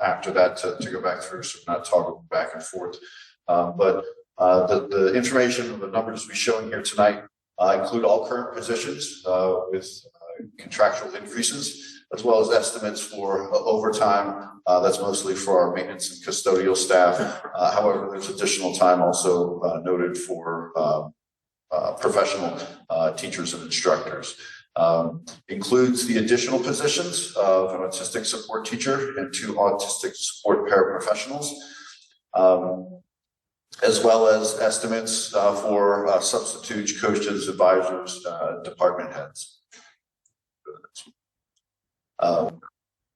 after that to go back through, so we're not toggling back and forth. But the information and the numbers we're showing here tonight include all current positions with contractual increases, as well as estimates for overtime. That's mostly for our maintenance and custodial staff. However, there's additional time also noted for professional teachers and instructors. Includes the additional positions of an autistic support teacher and 2 autistic support paraprofessionals, as well as estimates for substitutes, coaches, advisors, department heads.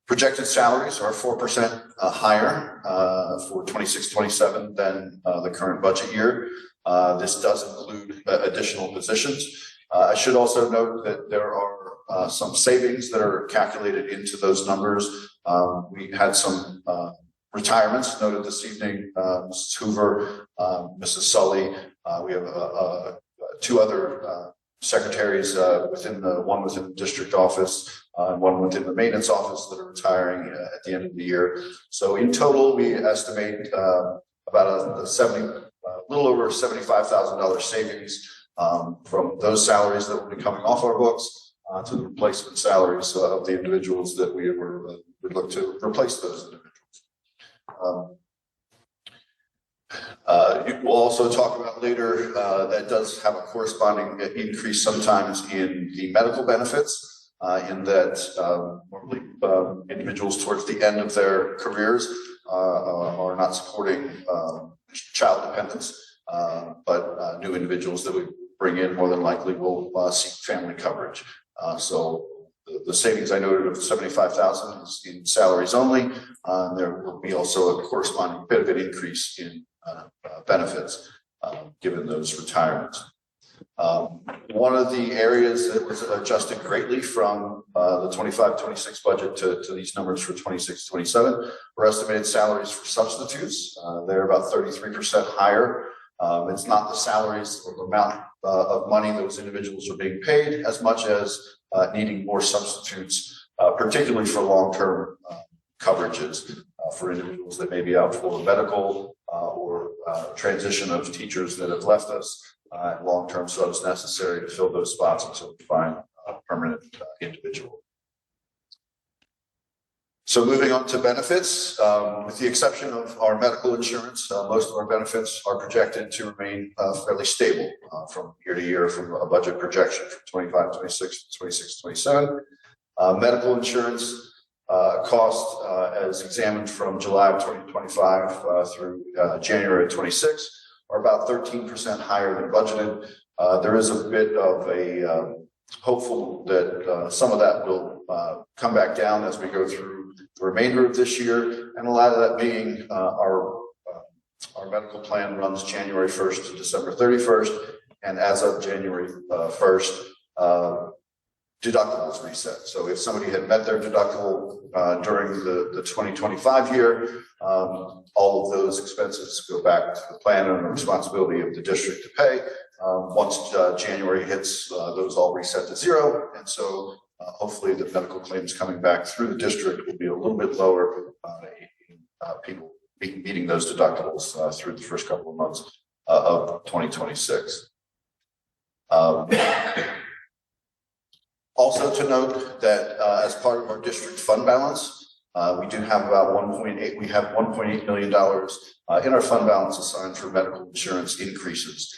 Projected salaries are 4% higher for 26-27 than the current budget year. This does include additional positions. I should also note that there are some savings that are calculated into those numbers. We had some retirements noted this evening, Mrs. Hoover, Mrs. Sully. We have 2 other secretaries one within the district office, and one within the maintenance office that are retiring at the end of the year. So in total, we estimate about a little over $75,000 savings from those salaries that will be coming off our books to the replacement salaries of the individuals that we would look to replace those individuals. We'll also talk about later that does have a corresponding increase sometimes in the medical benefits, in that normally individuals towards the end of their careers are not supporting child dependence, but new individuals that we bring in more than likely will seek family coverage. So the savings I noted of 75,000 is in salaries only. There will be also a corresponding bit of an increase in benefits given those retirements. One of the areas that was adjusted greatly from the 25-26 budget to these numbers for 26-27 were estimated salaries for substitutes. They're about 33% higher. It's not the salaries or the amount of money those individuals are being paid as much as needing more substitutes, particularly for long-term coverages for individuals that may be out for medical or transition of teachers that have left us. Long-term subs necessary to fill those spots until we find a permanent individual. So moving on to benefits, with the exception of our medical insurance, most of our benefits are projected to remain fairly stable from year to year from a budget projection for 25-26, 26-27. Medical insurance cost as examined from July of 2025 through January of 26 are about 13% higher than budgeted. There is a bit of a hopeful that some of that will come back down as we go through the remainder of this year, and a lot of that being our medical plan runs January 1st to December 31st, and as of January 1st, deductibles reset. So if somebody had met their deductible during the 2025 year, all of those expenses go back to the plan and the responsibility of the district to pay. Once January hits, those all reset to zero. And so hopefully the medical claims coming back through the district will be a little bit lower, people meeting those deductibles through the first couple of months of 2026. Also to note that as part of our district fund balance, we do have about $1.8 million in our fund balance assigned for medical insurance increases.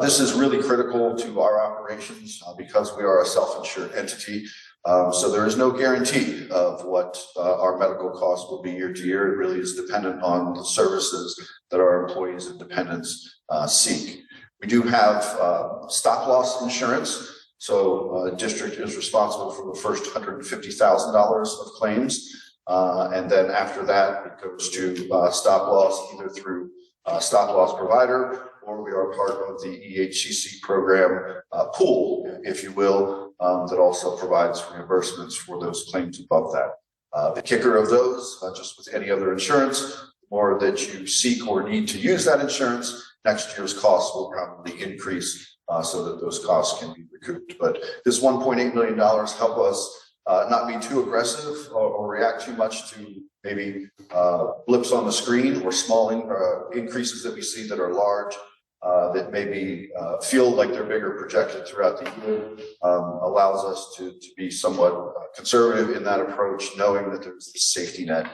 This is really critical to our operations because we are a self-insured entity. So there is no guarantee of what our medical costs will be year to year. It really is dependent on the services that our employees and dependents seek. We do have stop loss insurance. So district is responsible for the first $150,000 of claims. And then after that, it goes to stop loss either through stop loss provider, or we are part of the EHCC program pool, if you will, that also provides reimbursements for those claims above that. The kicker of those, just with any other insurance, the more that you seek or need to use that insurance, next year's costs will probably increase so that those costs can be recouped. But this $1.8 million help us not be too aggressive or react too much to maybe blips on the screen or small increases that we see that are large, that maybe feel like they're bigger projected throughout the year, allows us to be somewhat conservative in that approach, knowing that there's this safety net.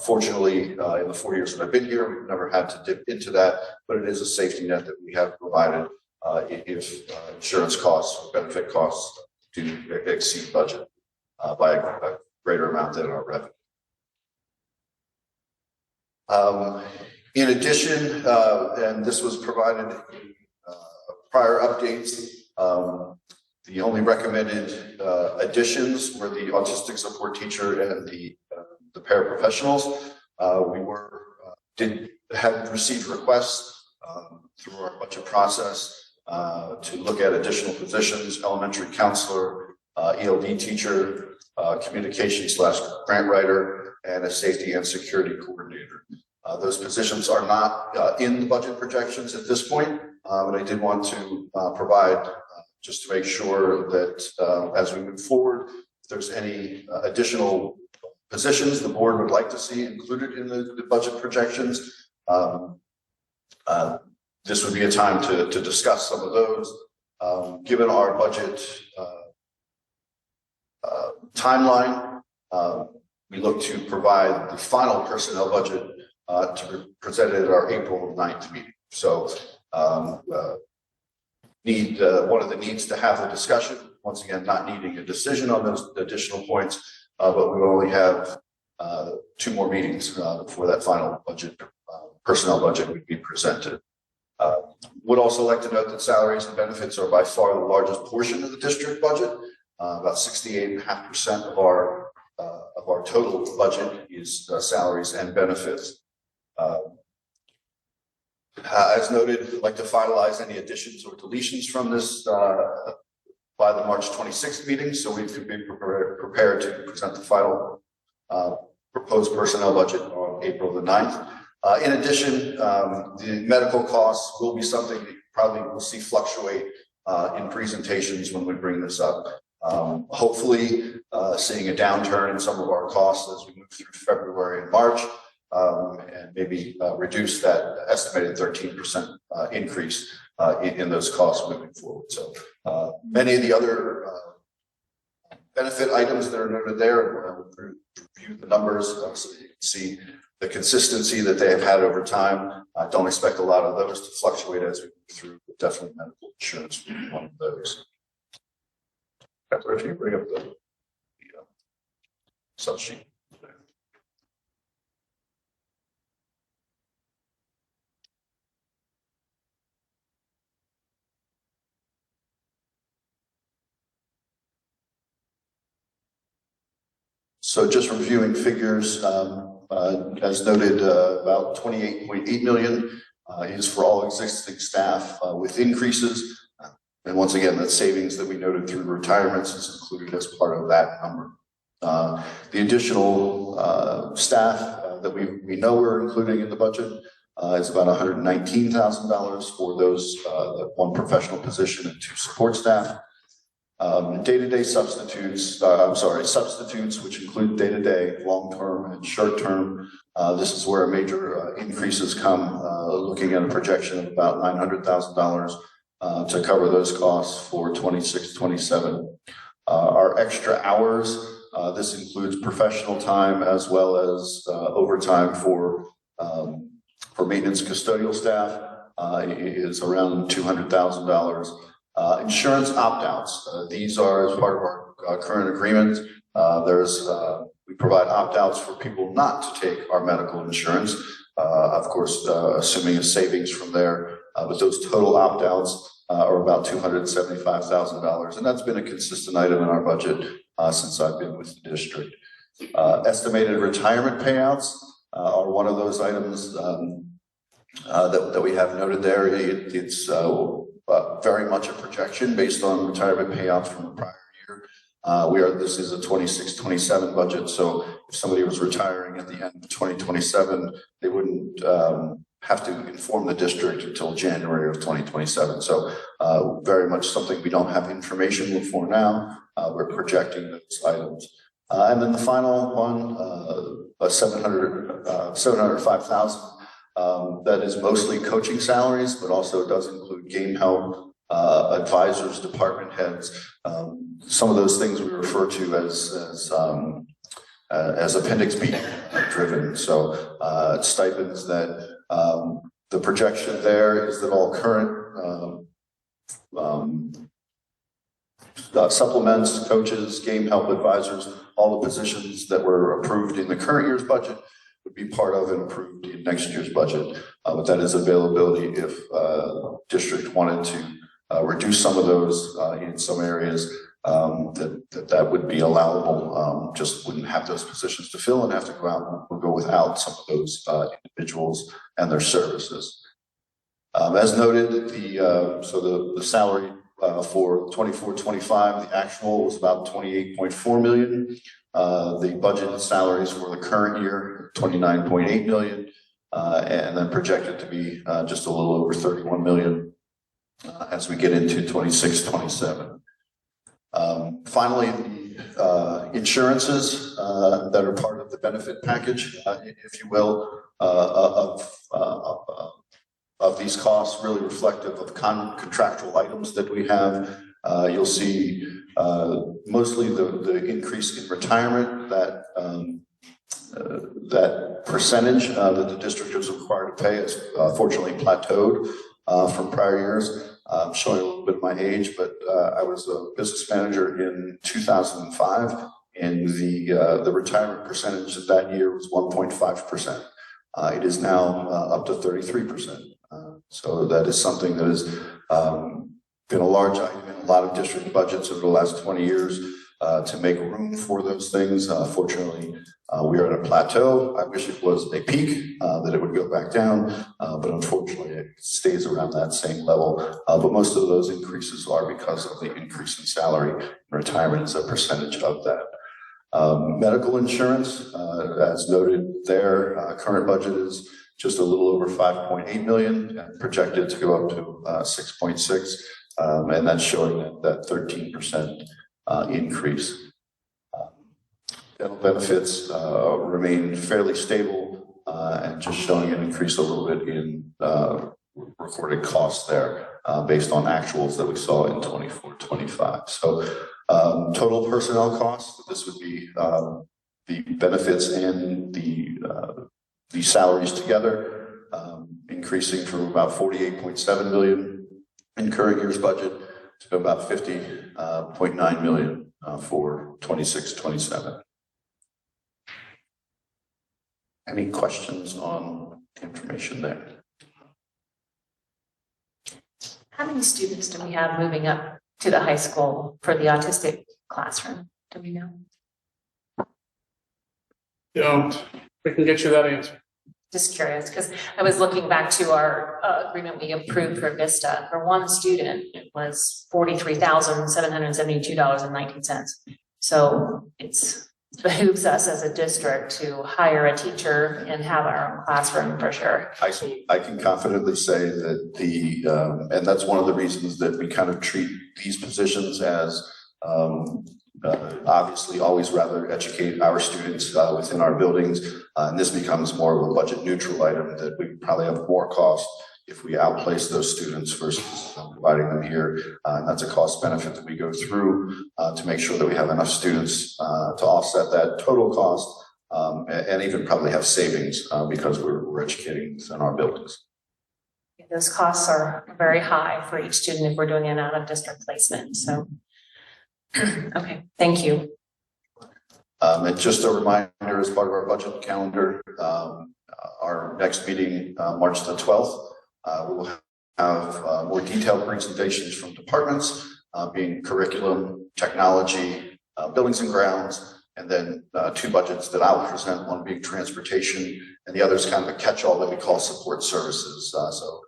Fortunately, in the 4 years that I've been here, we've never had to dip into that, but it is a safety net that we have provided if insurance costs or benefit costs do exceed budget by a greater amount than our revenue. In addition, and this was provided in prior updates, the only recommended additions were the autistic support teacher and the paraprofessionals. We had received requests through our budget process to look at additional positions: elementary counselor, ELD teacher, communication/grant writer, and a safety and security coordinator. Those positions are not in the budget projections at this point, but I did want to provide just to make sure that as we move forward, if there's any additional positions the board would like to see included in the budget projections, this would be a time to discuss some of those. Given our budget timeline, we look to provide the final personnel budget to be presented at our April 9th meeting. So one of the needs to have a discussion, once again, not needing a decision on those additional points, but we only have 2 more meetings before that final budget, personnel budget would be presented. Would also like to note that salaries and benefits are by far the largest portion of the district budget. About 68.5% of our total budget is salaries and benefits. As noted, I'd like to finalize any additions or deletions from this by the March 26th meeting, so we could be prepared to present the final proposed personnel budget on April the 9th. In addition, the medical costs will be something that you probably will see fluctuate in presentations when we bring this up. Hopefully, seeing a downturn in some of our costs as we move through February and March, and maybe reduce that estimated 13% increase in those costs moving forward. So many of the other benefit items that are noted there, we'll review the numbers so you can see the consistency that they have had over time. I don't expect a lot of those to fluctuate as we move through, but definitely medical insurance will be one of those. Catherine, if you bring up the sub sheet. So just reviewing figures, as noted, about 28.8 million is for all existing staff with increases. And once again, that savings that we noted through retirements is included as part of that number. The additional staff that we know we're including in the budget is about $119,000 for those one professional position and 2 support staff. Day-to-day substitutes, substitutes, which include day-to-day, long-term, and short-term. This is where major increases come, looking at a projection of about $900,000 to cover those costs for 26-27. Our extra hours, this includes professional time as well as overtime for maintenance custodial staff, is around $200,000. Insurance opt-outs. These are as part of our current agreement. We provide opt-outs for people not to take our medical insurance, of course, assuming a savings from there. But those total opt-outs are about $275,000, and that's been a consistent item in our budget since I've been with the district. Estimated retirement payouts are one of those items that we have noted there. It's very much a projection based on retirement payouts from the prior year. This is a 26-27 budget, so if somebody was retiring at the end of 2027, they wouldn't have to inform the district until January of 2027. So very much something we don't have information for now. We're projecting those items. And then the final one, $705,000. That is mostly coaching salaries, but also does include game help, advisors, department heads, some of those things we refer to as Appendix B driven. So stipends that the projection there is that all current supplements, coaches, game help advisors, all the positions that were approved in the current year's budget would be part of and approved in next year's budget. But that is availability if district wanted to reduce some of those in some areas, that would be allowable. Just wouldn't have those positions to fill and have to go out and go without some of those individuals and their services. As noted, the salary for 24-25, the actual was about 28.4 million. The budgeted salaries for the current year, 29.8 million, and then projected to be just a little over 31 million as we get into 26-27. Finally, the insurances that are part of the benefit package, if you will, of these costs, really reflective of contractual items that we have. You'll see mostly the increase in retirement, that percentage that the district is required to pay is fortunately plateaued from prior years. I'm showing a little bit of my age, but I was a business manager in 2005, and the retirement percentage of that year was 1.5%. It is now up to 33%. So that is something that has been a large item in lot of district budgets over the last 20 years to make room for those things. Fortunately, we are at a plateau. I wish it was a peak, that it would go back down, but unfortunately it stays around that same level. But most of those increases are because of the increase in salary, and retirement is a percentage of that. Medical insurance, as noted there, current budget is just a little over 5.8 million, and projected to go up to 6.6, and that's showing that 13% increase. Dental benefits remain fairly stable, and just showing an increase a little bit in recorded costs there, based on actuals that we saw in 24-25. So total personnel costs, this would be the benefits and the salaries together, increasing from about 48.7 million in current year's budget to about 50.9 million for 26-27. Any questions on information there? How many students do we have moving up to the high school for the autistic classroom? Do we know? Don't. We can get you that answer. Just curious, because I was looking back to our agreement we approved for Vista. For one student, it was $43,772.19. So it's behooves us as a district to hire a teacher and have our own classroom for sure. I can confidently say that and that's one of the reasons that we kind of treat these positions as obviously always rather educate our students within our buildings. And this becomes more of a budget neutral item that we probably have more cost if we outplace those students versus providing them here. And that's a cost benefit that we go through to make sure that we have enough students to offset that total cost, and even probably have savings because we're educating within our buildings. Those costs are very high for each student if we're doing an out of district placement. So, okay, thank you. And just a reminder, as part of our budget calendar, our next meeting, March the 12th, we will have more detailed presentations from departments, being curriculum, technology, buildings and grounds, and then two budgets that I'll present, one being transportation, and the other is kind of a catch-all that we call support services. So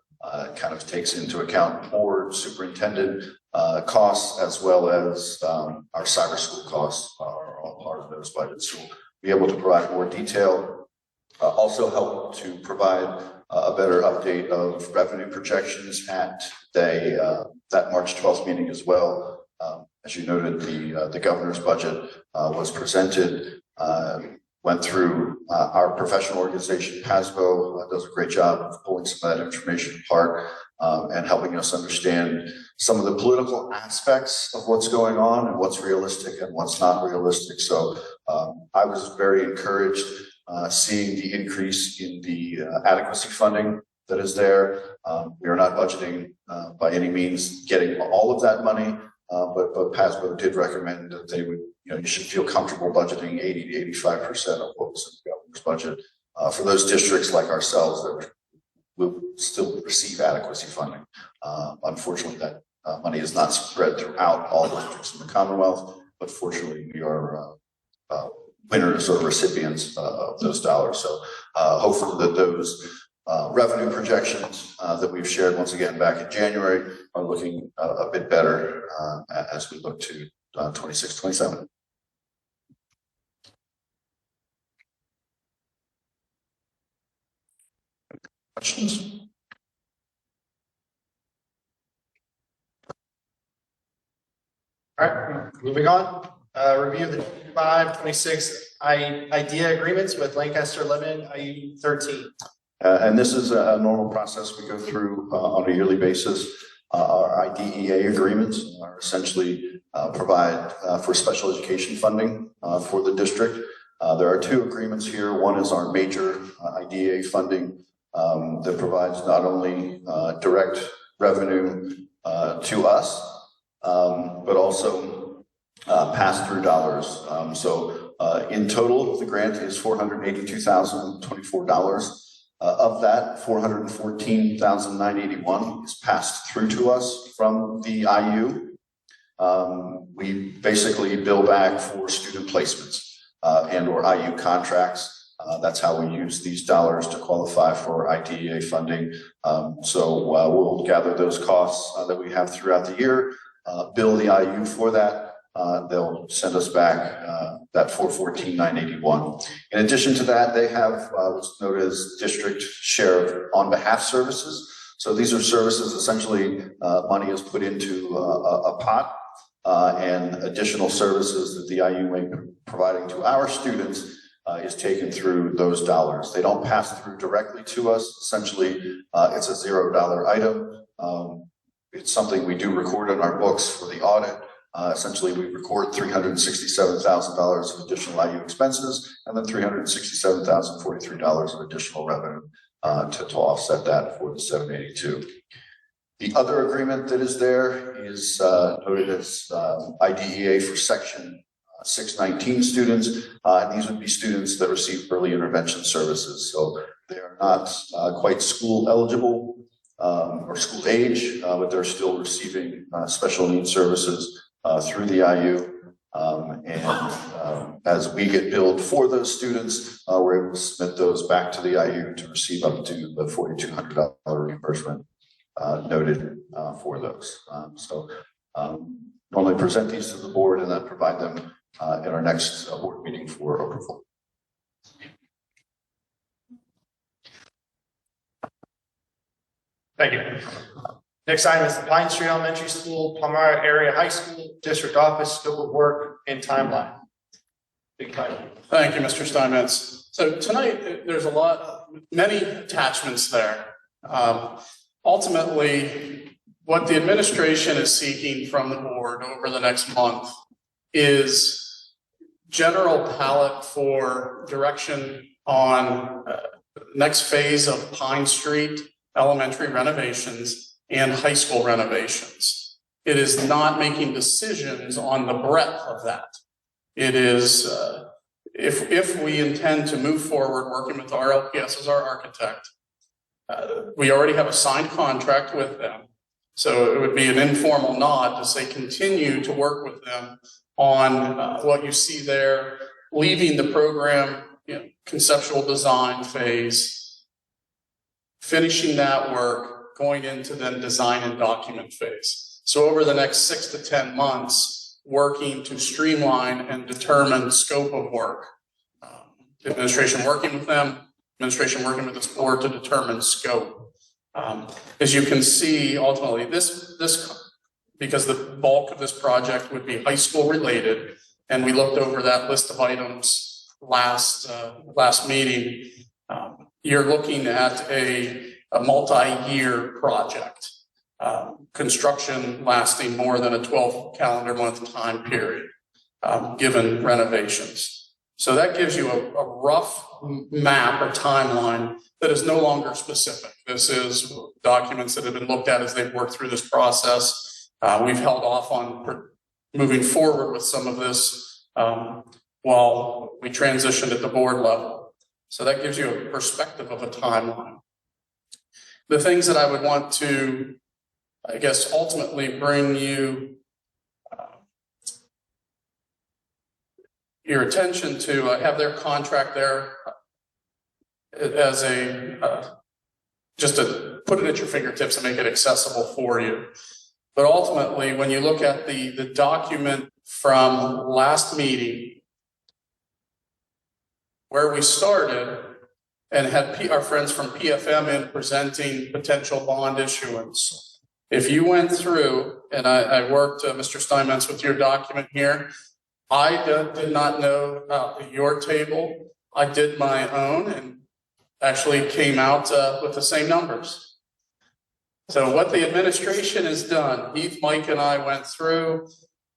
it kind of takes into account board, superintendent costs, as well as our cyber school costs are all part of those budgets. So we'll be able to provide more detail, also help to provide a better update of revenue projections at that March 12th meeting as well. As you noted, the governor's budget was presented, went through our professional organization, PASBO, does a great job of pulling some of that information apart and helping us understand some of the political aspects of what's going on and what's realistic and what's not realistic. So I was very encouraged seeing the increase in the adequacy funding that is there. We are not budgeting by any means getting all of that money, but PASBO did recommend that they would, you should feel comfortable budgeting 80 to 85% of what was in the governor's budget for those districts like ourselves that will still receive adequacy funding. Unfortunately, that money is not spread throughout all districts in the Commonwealth, but fortunately we are winners or recipients of those dollars. So hopefully that those revenue projections that we've shared once again back in January are looking a bit better as we look to 26-27. Questions? All right, moving on. Review of the 25-26 IDEA agreements with Lancaster, Lebanon, IU 13. And this is a normal process we go through on a yearly basis. Our IDEA agreements are essentially provide for special education funding for the district. There are two agreements here. One is our major IDEA funding that provides not only direct revenue to us, but also pass-through dollars. So in total, the grant is $482,024. Of that, $414,981 is passed through to us from the IU. We basically bill back for student placements and or IU contracts. That's how we use these dollars to qualify for IDEA funding. So we'll gather those costs that we have throughout the year, bill the IU for that. They'll send us back that $414,981. In addition to that, they have what's known as district share of on behalf services. So these are services, essentially, money is put into a pot and additional services that the IU may be providing to our students is taken through those dollars. They don't pass through directly to us. Essentially, it's a $0 item. It's something we do record in our books for the audit. Essentially, we record $367,000 of additional IU expenses and then $367,043 of additional revenue to offset that for the 782. The other agreement that is there is noted as IDEA for section 619 students, and these would be students that receive early intervention services. So they are not quite school eligible or school age, but they're still receiving special needs services through the IU. As we get billed for those students, we're able to submit those back to the IU to receive up to the $4,200 reimbursement noted for those. Normally present these to the board and then provide them in our next board meeting for approval. Thank you. Next item is the Pine Street Elementary School, Palmyra Area High School, District Office, scope of work and timeline. Big title. Thank you, Mr. Steinmetz. So tonight, there's many attachments there. Ultimately, what the administration is seeking from the board over the next month is general palette for direction on next phase of Pine Street elementary renovations and high school renovations. It is not making decisions on the breadth of that. It is, if we intend to move forward working with RLPS as our architect, we already have a signed contract with them. So it would be an informal nod to say continue to work with them on what you see there, leaving the program, conceptual design phase, finishing that work, going into then design and document phase. So over the next 6 to 10 months, working to streamline and determine scope of work. Administration working with them, administration working with this board to determine scope. As you can see, ultimately, because the bulk of this project would be high school related, and we looked over that list of items last meeting, you're looking at a multi-year project, construction lasting more than a 12 calendar month time period, given renovations. So that gives you a rough map or timeline that is no longer specific. This is documents that have been looked at as they've worked through this process. We've held off on moving forward with some of this while we transitioned at the board level. So that gives you a perspective of a timeline. The things that I would want to, I guess, ultimately bring you your attention to, have their contract there as just to put it at your fingertips and make it accessible for you. But ultimately, when you look at the document from last meeting, where we started and had our friends from PFM in presenting potential bond issuance. If you went through, and I worked, Mr. Steinmetz, with your document here, I did not know about your table. I did my own and actually came out with the same numbers. So what the administration has done, Heath, Mike, and I went through.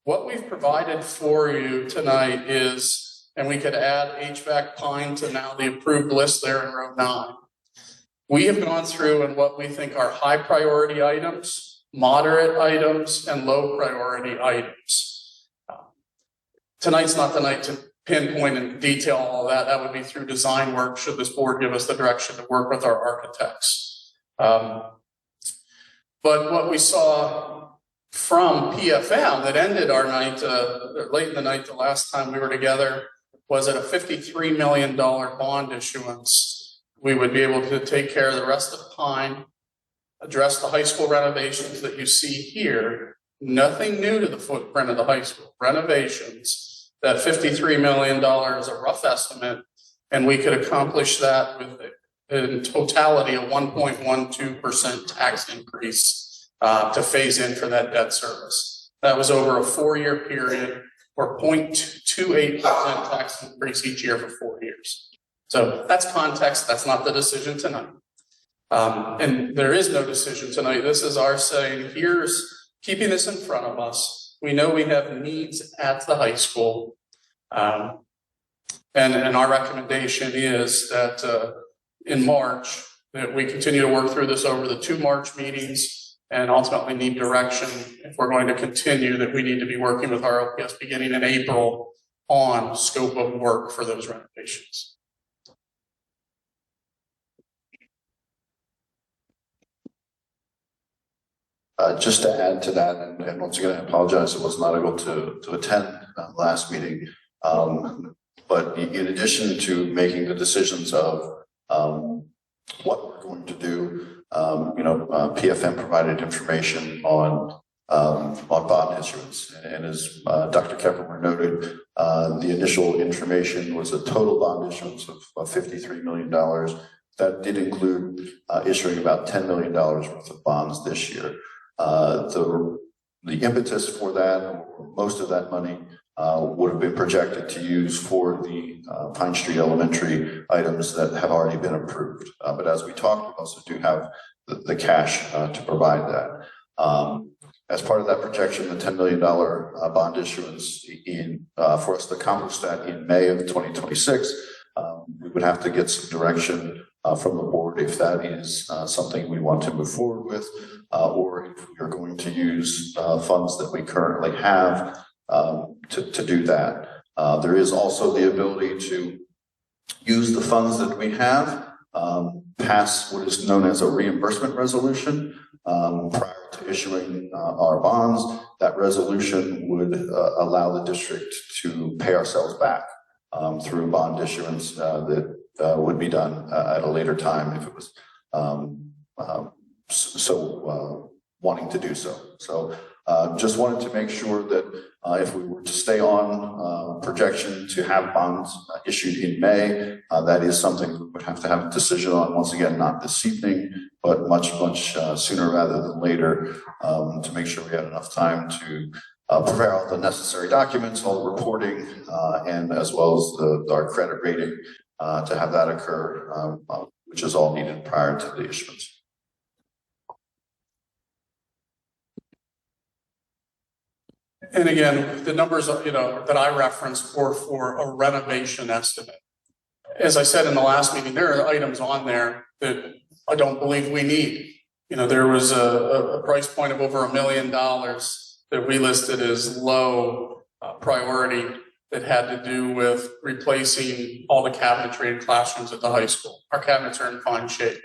What we've provided for you tonight is, and we could add HVAC Pine to now the approved list there in row 9. We have gone through and what we think are high priority items, moderate items, and low priority items. Tonight's not the night to pinpoint and detail all that. That would be through design work should this board give us the direction to work with our architects. But what we saw from PFM that ended our night, late in the night the last time we were together, was at a $53 million bond issuance. We would be able to take care of the rest of Pine, address the high school renovations that you see here. Nothing new to the footprint of the high school. Renovations, that $53 million is a rough estimate, and we could accomplish that with, in totality, a 1.12% tax increase to phase in for that debt service. That was over a 4-year period, or 0.28% tax increase each year for 4 years. So that's context. That's not the decision tonight. And there is no decision tonight. This is our saying, here's keeping this in front of us. We know we have needs at the high school. And our recommendation is that in March, that we continue to work through this over the 2 March meetings and ultimately need direction if we're going to continue, that we need to be working with RLPS beginning in April on scope of work for those renovations. Just to add to that, and once again, I apologize, I was not able to attend last meeting. But in addition to making the decisions of what we're going to do, PFM provided information on bond issuance, and as Dr. Kepper noted, the initial information was a total bond issuance of $53 million. That did include issuing about $10 million worth of bonds this year. The impetus for that, or most of that money, would have been projected to use for the Pine Street Elementary items that have already been approved. But as we talked, we also do have the cash to provide that. As part of that projection, the $10 million bond issuance for us to accomplish that in May of 2026, we would have to get some direction from the board if that is something we want to move forward with, or if we are going to use funds that we currently have to do that. There is also the ability to use the funds that we have, pass what is known as a reimbursement resolution prior to issuing our bonds. That resolution would allow the district to pay ourselves back through bond issuance that would be done at a later time if it was wanting to do so. So just wanted to make sure that if we were to stay on projection to have bonds issued in May, that is something we would have to have a decision on, once again, not this evening, but much sooner rather than later, to make sure we had enough time to prepare all the necessary documents, all the reporting, and as well as our credit rating to have that occur, which is all needed prior to the issuance. And again, the numbers, that I referenced were for a renovation estimate. As I said in the last meeting, there are items on there that I don't believe we need. There was a price point of over $1 million that we listed as low priority that had to do with replacing all the cabinetry in classrooms at the high school. Our cabinets are in fine shape.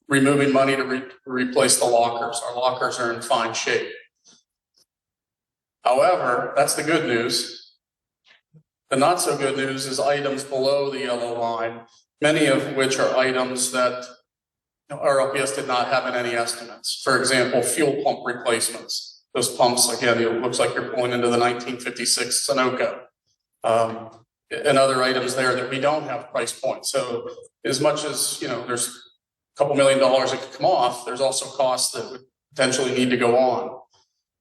Removing money to replace the lockers. Our lockers are in fine shape. However, that's the good news. The not so good news is items below the yellow line, many of which are items that RLPS did not have in any estimates. For example, fuel pump replacements. Those pumps, again, it looks like you're pulling into the 1956 Sunoco. And other items there that we don't have price points. So as much as, there's a couple $1 million that could come off, there's also costs that would potentially need to go on.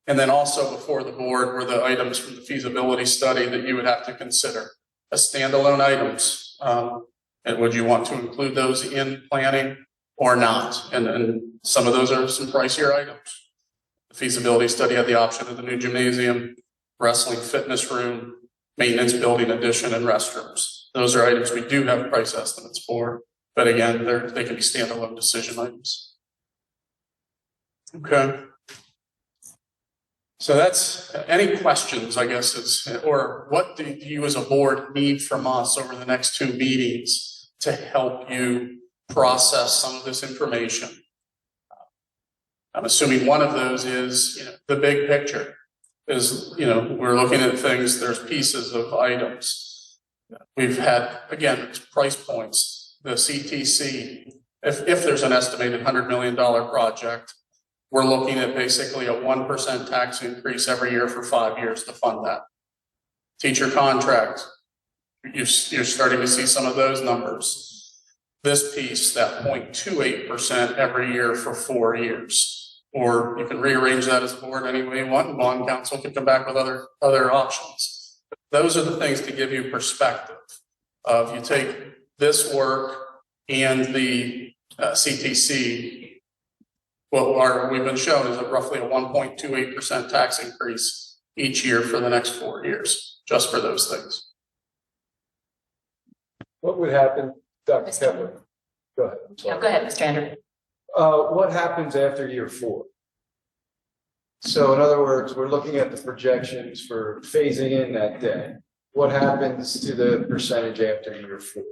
And then also before the board were the items from the feasibility study that you would have to consider as standalone items. And would you want to include those in planning or not? And some of those are some pricier items. The feasibility study had the option of the new gymnasium, wrestling fitness room, maintenance building addition, and restrooms. Those are items we do have price estimates for, but again, they can be standalone decision items. Okay. So that's any questions, I guess, or what do you as a board need from us over the next 2 meetings to help you process some of this information? I'm assuming one of those is, the big picture is, we're looking at things, there's pieces of items. We've had, again, price points, the CTC, if there's an estimated $100 million project, we're looking at basically a 1% tax increase every year for 5 years to fund that. Teacher contract, you're starting to see some of those numbers. This piece, that 0.28% every year for 4 years. Or you can rearrange that as a board any way you want, and bond council can come back with other options. Those are the things to give you perspective of you take this work and the CTC, what we've been shown is roughly a 1.28% tax increase each year for the next 4 years, just for those things. What would happen, Dr. Kepler? Go ahead. I'm sorry. No, go ahead, Mr. Andrew. What happens after year 4? So in other words, we're looking at the projections for phasing in that debt. What happens to the percentage after year 4?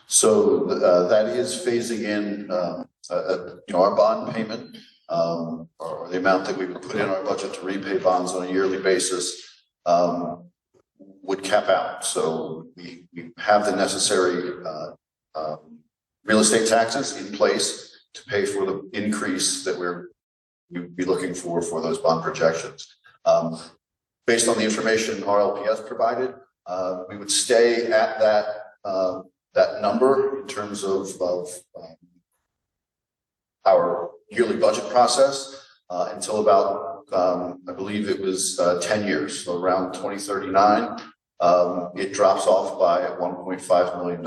So that is phasing in, our bond payment, or the amount that we would put in our budget to repay bonds on a yearly basis, would cap out. So we have the necessary real estate taxes in place to pay for the increase that we'd be looking for those bond projections. Based on the information RLPS provided, we would stay at that number in terms of our yearly budget process until about, I believe it was 10 years, so around 2039. It drops off by $1.5 million.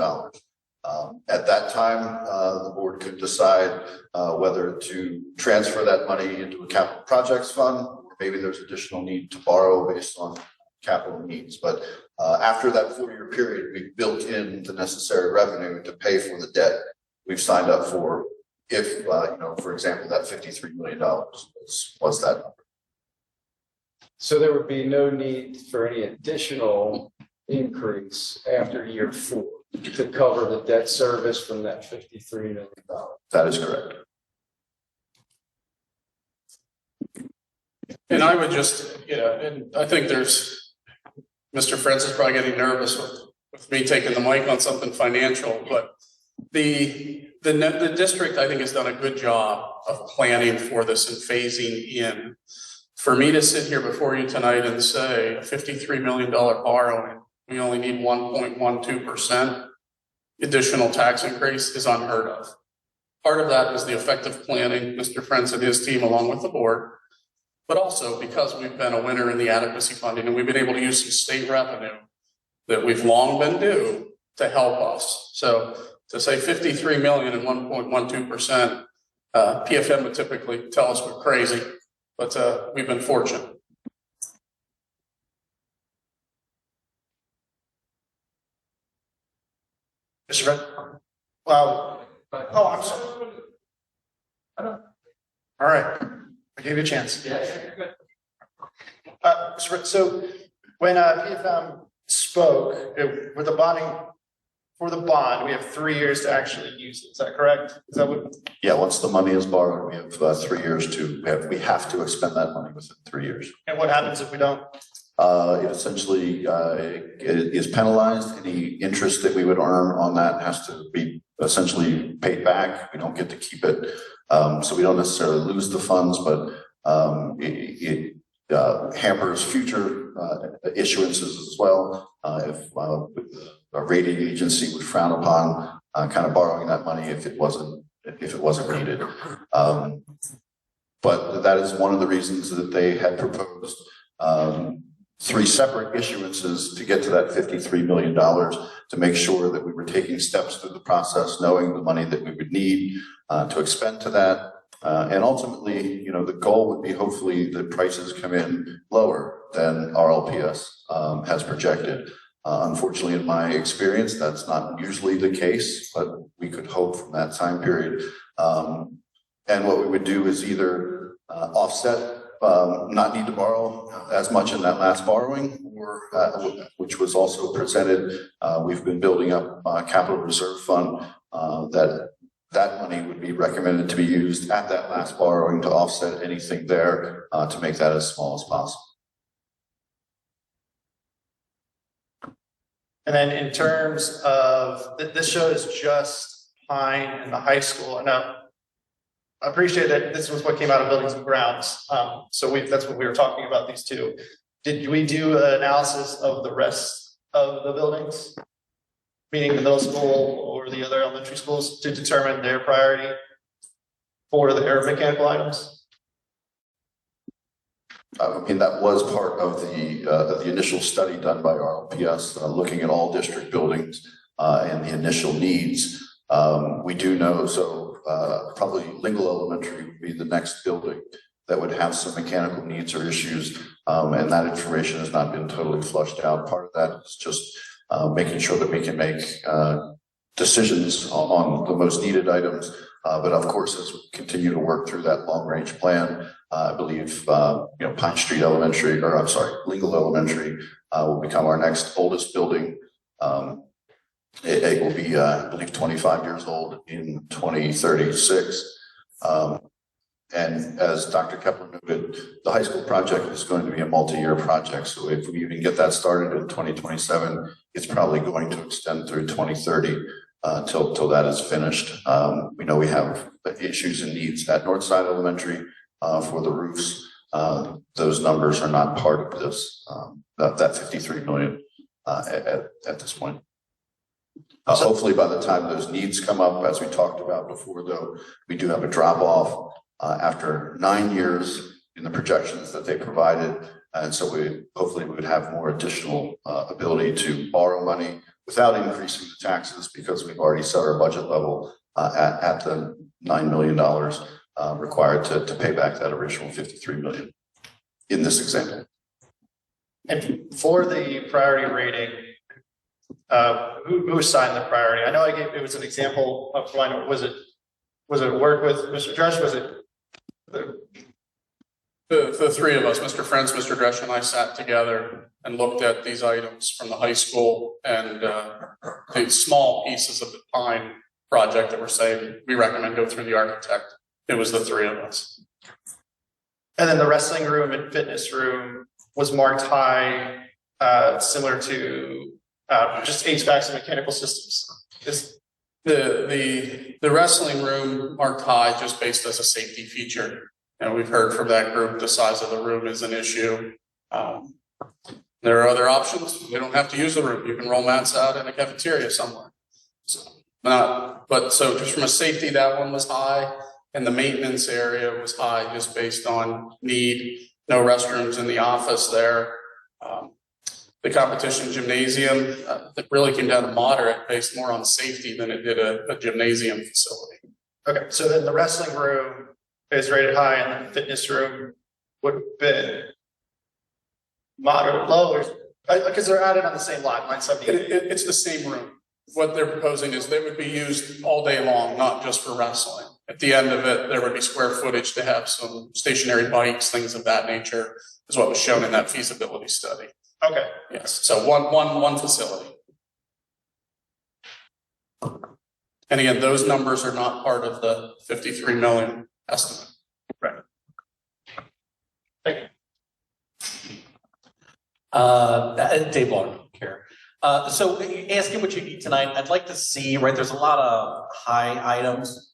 At that time, the board could decide whether to transfer that money into a capital projects fund, or maybe there's additional need to borrow based on capital needs. But after that 4-year period, we've built in the necessary revenue to pay for the debt we've signed up for. If, for example, that $53 million was that number. So there would be no need for any additional increase after year 4 to cover the debt service from that $53 million. That is correct. And I would just, and I think Mr. Francis is probably getting nervous with me taking the mic on something financial, but the district, I think, has done a good job of planning for this and phasing in. For me to sit here before you tonight and say a $53 million borrowing, we only need 1.12% additional tax increase is unheard of. Part of that is the effective planning, Mr. Frenz and his team along with the board, but also because we've been a winner in the adequacy funding and we've been able to use some state revenue that we've long been due to help us. So to say 53 million and 1.12%, PFM would typically tell us we're crazy, but we've been fortunate. Mr. Fred? Wow. Oh, I'm sorry. All right, I gave you a chance. Mr. Fred, so when PFM spoke with the bonding, for the bond, we have 3 years to actually use it. Is that correct? Is that what? Yeah, once the money is borrowed, we have 3 years we have to expend that money within 3 years. And what happens if we don't? It essentially it is penalized. Any interest that we would earn on that has to be essentially paid back. We don't get to keep it. So we don't necessarily lose the funds, but it hampers future issuances as well. If a rating agency would frown upon kind of borrowing that money if it wasn't needed. But that is one of the reasons that they had proposed 3 separate issuances to get to that $53 million to make sure that we were taking steps through the process, knowing the money that we would need to expend to that. And ultimately, the goal would be hopefully the prices come in lower than RLPS has projected. Unfortunately, in my experience, that's not usually the case, but we could hope from that time period. And what we would do is either offset, not need to borrow as much in that last borrowing, or which was also presented. We've been building up a capital reserve fund that that money would be recommended to be used at that last borrowing to offset anything there, to make that as small as possible. And then in terms of, this shows just Pine and the high school. And I appreciate that this was what came out of buildings and grounds. That's what we were talking about, these two. Did we do an analysis of the rest of the buildings? Meaning the middle school or the other elementary schools, to determine their priority for their mechanical items? I mean, that was part of the initial study done by RLPS, looking at all district buildings and the initial needs. We do know, probably Lingle Elementary would be the next building that would have some mechanical needs or issues, and that information has not been totally flushed out. Part of that is just making sure that we can make decisions on the most needed items. But of course, as we continue to work through that long-range plan, I believe, Pine Street Elementary, Lingle Elementary will become our next oldest building. It will be, I believe, 25 years old in 2036. And as Dr. Kepler noted, the high school project is going to be a multi-year project. So if we even get that started in 2027, it's probably going to extend through 2030 till that is finished. We know we have issues and needs at Northside Elementary for the roofs. Those numbers are not part of this, that 53 million at this point. Hopefully by the time those needs come up, as we talked about before, though, we do have a drop off after 9 years in the projections that they provided. And so hopefully we would have more additional ability to borrow money without increasing the taxes, because we've already set our budget level at the $9 million required to pay back that original 53 million in this example. And for the priority rating, who assigned the priority? I know it was an example of one. Was it work with Mr. Dresch? Was it the three of us, Mr. Friends, Mr. Dresch, and I sat together and looked at these items from the high school and the small pieces of the Pine project that we're saying we recommend go through the architect. It was the three of us. And then the wrestling room and fitness room was marked high, similar to just HVACs and mechanical systems. The wrestling room marked high just based as a safety feature. And we've heard from that group the size of the room is an issue. There are other options. We don't have to use the room. You can roll mats out in a cafeteria somewhere. So just from a safety, that one was high, and the maintenance area was high just based on need. No restrooms in the office there. The competition gymnasium that really came down to moderate, based more on safety than it did a gymnasium facility. Okay, so then the wrestling room is rated high, and the fitness room would have been moderate, low, or because they're added on the same lot, line 78. It's the same room. What they're proposing is they would be used all day long, not just for wrestling. At the end of it, there would be square footage to have some stationary bikes, things of that nature, is what was shown in that feasibility study. Okay. Yes. So one facility. And again, those numbers are not part of the 53 million estimate. Right. Thank you. Dave Long here. So asking what you need tonight, I'd like to see, right, there's a lot of high items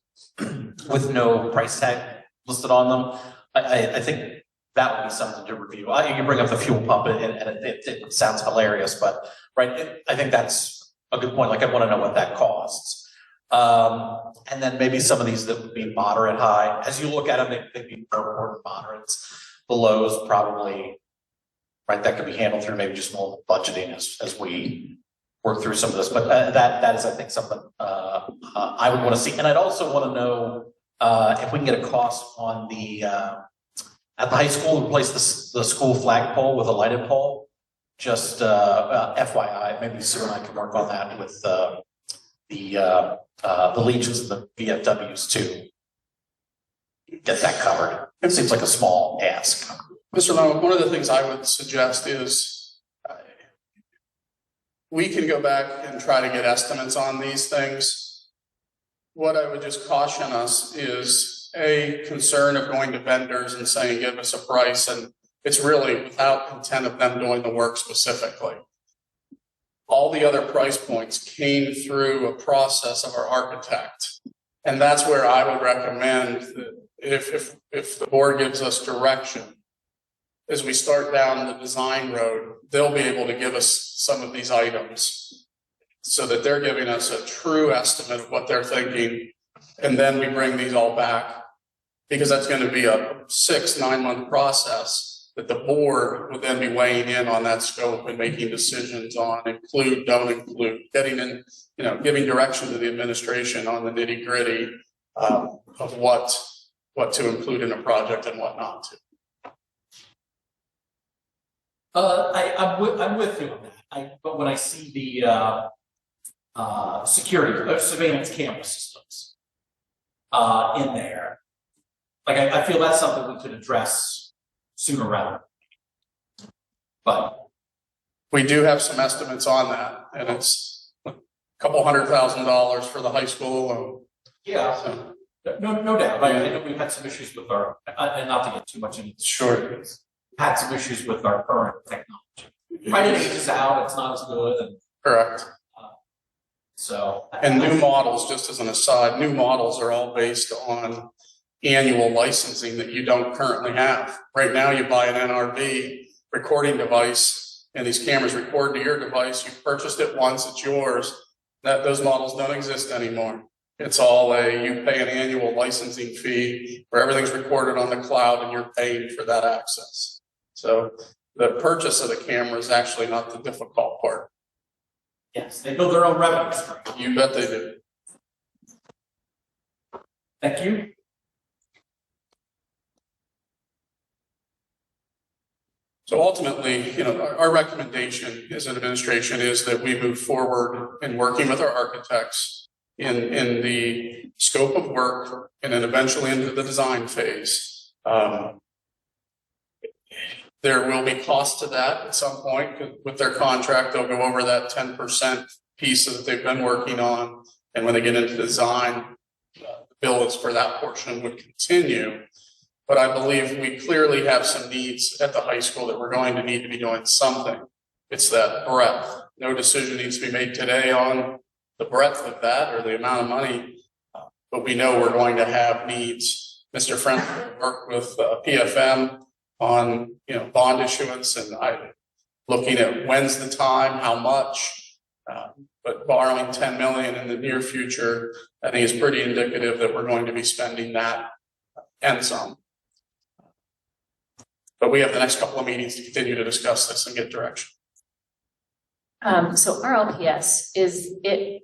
with no price tag listed on them. I think that would be something to review. You can bring up the fuel pump and it sounds hilarious, but right, I think that's a good point. Like, I want to know what that costs. And then maybe some of these that would be moderate high. As you look at them, they'd be more important moderates. The lows probably, right, that could be handled through maybe just more budgeting as we work through some of this. But that is, I think, something I would want to see. And I'd also want to know if we can get a cost on the at the high school, replace the school flagpole with a lighted pole. Just FYI, maybe Sue and I can work on that with the Legions and the VFWs too. Get that covered. It seems like a small ask. Mr. Long, one of the things I would suggest is we can go back and try to get estimates on these things. what I would just caution us is a concern of going to vendors and saying, give us a price, and it's really without intent of them doing the work specifically. All the other price points came through a process of our architect. And that's where I would recommend that if the board gives us direction, as we start down the design road, they'll be able to give us some of these items so that they're giving us a true estimate of what they're thinking. And then we bring these all back, because that's going to be a 6-9 month process that the board would then be weighing in on that scope and making decisions on include, don't include, getting in, giving direction to the administration on the nitty gritty of what to include in a project and what not to. I'm with you on that. But when I see the security surveillance camera systems in there, like I feel that's something we could address sooner rather. But we do have some estimates on that, and it's a couple $100,000 for the high school. And yeah, so, no doubt. I know we've had some issues with our, and not to get too much into this. Sure. Had some issues with our current technology. Right, it ages out, it's not as good. And, correct. And new models, just as an aside, new models are all based on annual licensing that you don't currently have. Right now, you buy an NRV recording device, and these cameras record to your device. You purchased it once, it's yours. Those models don't exist anymore. It's all you pay an annual licensing fee where everything's recorded on the cloud and you're paying for that access. So the purchase of the camera is actually not the difficult part. Yes, they build their own revenue stream. You bet they do. Thank you. So ultimately, our recommendation as an administration is that we move forward in working with our architects in the scope of work and then eventually into the design phase. There will be cost to that at some point with their contract. They'll go over that 10% piece that they've been working on. And when they get into design, the bill for that portion would continue. But I believe we clearly have some needs at the high school that we're going to need to be doing something. It's that breadth. No decision needs to be made today on the breadth of that or the amount of money, but we know we're going to have needs. Mr. Friend worked with PFM on bond issuance, and I looking at when's the time, how much, but borrowing $10 million in the near future, I think is pretty indicative that we're going to be spending that and some. But we have the next couple of meetings to continue to discuss this and get direction. So RLPS, is it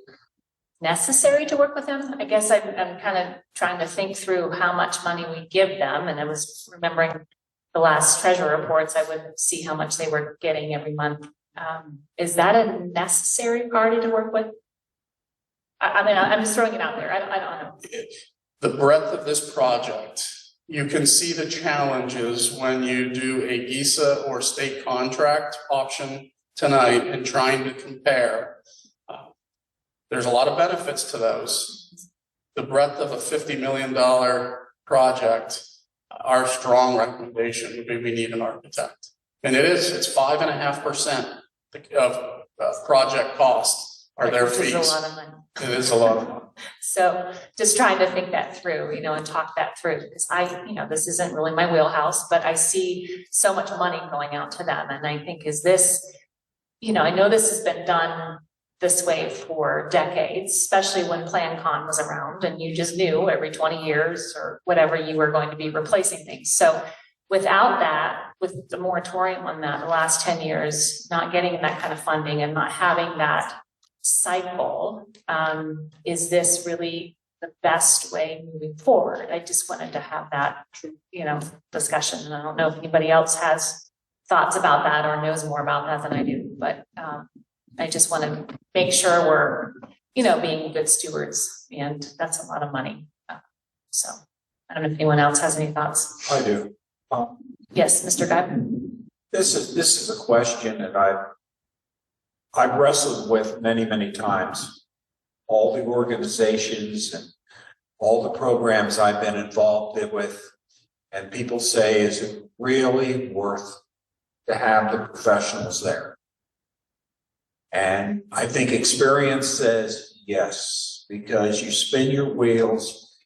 necessary to work with them? I guess I'm kind of trying to think through how much money we give them, and I was remembering the last treasurer reports, I would see how much they were getting every month. Is that a necessary party to work with? I mean, I'm just throwing it out there. I don't know. The breadth of this project, you can see the challenges when you do a GISA or state contract option tonight and trying to compare. There's a lot of benefits to those. The breadth of a $50 million project, our strong recommendation would be we need an architect. And it's 5.5% of project costs are their fees. Which is a lot of money. It is a lot of money. So just trying to think that through, and talk that through, because this isn't really my wheelhouse, but I see so much money going out to them. And I think, is this, I know this has been done this way for decades, especially when PlanCon was around and you just knew every 20 years or whatever you were going to be replacing things. So without that, with the moratorium on that, the last 10 years, not getting that kind of funding and not having that cycle, is this really the best way moving forward? I just wanted to have that, discussion. And I don't know if anybody else has thoughts about that or knows more about that than I do, but I just want to make sure we're, being good stewards, and that's a lot of money. So I don't know if anyone else has any thoughts. I do. Yes, Mr. Guy. This is a question that I've wrestled with many, many times. All the organizations and all the programs I've been involved with, and people say, is it really worth to have the professionals there? And I think experience says yes, because you spin your wheels,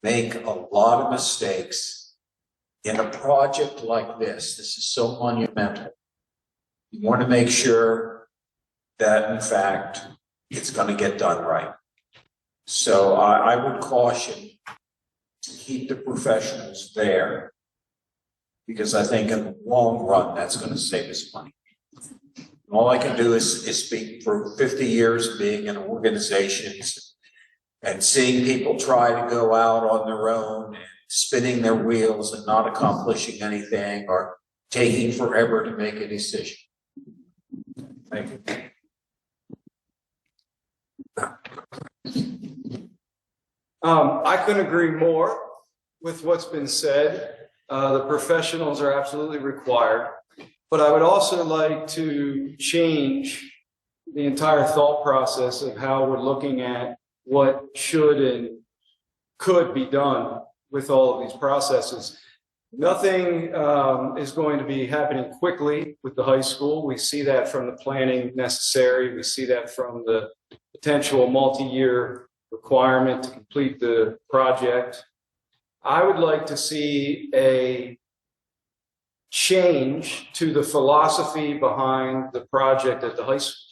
make a lot of mistakes. In a project like this is so monumental. You want to make sure that, in fact, it's going to get done right. So I would caution to keep the professionals there, because I think in the long run, that's going to save us money. All I can do is speak for 50 years being in organizations and seeing people try to go out on their own and spinning their wheels and not accomplishing anything or taking forever to make a decision. Thank you. I couldn't agree more with what's been said. The professionals are absolutely required, but I would also like to change the entire thought process of how we're looking at what should and could be done with all of these processes. Nothing is going to be happening quickly with the high school. We see that from the planning necessary. We see that from the potential multi-year requirement to complete the project. I would like to see a change to the philosophy behind the project at the high school.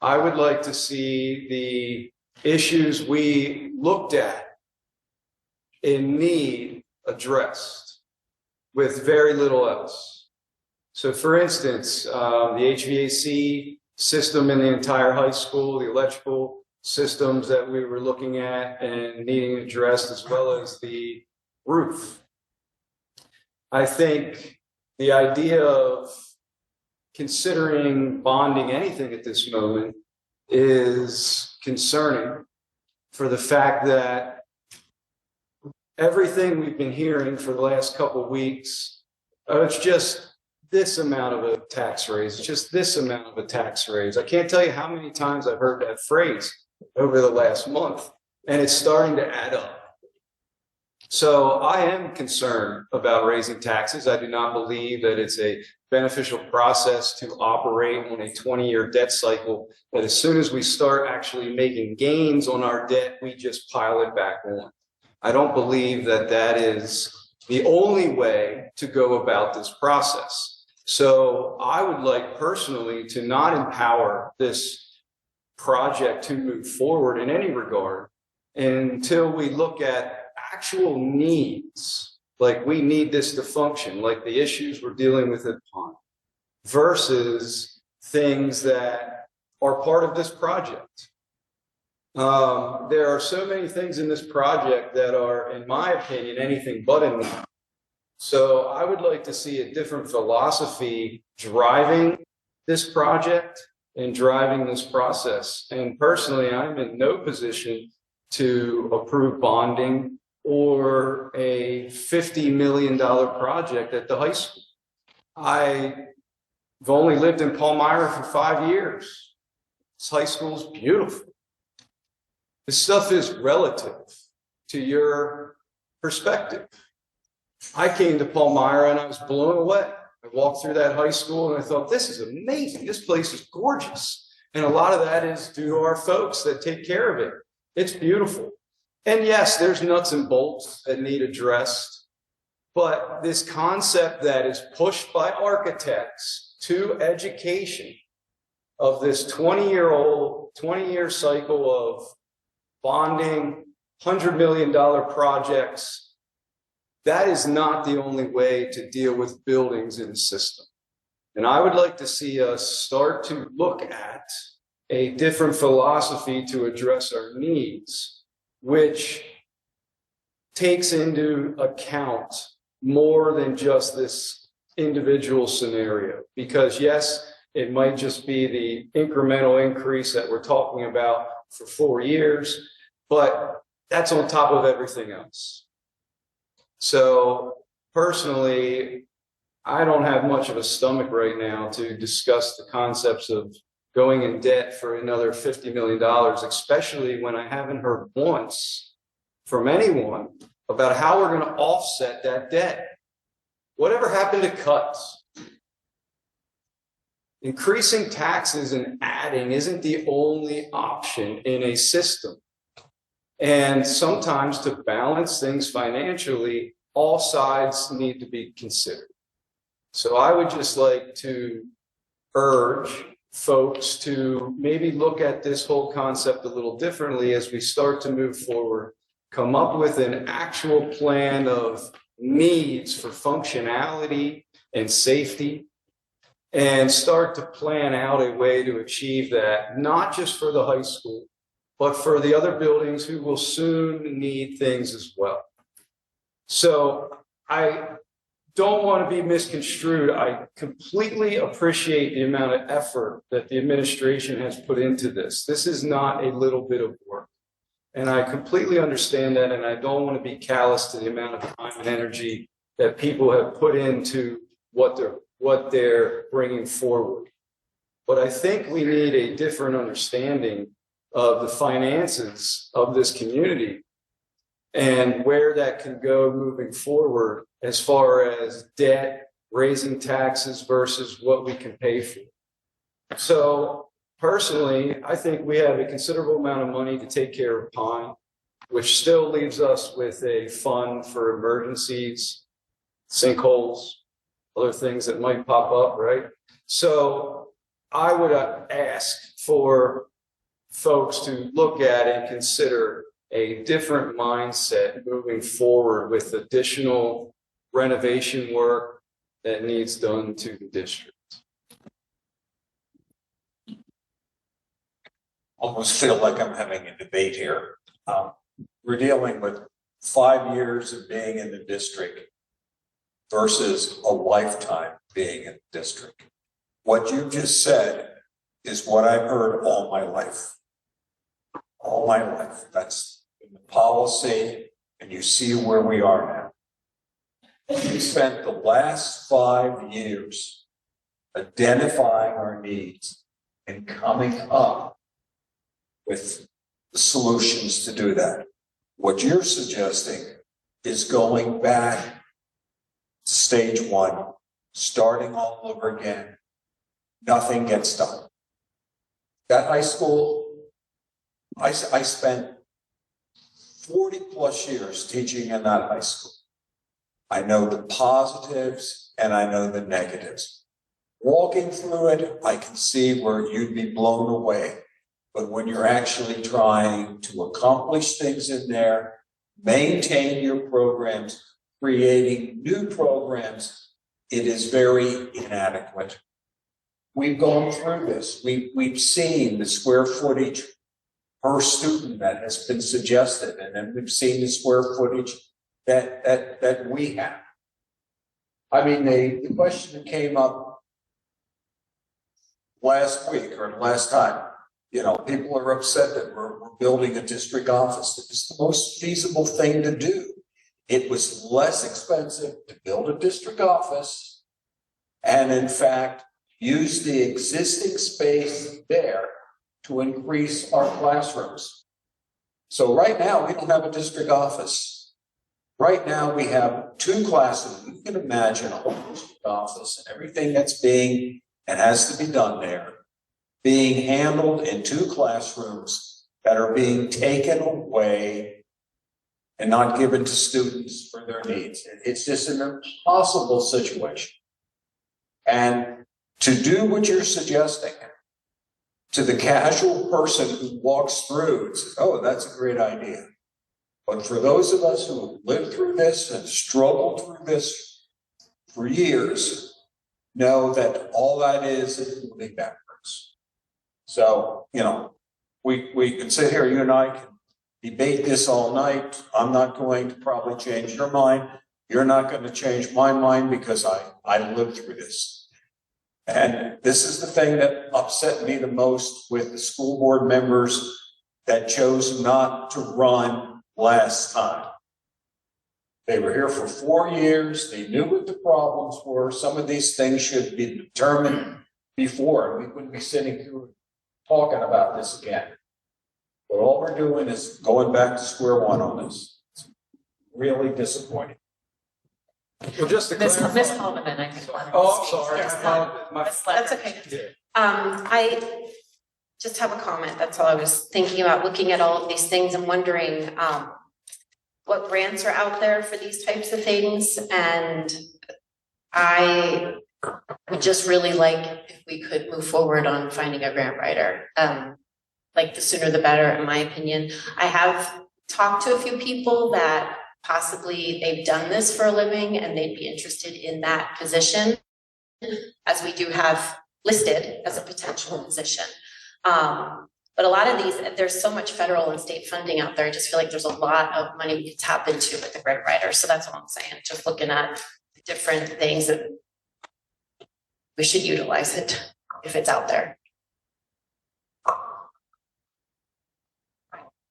I would like to see the issues we looked at in need addressed with very little else. So for instance, the HVAC system in the entire high school, the electrical systems that we were looking at and needing addressed, as well as the roof. I think the idea of considering bonding anything at this moment is concerning for the fact that everything we've been hearing for the last couple of weeks, it's just this amount of a tax raise, it's just this amount of a tax raise. I can't tell you how many times I've heard that phrase over the last month, and it's starting to add up. So I am concerned about raising taxes. I do not believe that it's a beneficial process to operate on a 20-year debt cycle, that as soon as we start actually making gains on our debt, we just pile it back on. I don't believe that that is the only way to go about this process. So I would like personally to not empower this project to move forward in any regard until we look at actual needs, like we need this to function, like the issues we're dealing with at Pond, versus things that are part of this project. There are so many things in this project that are, in my opinion, anything but enough. So I would like to see a different philosophy driving this project and driving this process. And personally, I'm in no position to approve bonding or a $50 million project at the high school. I've only lived in Palmyra for 5 years. This high school is beautiful. This stuff is relative to your perspective. I came to Palmyra and I was blown away. I walked through that high school and I thought, this is amazing. This place is gorgeous. And a lot of that is due to our folks that take care of it. It's beautiful. And yes, there's nuts and bolts that need addressed. But this concept that is pushed by architects to education of this 20-year cycle of bonding, $100 million projects, that is not the only way to deal with buildings in the system. And I would like to see us start to look at a different philosophy to address our needs, which takes into account more than just this individual scenario. Because yes, it might just be the incremental increase that we're talking about for 4 years, but that's on top of everything else. So personally, I don't have much of a stomach right now to discuss the concepts of going in debt for another $50 million, especially when I haven't heard once from anyone about how we're going to offset that debt. Whatever happened to cuts? Increasing taxes and adding isn't the only option in a system. And sometimes to balance things financially, all sides need to be considered. So I would just like to urge folks to maybe look at this whole concept a little differently as we start to move forward, come up with an actual plan of needs for functionality and safety, and start to plan out a way to achieve that, not just for the high school, but for the other buildings who will soon need things as well. So I don't want to be misconstrued. I completely appreciate the amount of effort that the administration has put into this. This is not a little bit of work. And I completely understand that, and I don't want to be callous to the amount of time and energy that people have put into what they're bringing forward. But I think we need a different understanding of the finances of this community and where that can go moving forward as far as debt, raising taxes versus what we can pay for. So personally, I think we have a considerable amount of money to take care of Pine, which still leaves us with a fund for emergencies, sinkholes, other things that might pop up, right? So I would ask for folks to look at and consider a different mindset moving forward with additional renovation work that needs done to the district. Almost feel like I'm having a debate here. We're dealing with 5 years of being in the district versus a lifetime being in the district. What you just said is what I've heard all my life. All my life. That's in the policy, and you see where we are now. We spent the last 5 years identifying our needs and coming up with the solutions to do that. What you're suggesting is going back to stage one, starting all over again. Nothing gets done. That high school, I spent 40 plus years teaching in that high school. I know the positives and I know the negatives. Walking through it, I can see where you'd be blown away. But when you're actually trying to accomplish things in there, maintain your programs, creating new programs, it is very inadequate. We've gone through this. We've seen the square footage per student that has been suggested, and then we've seen the square footage that we have. I mean, the question that came up last week or last time, you know, people are upset that we're building a district office. It's the most feasible thing to do. It was less expensive to build a district office and, in fact, use the existing space there to increase our classrooms. So right now, we don't have a district office. Right now, we have 2 classes. You can imagine a whole district office and everything that's being and has to be done there being handled in 2 classrooms that are being taken away and not given to students for their needs. It's just an impossible situation. And to do what you're suggesting to the casual person who walks through and says, oh, that's a great idea. But for those of us who have lived through this and struggled through this for years, know that all that is moving backwards. So, you know, we can sit here, you and I can debate this all night. I'm not going to probably change your mind. You're not going to change my mind because I lived through this. And this is the thing that upset me the most with the school board members that chose not to run last time. They were here for 4 years. They knew what the problems were. Some of these things should be determined before. We wouldn't be sitting here talking about this again. But all we're doing is going back to square one on this. really disappointing. Well, just to Miss clarify. Haldeman, I think. Oh, I'm sorry. Yes, That's okay. I just have a comment. That's all I was thinking about, looking at all of these things and wondering, what grants are out there for these types of things. And I would just really like if we could move forward on finding a grant writer. Like the sooner the better, in my opinion. I have talked to a few people that possibly they've done this for a living and they'd be interested in that position, as we do have listed as a potential position. But a lot of these, there's so much federal and state funding out there. I just feel like there's a lot of money we could tap into with the grant writer. So that's all I'm saying. Just looking at the different things that we should utilize it if it's out there.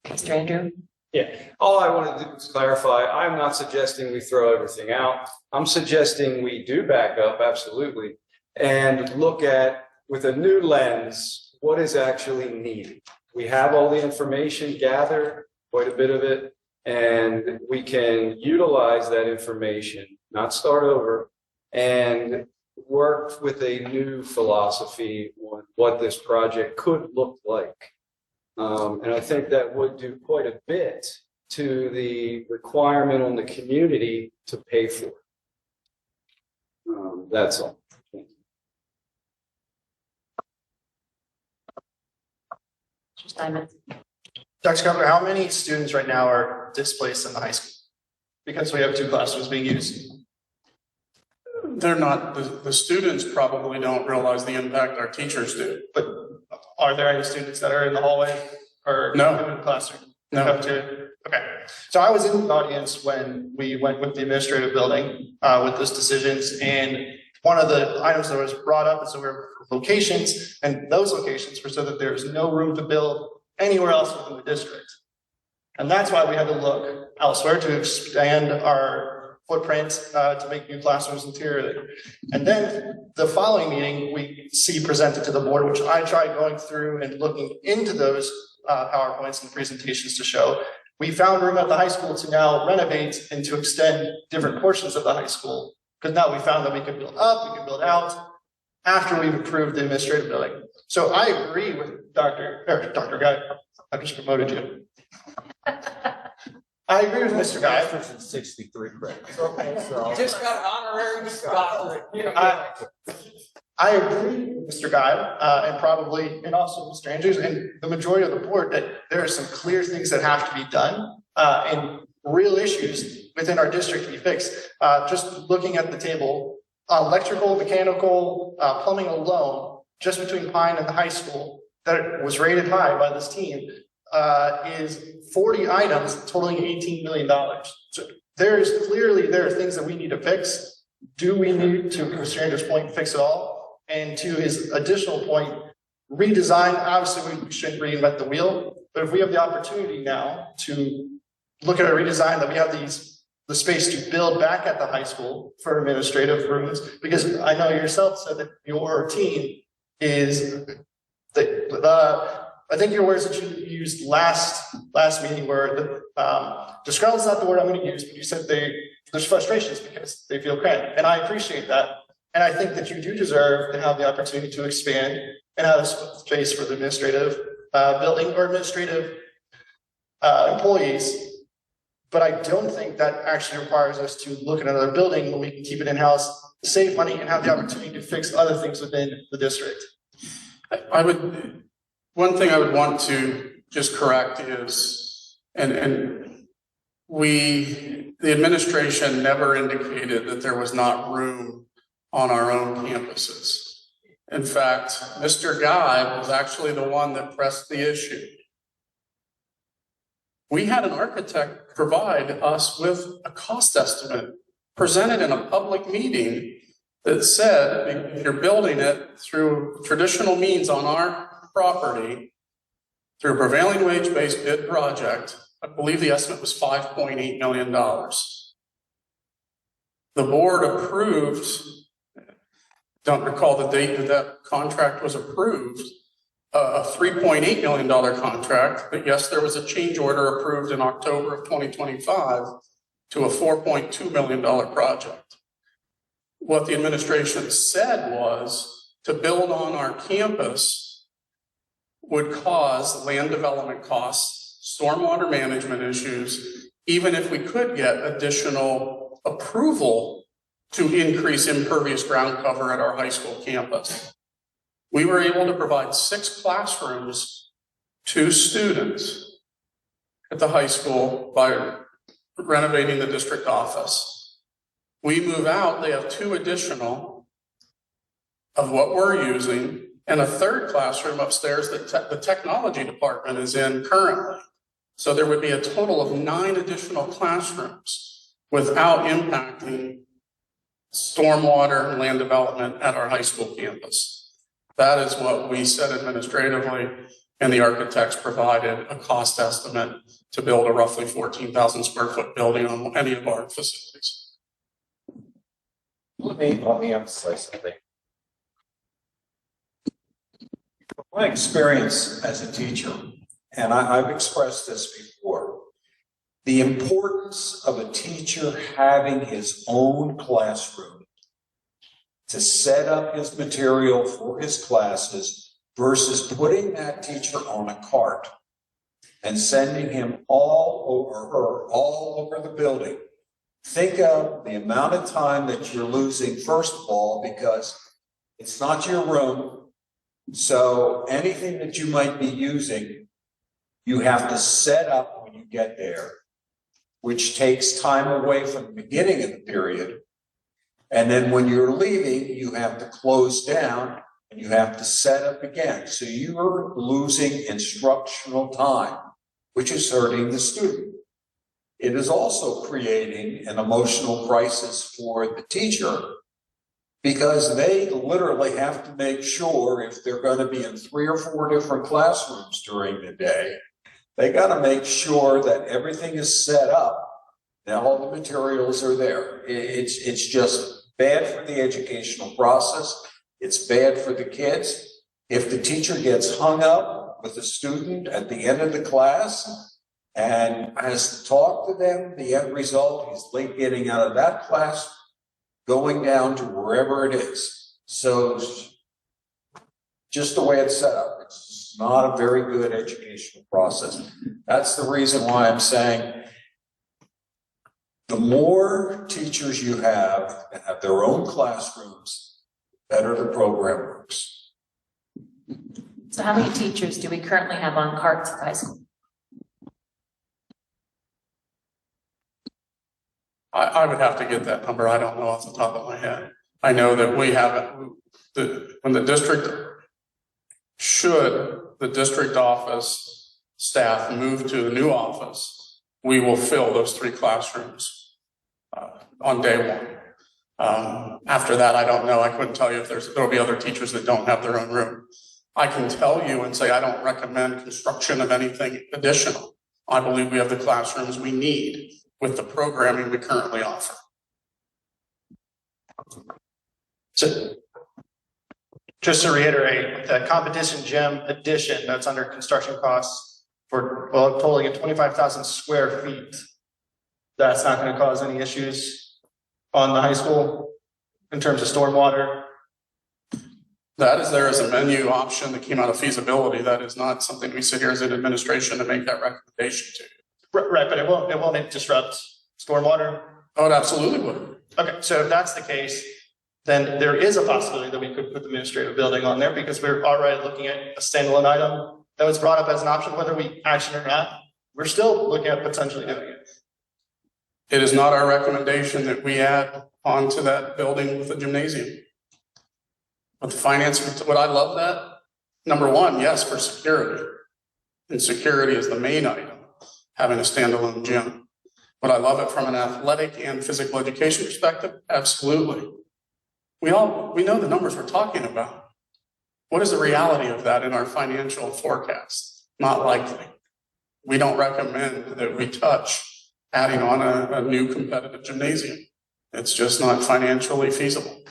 Mr. Andrew? Yeah, all I wanted to do was clarify, I'm not suggesting we throw everything out. I'm suggesting we do back up, absolutely, and look at, with a new lens, what is actually needed. We have all the information gathered, quite a bit of it, and we can utilize that information, not start over, and work with a new philosophy on what this project could look like. And I think that would do quite a bit to the requirement on the community to pay for it. That's all. Dr. Scott, how many students right now are displaced in the high school? Because we have 2 classrooms being used. They're not, the students probably don't realize the impact our teachers do. But are there any students that are in the hallway or No. in the classroom? No. Okay. So I was in the audience when we went with the administrative building with those decisions, and one of the items that was brought up is there were locations, and those locations were so that there's no room to build anywhere else within the district. And that's why we had to look elsewhere to expand our footprint to make new classrooms interiorly. And then the following meeting, we see presented to the board, which I tried going through and looking into those PowerPoints and presentations to show. We found room at the high school to now renovate and to extend different portions of the high school. Because now we found that we could build up, we could build out after we've approved the administrative building. So I agree with Dr. Guy. I just promoted you. I agree with Mr. Guy. 63 credits. Just got an honorary doctorate. I agree with Mr. Guy, and also Mr. Andrews, and the majority of the board that there are some clear things that have to be done, and real issues within our district to be fixed. Just looking at the table, electrical, mechanical, plumbing alone, just between Pine and the high school, that was rated high by this team, is 40 items totaling $18 million. So there are things that we need to fix. Do we need, to Mr. Andrews' point, fix it all? And to his additional point, redesign. Obviously, we shouldn't reinvent the wheel, but if we have the opportunity now to look at a redesign, that we have the space to build back at the high school for administrative rooms, because I know yourself said that your team is I think your words that you used last meeting were disgruntled is not the word I'm going to use, but you said there's frustrations because they feel cramped, and I appreciate that. And I think that you do deserve to have the opportunity to expand and have a space for the administrative building or administrative employees. But I don't think that actually requires us to look at another building when we can keep it in-house, save money, and have the opportunity to fix other things within the district. One thing I would want to just correct is, the administration never indicated that there was not room on our own campuses. In fact, Mr. Guy was actually the one that pressed the issue. We had an architect provide us with a cost estimate presented in a public meeting that said, if you're building it through traditional means on our property, through a prevailing wage-based bid project, I believe the estimate was $5.8 million. The board approved, don't recall the date that contract was approved, a $3.8 million contract, but yes, there was a change order approved in October of 2025 to a $4.2 million project. What the administration said was to build on our campus would cause land development costs, stormwater management issues, even if we could get additional approval to increase impervious ground cover at our high school campus. We were able to provide 6 classrooms to students at the high school by renovating the district office. We move out, they have 2 additional of what we're using, and a 3rd classroom upstairs that the technology department is in currently. So there would be a total of 9 additional classrooms without impacting stormwater and land development at our high school campus. That is what we said administratively, and the architects provided a cost estimate to build a roughly 14,000 square foot building on any of our facilities. Let me emphasize something. My experience as a teacher, and I've expressed this before, the importance of a teacher having his own classroom to set up his material for his classes versus putting that teacher on a cart and sending him all over her, all over the building. Think of the amount of time that you're losing, first of all, because it's not your room. So anything that you might be using, you have to set up when you get there, which takes time away from the beginning of the period. And then when you're leaving, you have to close down and you have to set up again. So you're losing instructional time, which is hurting the student. It is also creating an emotional crisis for the teacher because they literally have to make sure if they're going to be in 3 or 4 different classrooms during the day, they got to make sure that everything is set up, that all the materials are there. It's just bad for the educational process. It's bad for the kids. If the teacher gets hung up with the student at the end of the class and has to talk to them, the end result is late getting out of that class, going down to wherever it is. So just the way it's set up, it's not a very good educational process. That's the reason why I'm saying the more teachers you have that have their own classrooms, the better the program works. So how many teachers do we currently have on carts at high school? I would have to get that number. I don't know off the top of my head. I know that we have, when the district, should the district office staff move to the new office, we will fill those 3 classrooms on day 1. After that, I don't know. I couldn't tell you if there'll be other teachers that don't have their own room. I can tell you and say I don't recommend construction of anything additional. I believe we have the classrooms we need with the programming we currently offer. So, just to reiterate, the competition gym addition that's under construction costs for, well, totaling at 25,000 square feet. That's not going to cause any issues on the high school in terms of stormwater. That is there as a menu option that came out of feasibility. That is not something we sit here as an administration to make that recommendation to. Right, but it won't disrupt stormwater? Oh, it absolutely would. Okay, so if that's the case, then there is a possibility that we could put the administrative building on there because we're already looking at a standalone item that was brought up as an option, whether we action or not. We're still looking at potentially doing it. It is not our recommendation that we add onto that building with a gymnasium. With the finance, would I love that? Number 1, yes, for security. And security is the main item. Having a standalone gym. Would I love it from an athletic and physical education perspective? Absolutely. We know the numbers we're talking about. What is the reality of that in our financial forecast? Not likely. We don't recommend that we touch adding on a new competitive gymnasium. It's just not financially feasible.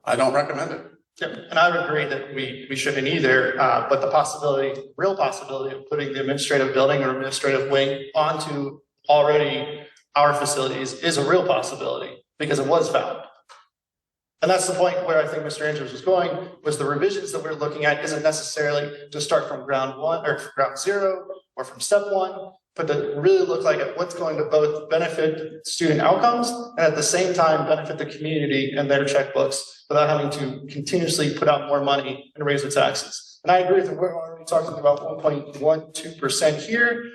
I don't recommend it. Yeah, and I would agree that we shouldn't either, but the real possibility of putting the administrative building or administrative wing onto already our facilities is a real possibility because it was found. And that's the point where I think Mr. Andrews was going, was the revisions that we're looking at isn't necessarily to start from ground one or ground zero or from step one, but to really look like at what's going to both benefit student outcomes and at the same time benefit the community and their checkbooks without having to continuously put out more money and raise the taxes. And I agree that we're already talking about 1.12% here.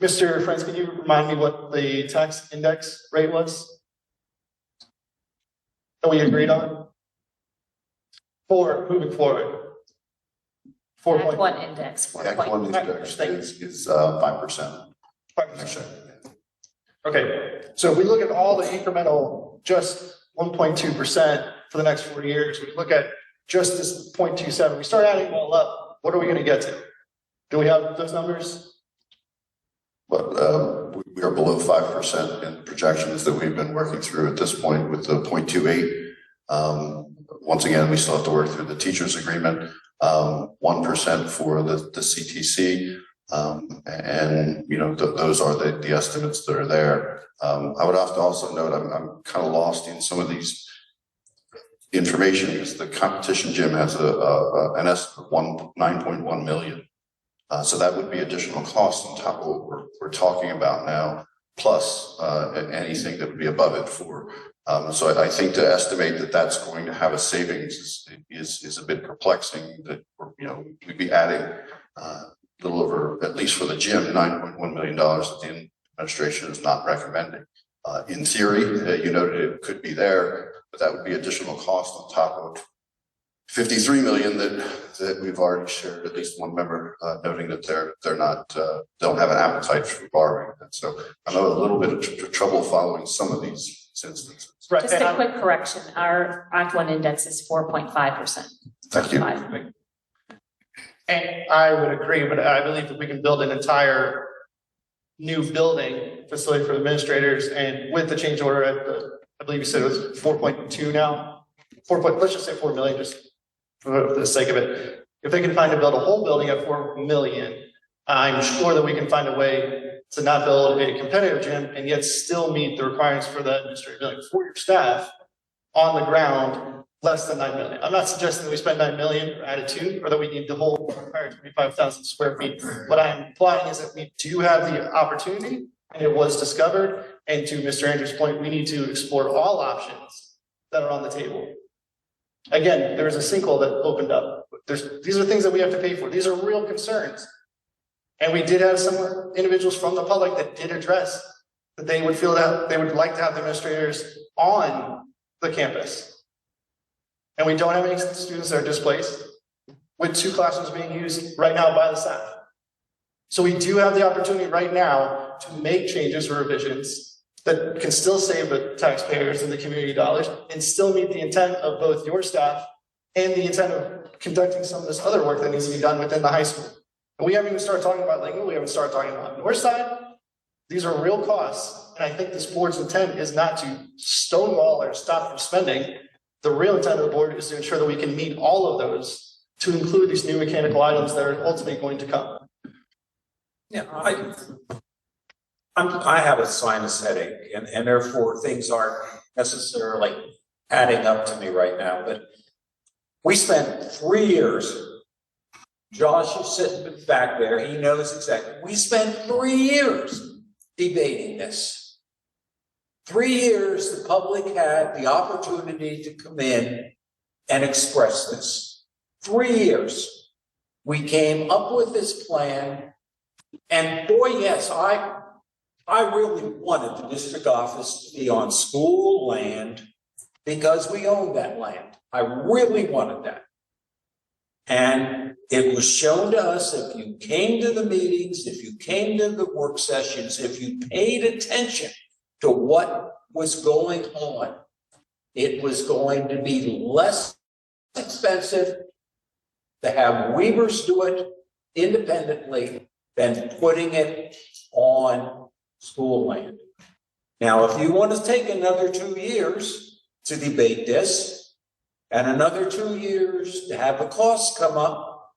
Mr. Friends, can you remind me what the tax index rate was that we agreed on? For moving forward. Act one index, The Act one index is 5%. 5%. Okay, so if we look at all the incremental, just 1.2% for the next 4 years, we look at just this 0.27, we start adding them all up, what are we gonna get to? Do we have those numbers? But we are below 5% in projections that we've been working through at this point with the 0.28. Once again, we still have to work through the teachers agreement, 1% for the CTC. And you know, those are the estimates that are there. I would have to also note, I'm kind of lost in some of these information because the competition gym has an estimate of 9.1 million. So that would be additional cost on top of what we're talking about now, plus anything that would be above it for. So I think to estimate that that's going to have a savings is a bit perplexing. That we'd be adding a little over, at least for the gym, $9.1 million that the administration is not recommending. In theory, you noted it could be there, but that would be additional cost on top of 53 million that we've already shared. At least one member noting that they're not don't have an appetite for borrowing. And so I'm having a little bit of trouble following some of these instances. Right. Just a quick correction, our Act one index is 4.5%. Thank you. And I would agree, but I believe that we can build an entire new building facility for administrators, and with the change order at I believe you said it was 4.2 now. Let's just say 4 million, just for the sake of it. If they can find to build a whole building at 4 million, I'm sure that we can find a way to not build a competitive gym and yet still meet the requirements for the administrative building for your staff on the ground, less than 9 million. I'm not suggesting that we spend 9 million or attitude, or that we need the whole entire 25,000 square feet. What I'm implying is that we do have the opportunity, and it was discovered. And to Mr. Andrews' point, we need to explore all options that are on the table. Again, there is a sinkhole that opened up. These are things that we have to pay for. These are real concerns. And we did have some individuals from the public that did address that they would feel that they would like to have the administrators on the campus. And we don't have any students that are displaced, with 2 classrooms being used right now by the staff. So we do have the opportunity right now to make changes or revisions that can still save the taxpayers and the community dollars and still meet the intent of both your staff and the intent of conducting some of this other work that needs to be done within the high school. And we haven't even started talking about Lakewood, we haven't started talking about North Side. These are real costs. And I think this board's intent is not to stonewall or stop from spending. The real intent of the board is to ensure that we can meet all of those to include these new mechanical items that are ultimately going to come. Yeah, I have a sinus headache, and therefore things aren't necessarily adding up to me right now, but we spent 3 years, Josh is sitting back there, he knows exactly, we spent 3 years debating this. 3 years the public had the opportunity to come in and express this. 3 years. We came up with this plan, and boy, yes, I really wanted the district office to be on school land because we own that land. I really wanted that. And it was shown to us, if you came to the meetings, if you came to the work sessions, if you paid attention to what was going on, it was going to be less expensive to have Weavers do it independently than putting it on school land. Now, if you want to take another 2 years to debate this, and another 2 years to have the costs come up,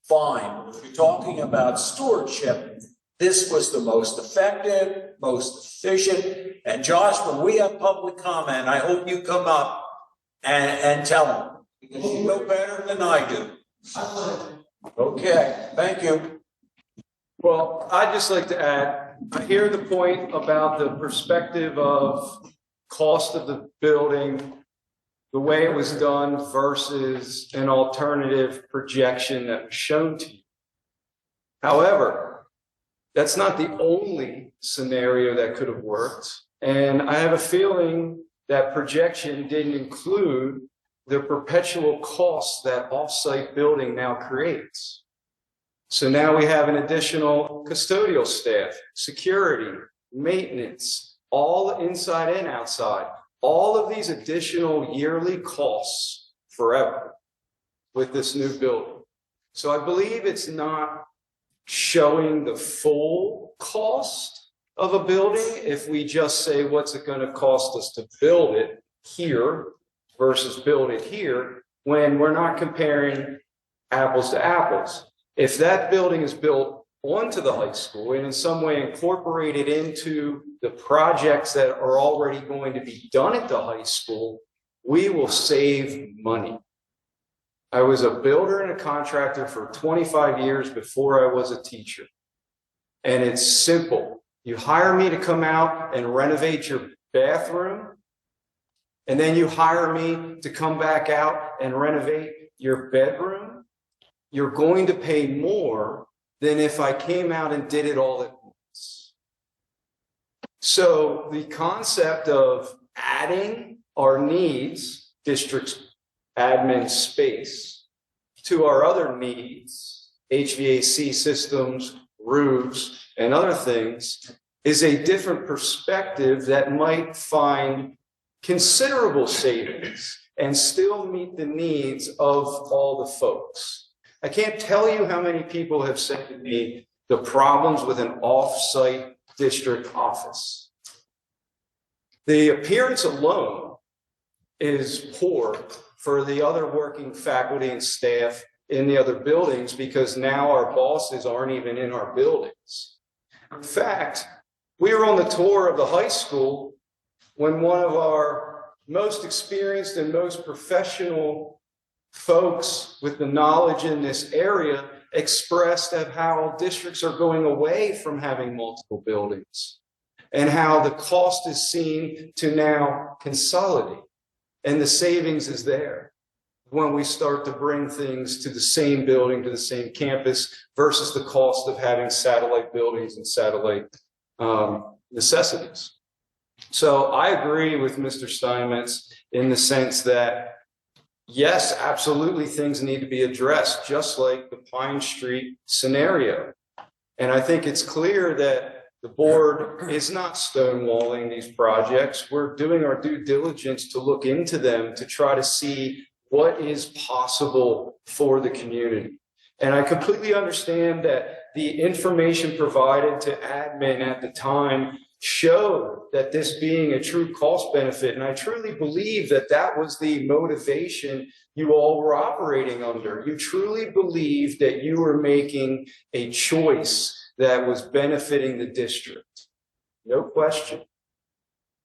fine. If you're talking about stewardship, This was the most effective, most efficient. And Josh, when we have public comment, I hope you come up and tell them, because you know better than I do. Okay, thank you. Well, I'd just like to add, I hear the point about the perspective of cost of the building, the way it was done versus an alternative projection that was shown to you. However, that's not the only scenario that could have worked. And I have a feeling that projection didn't include the perpetual costs that off-site building now creates. So now we have an additional custodial staff, security, maintenance, all inside and outside, all of these additional yearly costs forever with this new building. So I believe it's not showing the full cost of a building if we just say, what's it going to cost us to build it here versus build it here, when we're not comparing apples to apples. If that building is built onto the high school and in some way incorporated into the projects that are already going to be done at the high school, we will save money. I was a builder and a contractor for 25 years before I was a teacher. And it's simple. You hire me to come out and renovate your bathroom, and then you hire me to come back out and renovate your bedroom. You're going to pay more than if I came out and did it all at once. So the concept of adding our needs, district's admin space, to our other needs, HVAC systems, roofs, and other things, is a different perspective that might find considerable savings and still meet the needs of all the folks. I can't tell you how many people have said to me the problems with an off-site district office. The appearance alone is poor for the other working faculty and staff in the other buildings, because now our bosses aren't even in our buildings. In fact, we were on the tour of the high school when one of our most experienced and most professional folks with the knowledge in this area expressed of how districts are going away from having multiple buildings and how the cost is seen to now consolidate, and the savings is there when we start to bring things to the same building, to the same campus, versus the cost of having satellite buildings and satellite necessities. So I agree with Mr. Steinmetz in the sense that, yes, absolutely things need to be addressed, just like the Pine Street scenario. And I think it's clear that the board is not stonewalling these projects. We're doing our due diligence to look into them to try to see what is possible for the community. And I completely understand that the information provided to admin at the time showed that this being a true cost benefit. And I truly believe that that was the motivation you all were operating under. You truly believed that you were making a choice that was benefiting the district. No question.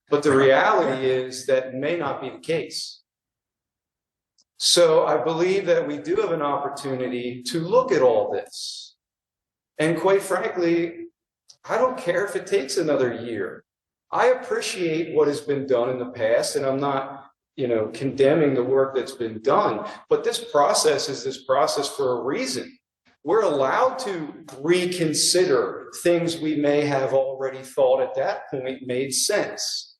But the reality is that may not be the case. So I believe that we do have an opportunity to look at all this. And quite frankly, I don't care if it takes another year. I appreciate what has been done in the past, and I'm not, condemning the work that's been done. But this process is this process for a reason. We're allowed to reconsider things we may have already thought at that point made sense.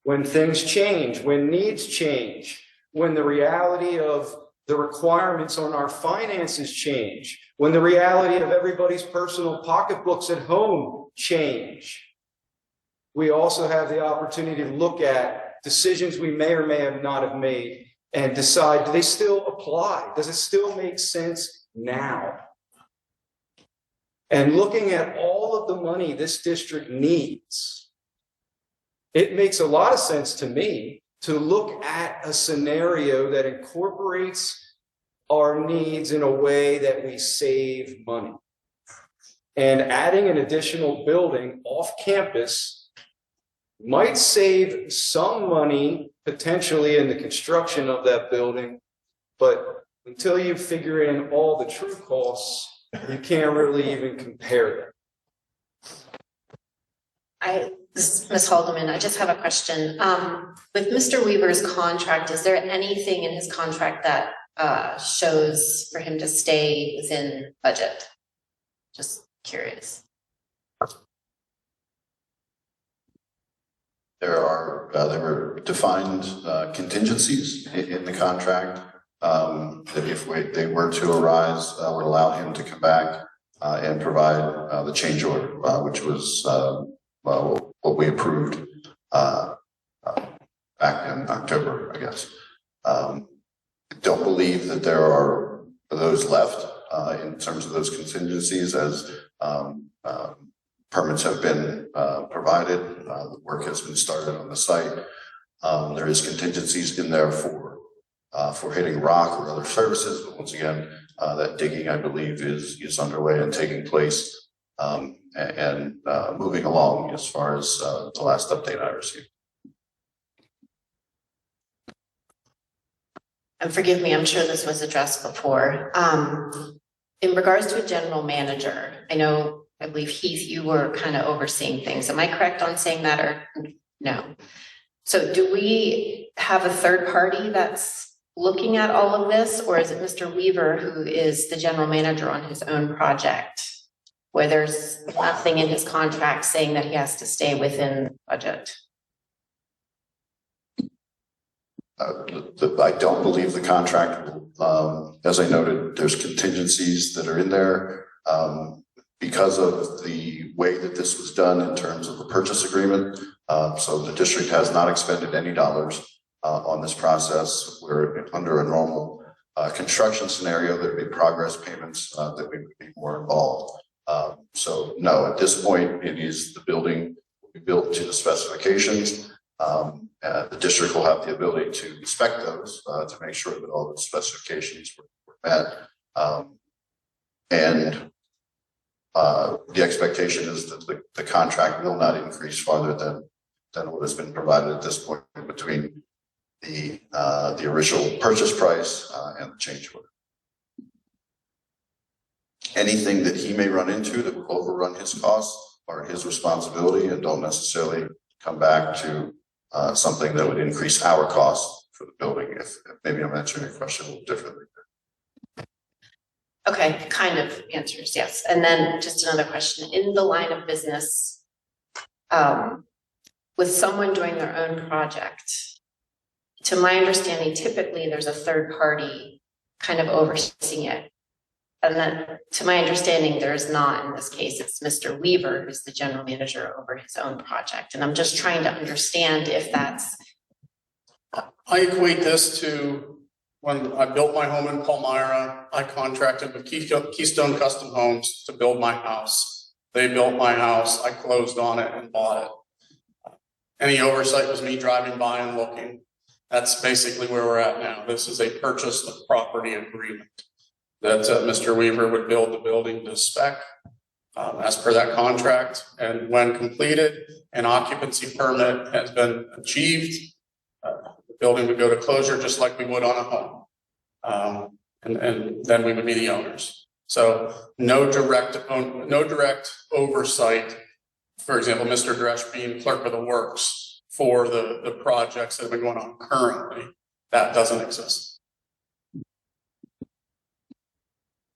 When things change, when needs change, when the reality of the requirements on our finances change, when the reality of everybody's personal pocketbooks at home change, we also have the opportunity to look at decisions we may or may have not have made and decide, do they still apply? Does it still make sense now? And looking at all of the money this district needs, it makes a lot of sense to me to look at a scenario that incorporates our needs in a way that we save money. And adding an additional building off campus might save some money potentially in the construction of that building, but until you figure in all the true costs, you can't really even compare them. Ms. Haldeman, I just have a question. With Mr. Weaver's contract, is there anything in his contract that shows for him to stay within budget? Just curious. There were defined contingencies in the contract that if they were to arise, would allow him to come back and provide the change order, which was what we approved back in October, I guess. I don't believe that there are those left in terms of those contingencies as permits have been provided, the work has been started on the site. There is contingencies in there for hitting rock or other services, but once again, that digging, I believe, is underway and taking place and moving along as far as the last update I received. And forgive me, I'm sure this was addressed before. In regards to a general manager, I believe Heath, you were kind of overseeing things. Am I correct on saying that or no? So do we have a third party that's looking at all of this, or is it Mr. Weaver who is the general manager on his own project, where there's nothing in his contract saying that he has to stay within budget? I don't believe the contract, as I noted, there's contingencies that are in there. Because of the way that this was done in terms of the purchase agreement. So the district has not expended any dollars on this process. We're under a normal construction scenario, there'd be progress payments that we would be more involved. So no, at this point, it is the building will be built to the specifications. The district will have the ability to inspect those to make sure that all the specifications were met. And the expectation is that the contract will not increase farther than what has been provided at this point between the original purchase price and the change order. Anything that he may run into that will overrun his costs are his responsibility and don't necessarily come back to something that would increase our costs for the building. If maybe I'm answering your question a little differently. Okay, kind of answers, yes. And then just another question, in the line of business, with someone doing their own project, to my understanding, typically there's a third party kind of overseeing it. And then to my understanding, there is not in this case, it's Mr. Weaver who's the general manager over his own project. And I'm just trying to understand if that's. I equate this to when I built my home in Palmyra, I contracted with Keystone Custom Homes to build my house. They built my house, I closed on it and bought it. Any oversight was me driving by and looking. That's basically where we're at now. This is a purchase of property agreement that Mr. Weaver would build the building to spec as per that contract. And when completed, an occupancy permit has been achieved. The building would go to closure just like we would on a home. And then we would be the owners. So no direct oversight. For example, Mr. Dresch being clerk of the works for the projects that have been going on currently, that doesn't exist.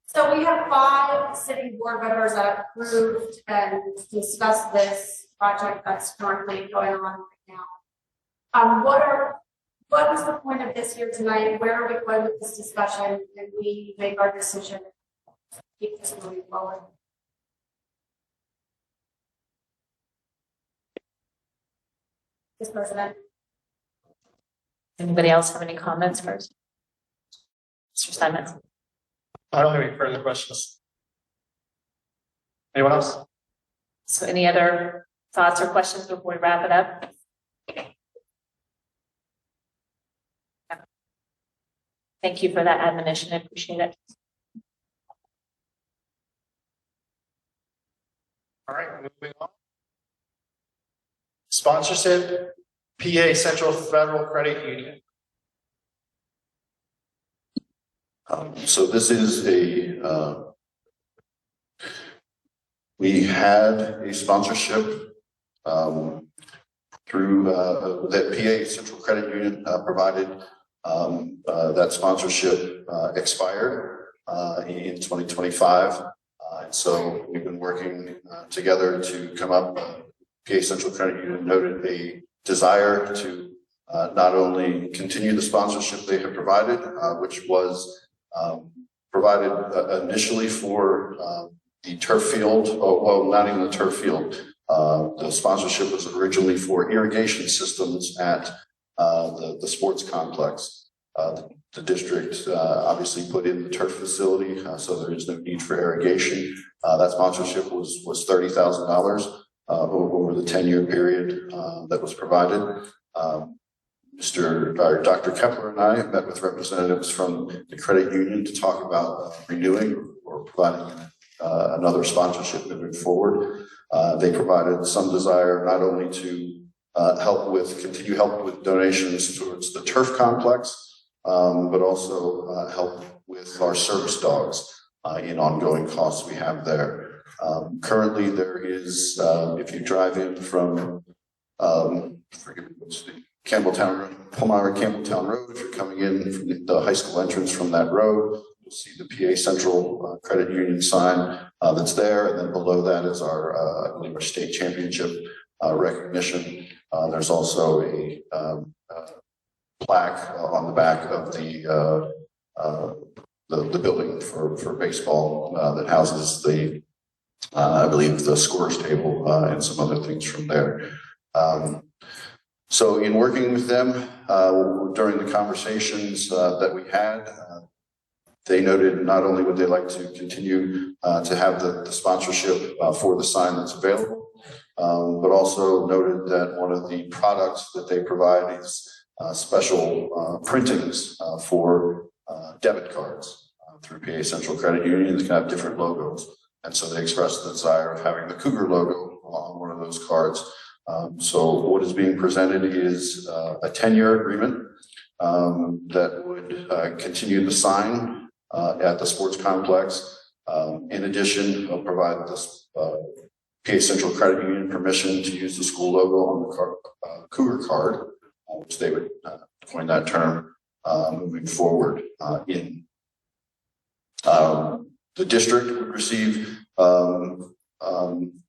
So we have 5 city board members that approved and discussed this project that's currently going on right now. What is the point of this here tonight? Where are we going with this discussion? And we make our decision to keep this moving forward? Mr. President. Anybody else have any comments first? Mr. Simons. I don't have any further questions. Anyone else? So any other thoughts or questions before we wrap it up? Thank you for that admonition. I appreciate it. All right, moving on. Sponsorship, PA Central Federal Credit Union. So this is we had a sponsorship through that PA Central Credit Union provided. That sponsorship expired in 2025. And so we've been working together to come up. PA Central Credit Union noted a desire to not only continue the sponsorship they have provided, which was provided initially for the turf field, well, not even the turf field. The sponsorship was originally for irrigation systems at the sports complex. The district obviously put in the turf facility, so there is no need for irrigation. That sponsorship was $30,000 over the 10-year period that was provided. Dr. Kepler and I met with representatives from the credit union to talk about renewing or providing another sponsorship moving forward. They provided some desire not only to continue help with donations towards the turf complex, but also help with our service dogs in ongoing costs we have there. Currently, there is, if you drive in from, Campbelltown Road, Palmyra Campbelltown Road, if you're coming in from the high school entrance from that road, you'll see the PA Central Credit Union sign that's there. And then below that is I believe our state championship recognition. There's also a plaque on the back of the building for baseball that houses I believe the scorer's table and some other things from there. So in working with them during the conversations that we had, they noted not only would they like to continue to have the sponsorship for the sign that's available, but also noted that one of the products that they provide is special printings for debit cards through PA Central Credit Union. They can have different logos. And so they expressed the desire of having the Cougar logo on one of those cards. So what is being presented is a 10-year agreement that would continue the sign at the sports complex. In addition, they'll provide this PA Central Credit Union permission to use the school logo on the Cougar card, which they would coin that term moving forward. The district would receive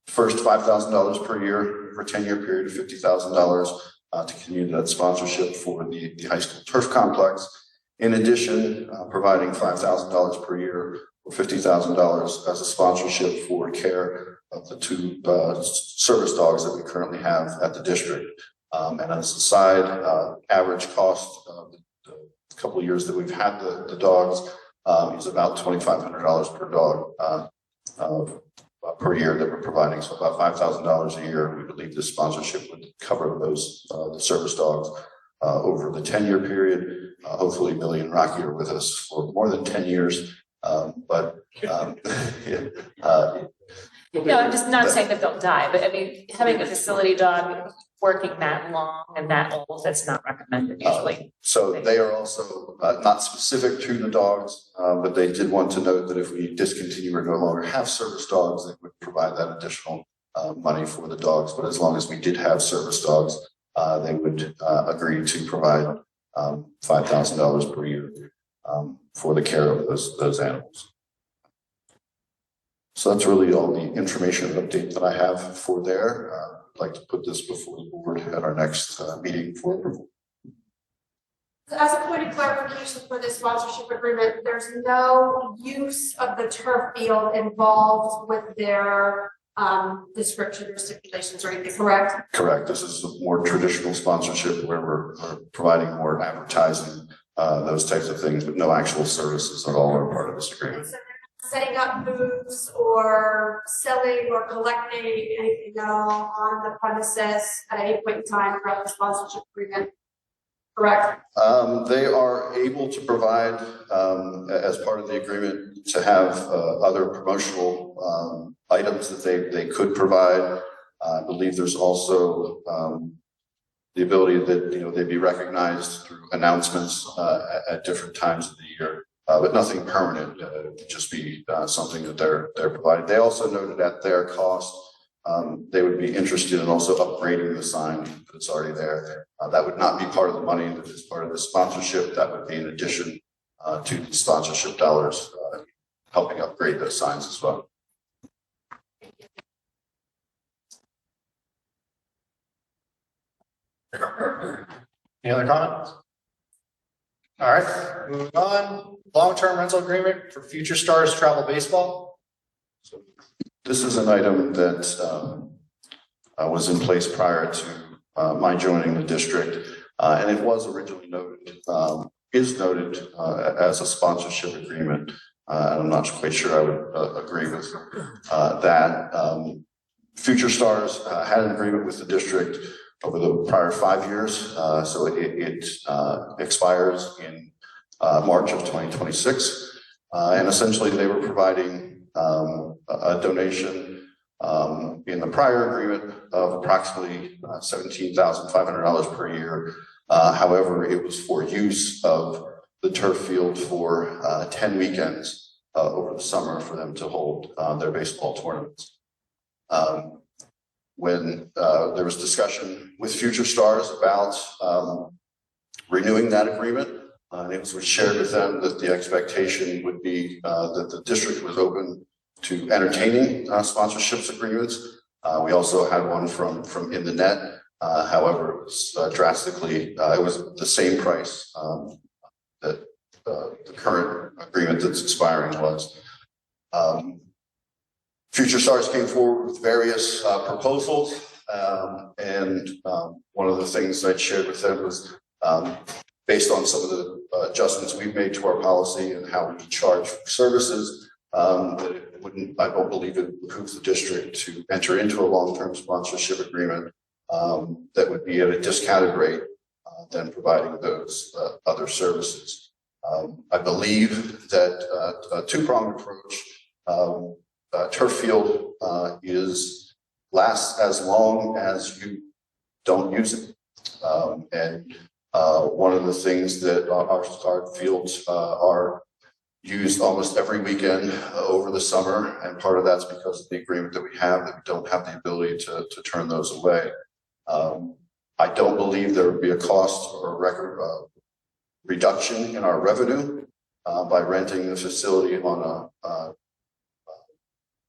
first $5,000 per year for a 10-year period of $50,000 to continue that sponsorship for the high school turf complex. In addition, providing $5,000 per year or $50,000 as a sponsorship for care of the 2 service dogs that we currently have at the district. And as a side, average cost of the couple of years that we've had the dogs is about $2,500 per dog per year that we're providing. So about $5,000 a year. We believe this sponsorship would cover those the service dogs over the 10-year period. Hopefully Billy and Rocky are with us for more than 10 years. No, I'm just not saying that they'll die, but I mean, having a facility dog working that long and that old, that's not recommended usually. So they are also not specific to the dogs, but they did want to note that if we discontinue or no longer have service dogs, they would provide that additional money for the dogs. But as long as we did have service dogs, they would agree to provide $5,000 per year for the care of those animals. So that's really all the information and update that I have for there. I'd like to put this before the board at our next meeting for approval. As a point of clarification for this sponsorship agreement, there's no use of the turf field involved with their description or stipulations or anything, correct? Correct. This is a more traditional sponsorship where we're providing more advertising, those types of things, but no actual services at all are part of this agreement. So setting up booths or selling or collecting anything at all on the premises at any point in time throughout the sponsorship agreement. correct? They are able to provide, as part of the agreement, to have other promotional items that they could provide. I believe there's also the ability that, you know, they'd be recognized through announcements at different times of the year, but nothing permanent. It would just be something that they're providing. They also noted at their cost, they would be interested in also upgrading the sign that's already there. That would not be part of the money that is part of the sponsorship. That would be in addition to the sponsorship dollars, helping upgrade those signs as well. Any other comments? All right, moving on. Long-term rental agreement for Future Stars Travel Baseball. This is an item that was in place prior to my joining the district, and it was originally noted, is noted as a sponsorship agreement. I'm not quite sure I would agree with that. Future Stars had an agreement with the district over the prior 5 years, so it expires in March of 2026, and essentially they were providing a donation in the prior agreement of approximately $17,500 per year. However, it was for use of the turf field for 10 weekends over the summer for them to hold their baseball tournaments. When there was discussion with Future Stars about renewing that agreement, and it was shared with them that the expectation would be that the district was open to entertaining sponsorships agreements. We also had one from In the Net. However, it was drastically, it was the same price that the current agreement that's expiring was. Future Stars came forward with various proposals, and one of the things I shared with them was based on some of the adjustments we've made to our policy and how we charge for services, that it wouldn't, I don't believe it behooves the district to enter into a long-term sponsorship agreement that would be at a discounted rate than providing those other services. I believe that a two-pronged approach, turf field lasts as long as you don't use it. And one of the things that our fields are used almost every weekend over the summer, and part of that's because of the agreement that we have, that we don't have the ability to turn those away. I don't believe there would be a cost or a record reduction in our revenue by renting the facility on a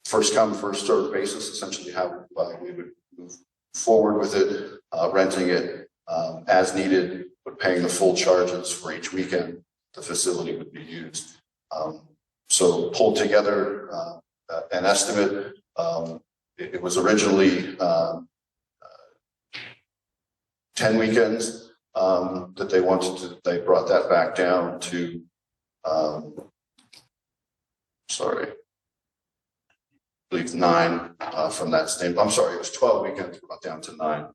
first come, first served basis, essentially how we would move forward with it, renting it as needed, but paying the full charges for each weekend the facility would be used. So pulled together an estimate. It was originally 10 weekends that they wanted to, they brought that back down to, I believe 9 from that standpoint. I'm sorry, it was 12 weekends, brought down to 9.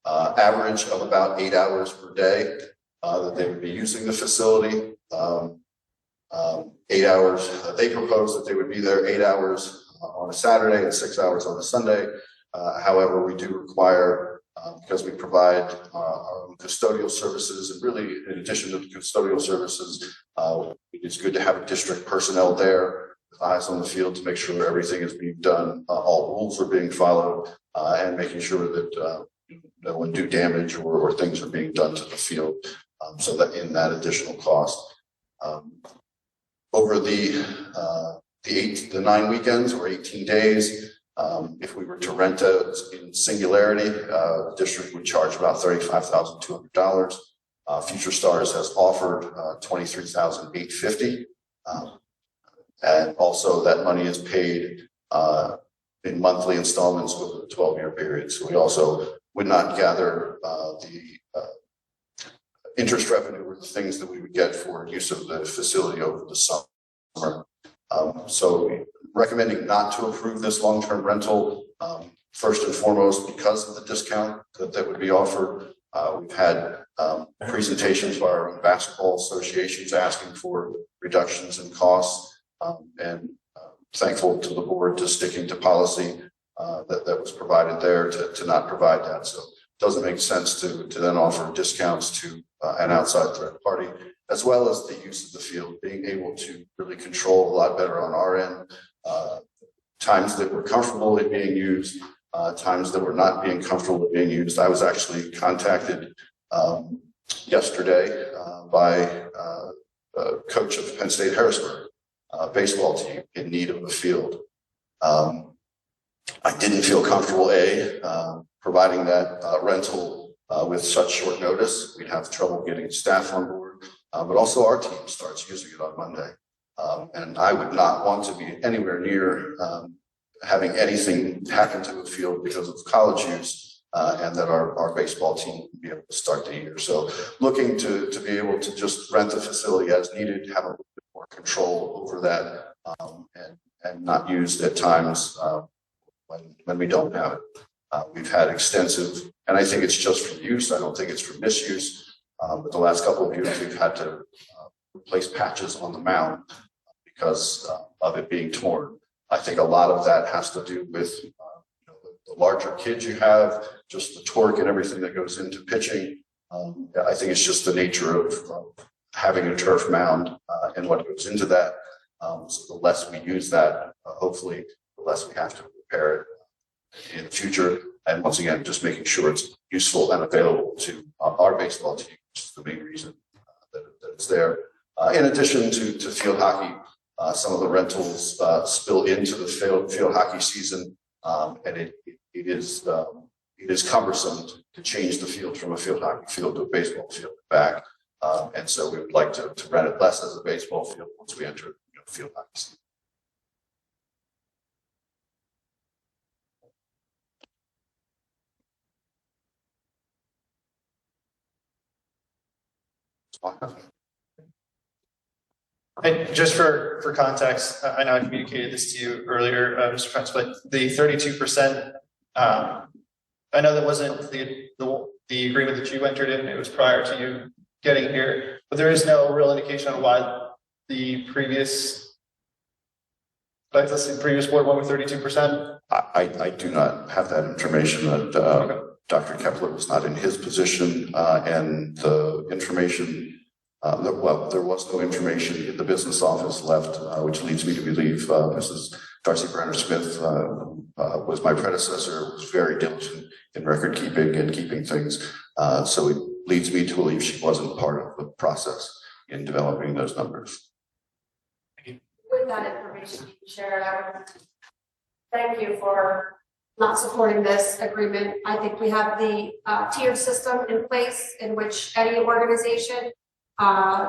Average of about 8 hours per day that they would be using the facility. 8 hours, they proposed that they would be there 8 hours on a Saturday and 6 hours on a Sunday. However, we do require, because we provide our own custodial services, and really in addition to the custodial services, it's good to have a district personnel there, with eyes on the field to make sure everything is being done, all rules are being followed, and making sure that no undue damage or things are being done to the field, so that in that additional cost. Over the 9 weekends or 18 days, if we were to rent out in Singularity, the district would charge about $35,200. Future Stars has offered $23,850, and also that money is paid in monthly installments over a 12-year period. So we also would not gather the interest revenue or the things that we would get for use of the facility over the summer. So recommending not to approve this long-term rental, first and foremost, because of the discount that would be offered, We've had presentations by our own basketball associations asking for reductions in costs, and thankful to the board to sticking to policy that was provided there to not provide that. So it doesn't make sense to then offer discounts to an outside third party, as well as the use of the field, being able to really control a lot better on our end. Times that we're comfortable it being used, times that we're not being comfortable with being used. I was actually contacted yesterday by a coach of Penn State Harrisburg baseball team in need of a field. I didn't feel comfortable, providing that rental with such short notice. We'd have trouble getting staff on board, but also our team starts using it on Monday. And I would not want to be anywhere near having anything happen to the field because of college use, and that our baseball team would be able to start the year. So looking to be able to just rent the facility as needed, have a little bit more control over that, and not used at times when we don't have it. We've had extensive, and I think it's just for use. I don't think it's for misuse. But the last couple of years, we've had to replace patches on the mound because of it being torn. I think a lot of that has to do with the larger kids you have, just the torque and everything that goes into pitching. I think it's just the nature of having a turf mound and what goes into that. So the less we use that, hopefully, the less we have to repair it in the future. And once again, just making sure it's useful and available to our baseball team, which is the main reason that it's there. In addition to field hockey, some of the rentals spill into the field hockey season, and it is cumbersome to change the field from a field hockey field to a baseball field back. And so we would like to rent it less as a baseball field once we enter field hockey season. And just for context, I know I communicated this to you earlier, Mr. Prince, but the 32%, I know that wasn't the agreement that you entered in, it was prior to you getting here, but there is no real indication on why the previous board went with 32%? I do not have that information. That Dr. Kepler was not in his position, and the information, there was no information in the business office left, which leads me to believe Mrs. Darcy Brenner Smith was my predecessor, was very diligent in record keeping and keeping things. So it leads me to believe she wasn't part of the process in developing those numbers. With that information you shared, I would thank you for not supporting this agreement. I think we have the tiered system in place in which any organization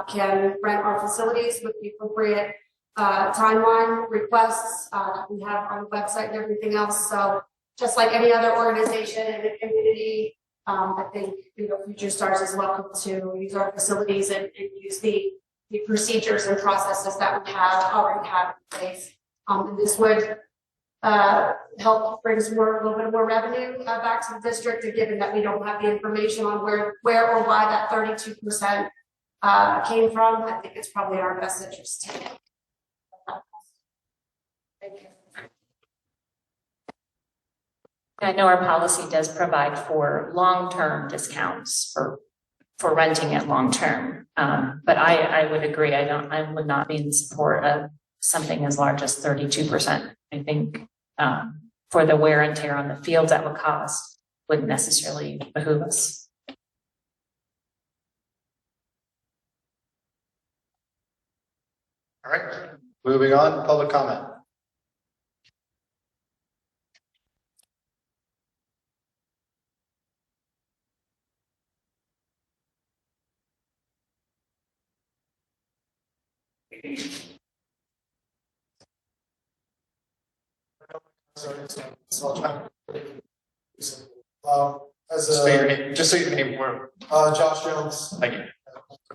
can rent our facilities with the appropriate timeline requests. We have our website and everything else. So just like any other organization in the community, I think Future Stars is welcome to use our facilities and use the procedures and processes that we already have in place. And this would help bring a little bit more revenue back to the district. And given that we don't have the information on where or why that 32% came from, I think it's probably our best interest to take. Thank you. I know our policy does provide for long-term discounts for renting it long-term. But I would agree, I would not be in support of something as large as 32%. I think for the wear and tear on the fields that would cost wouldn't necessarily behoove us. All right, moving on, public comment. Just say your name more. Josh Jones. Thank you.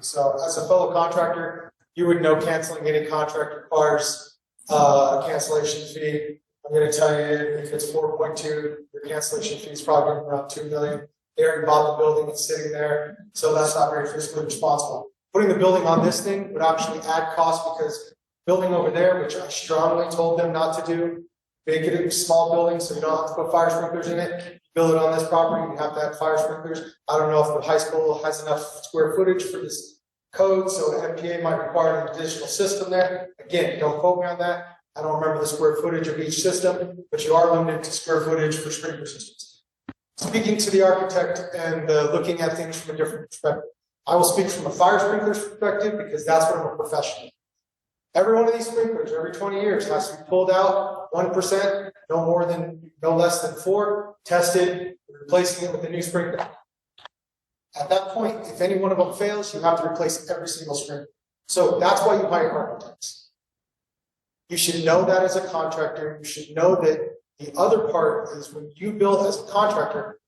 So as a fellow contractor, you would know canceling any contract requires a cancellation fee. I'm going to tell you, if it's 4.2, your cancellation fee is probably around $2 million. They already bought the building, it's sitting there, so that's not very fiscally responsible. Putting the building on this thing would actually add cost because building over there, which I strongly told them not to do, make it a small building so you don't have to put fire sprinklers in it. Build it on this property, you have to have fire sprinklers. I don't know if the high school has enough square footage for this code, so MPA might require an additional system there. Again, don't quote me on that. I don't remember the square footage of each system, but you are limited to square footage for sprinkler systems. Speaking to the architect and looking at things from a different perspective, I will speak from a fire sprinkler's perspective because that's what I'm a professional. Every one of these sprinklers, every 20 years, has to be pulled out 1%, no less than 4, tested, replacing it with a new sprinkler. At that point, if any one of them fails, you have to replace every single sprinkler. So that's why you hire architects. You should know that as a contractor. You should know that the other part is when you build as a contractor,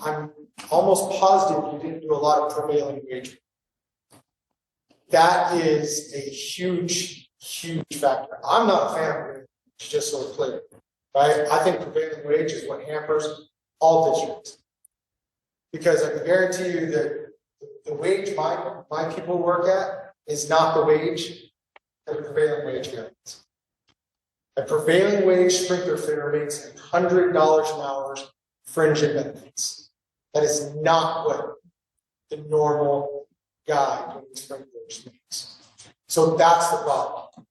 I'm almost positive you didn't do a lot of prevailing wage. That is a huge, huge factor. I'm not a fan of it, just so it's clear. Right? I think prevailing wage is what hampers all districts. Because I can guarantee you that the wage my people work at is not the wage that a prevailing wage gets. A prevailing wage sprinkler fitter makes $100 an hour fringe and benefits. That is not what the normal guy doing sprinklers makes. So that's the problem.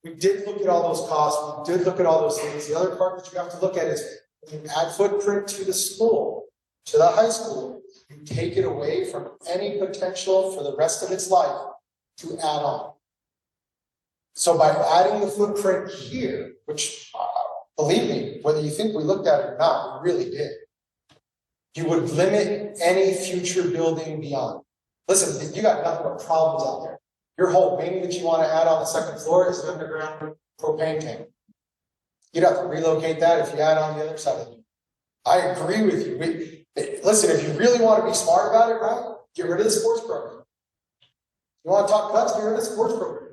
We did look at all those costs. We did look at all those things. The other part that you have to look at is when you add footprint to the school, to the high school, you take it away from any potential for the rest of its life to add on. So by adding the footprint here, which believe me, whether you think we looked at it or not, we really did, you would limit any future building beyond. Listen, you got nothing but problems out there. Your whole wing that you want to add on the second floor is an underground propane tank. You'd have to relocate that if you add on the other side of it. I agree with you. Listen, if you really want to be smart about it, right, get rid of the sports program. You want to talk cuts, get rid of the sports program.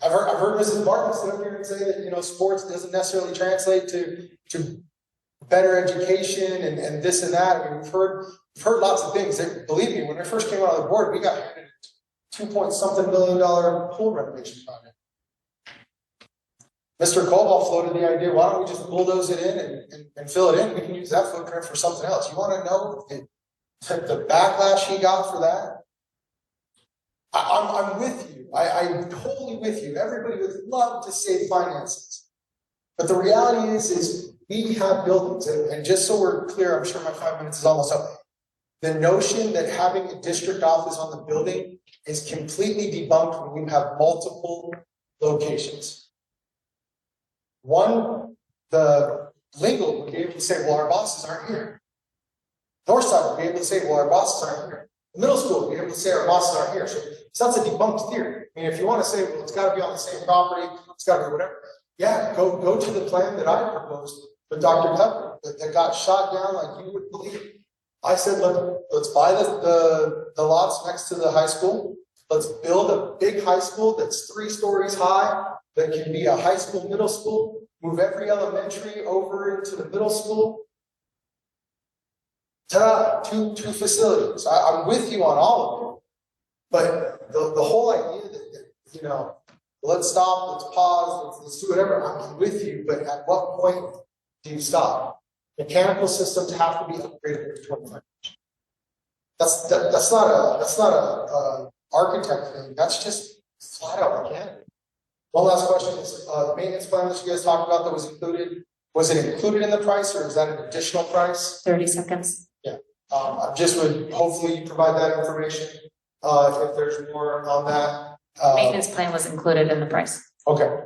I've heard Mrs. Barton sit up here and say that, sports doesn't necessarily translate to better education and this and that. I mean, we've heard lots of things. Believe me, when I first came on the board, we got handed a $2-point-something million pool renovation project. Mr. Cobalt floated the idea, why don't we just bulldoze it in and fill it in? We can use that footprint for something else. You want to know the backlash he got for that? I'm with you. I'm totally with you. Everybody would love to save finances. But the reality is we have buildings, and just so we're clear, I'm sure my 5 minutes is almost up. The notion that having a district office on the building is completely debunked when you have multiple locations. One, the legal would be able to say, well, our bosses aren't here. Northside would be able to say, well, our bosses aren't here. The middle school would be able to say, our bosses aren't here. So that's a debunked theory. I mean, if you want to say, well, it's got to be on the same property, it's got to be whatever. Yeah, go to the plan that I proposed with Dr. Tucker that got shot down like you would believe. I said, look, let's buy the lots next to the high school. Let's build a big high school that's 3 stories high, that can be a high school, middle school, move every elementary over into the middle school. Ta-da, two facilities. I'm with you on all of it. But the whole idea that, let's stop, let's pause, let's do whatever, I'm with you, but at what point do you stop? Mechanical systems have to be upgraded to 25 years. That's not a architect thing. That's just flat out mechanical. One last question is the maintenance plan that you guys talked about that was included. Was it included in the price, or is that an additional price? 30 seconds. Yeah. I just would hopefully provide that information if there's more on that. Maintenance plan was included in the price. Okay.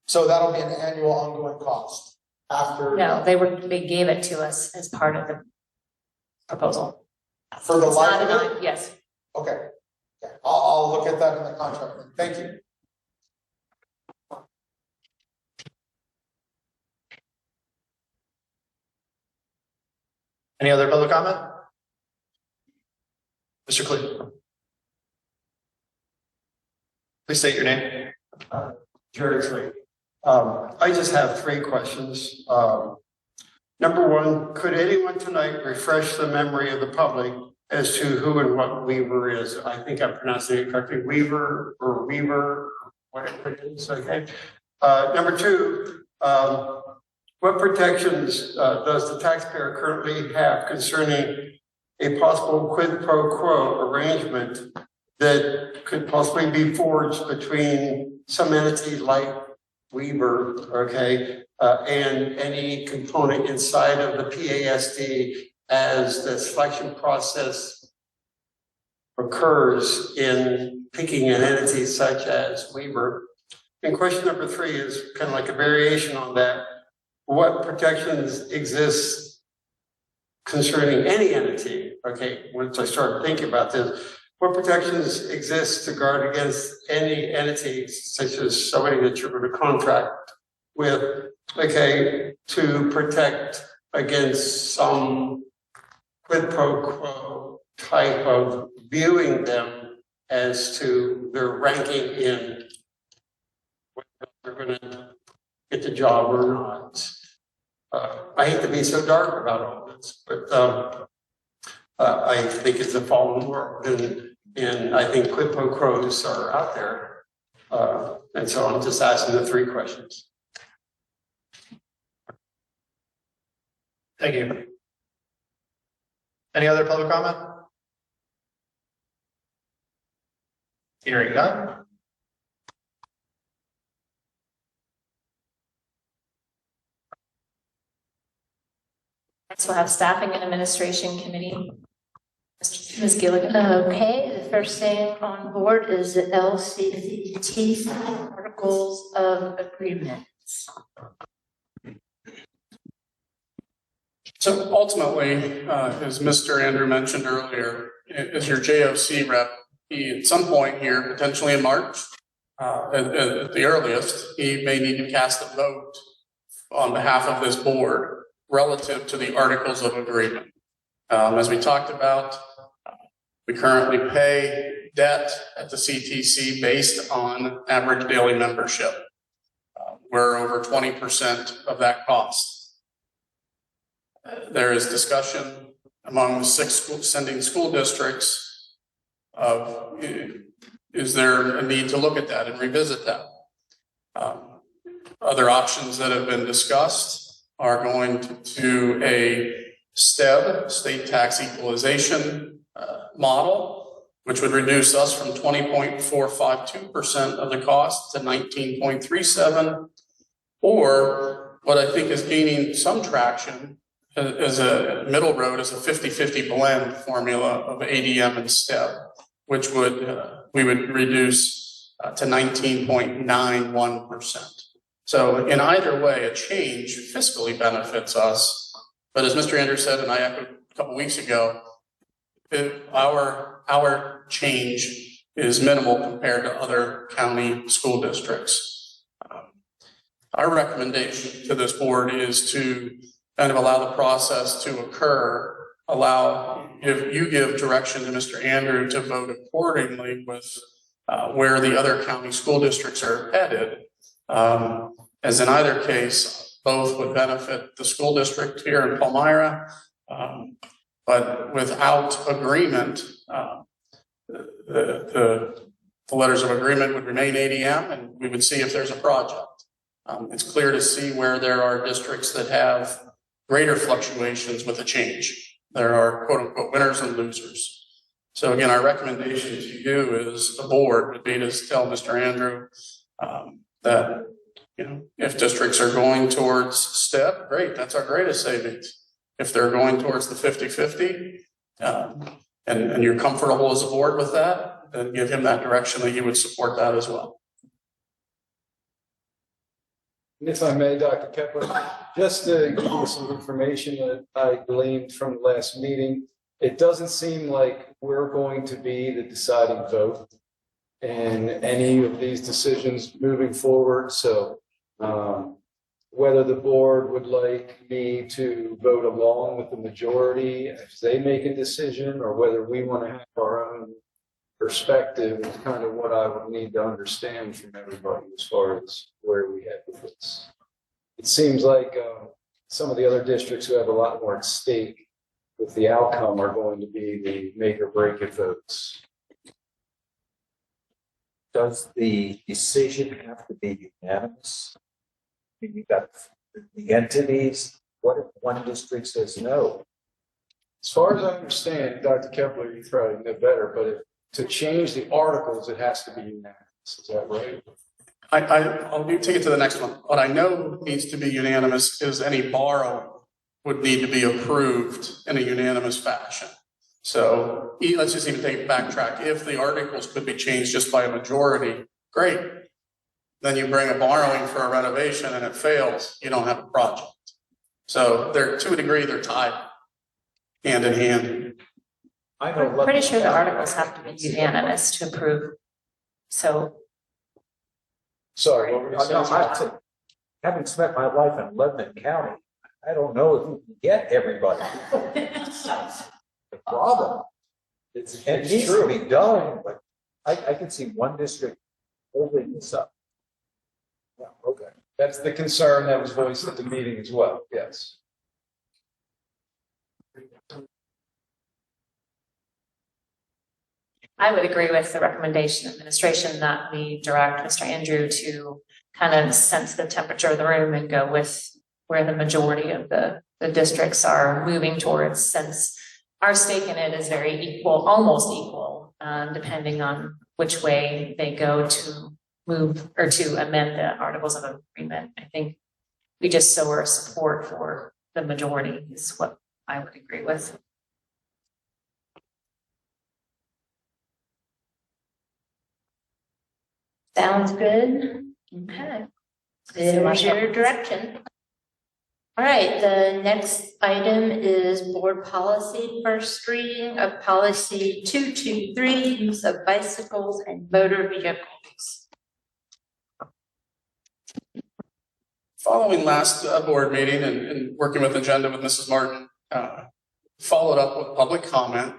So that'll be an annual ongoing cost after. No, they gave it to us as part of the proposal. For the It's life not of a it? non- Yes. Okay. I'll look at that in the contract. Thank you. Any other public comment? Mr. Clee. Please state your name. Jerry Clee. I just have 3 questions. Number one, could anyone tonight refresh the memory of the public as to who and what Weaver is? I think I'm pronouncing it correctly, Weaver, whatever it is, okay? Number two, what protections does the taxpayer currently have concerning a possible quid pro quo arrangement that could possibly be forged between some entity like Weaver, okay, and any component inside of the PASD as the selection process occurs in picking an entity such as Weaver? And question number three is kind of like a variation on that. What protections exist concerning any entity? Okay, once I start thinking about this, what protections exist to guard against any entity such as somebody that you're going to contract with, okay, to protect against some quid pro quo type of viewing them as to their ranking in whether they're going to get the job or not? I hate to be so dark about all this, but I think it's a fallen world, and I think quid pro quos are out there. And so I'm just asking the three questions. Thank you. Any other public comment? Hearing none. Next, we'll have Staffing and Administration Committee. Ms. Gilligan. Okay, the first thing on board is the LCCT Articles of Agreements. So ultimately, as Mr. Andrew mentioned earlier, as your JOC rep, he at some point here, potentially in March, at the earliest, he may need to cast a vote on behalf of this board relative to the Articles of Agreement. As we talked about, we currently pay debt at the CTC based on average daily membership. We're over 20% of that cost. There is discussion among the 6 sending school districts of, is there a need to look at that and revisit that? Other options that have been discussed are going to a STEB, state tax equalization model, which would reduce us from 20.452% of the cost to 19.37, or what I think is gaining some traction as a middle road is a 50-50 blend formula of ADM and STEB, which would we would reduce to 19.91%. So in either way, a change fiscally benefits us. But as Mr. Andrews said, and I echoed a couple weeks ago, our change is minimal compared to other county school districts. Our recommendation to this board is to kind of allow the process to occur, if you give direction to Mr. Andrew to vote accordingly with where the other county school districts are headed, as in either case, both would benefit the school district here in Palmyra, but without agreement, the letters of agreement would remain ADM, and we would see if there's a project. It's clear to see where there are districts that have greater fluctuations with a change. There are quote unquote winners and losers. So again, our recommendation to you is the board would be to tell Mr. Andrew that, if districts are going towards STEP, great, that's our greatest savings. If they're going towards the 50-50, and you're comfortable as a board with that, then give him that direction that you would support that as well. If I may, Dr. Kepler, just to give you some information that I gleaned from the last meeting, it doesn't seem like we're going to be the deciding vote in any of these decisions moving forward. So whether the board would like me to vote along with the majority if they make a decision, or whether we want to have our own perspective is kind of what I would need to understand from everybody as far as where we head with this. It seems like some of the other districts who have a lot more at stake with the outcome are going to be the make or break it votes. Does the decision have to be unanimous? I mean, you got the entities, what if one district says no? As far as I understand, Dr. Kepler, you probably know better, but to change the articles, it has to be unanimous. Is that right? I'll take it to the next one. What I know needs to be unanimous is any borrowing would need to be approved in a unanimous fashion. So let's just even take backtrack. If the articles could be changed just by a majority, great. Then you bring a borrowing for a renovation and it fails, you don't have a project. So they're, to a degree, they're tied hand in hand. I'm pretty sure the articles have to be unanimous to approve. So. Sorry. Having spent my life in Lebanon County, I don't know if you can get everybody. The problem. It needs to be done, but I can see one district holding this up. Yeah, okay. That's the concern that was voiced at the meeting as well, yes. I would agree with the recommendation of administration that we direct Mr. Andrew to kind of sense the temperature of the room and go with where the majority of the districts are moving towards, since our stake in it is very equal, almost equal, depending on which way they go to move or to amend the articles of agreement. I think we just show our support for the majority is what I would agree with. Sounds good. Okay. There's your direction. All right, the next item is board policy, first reading of policy 223, use of bicycles and motor vehicles. Following last board meeting and working with agenda with Mrs. Martin, followed up with public comment.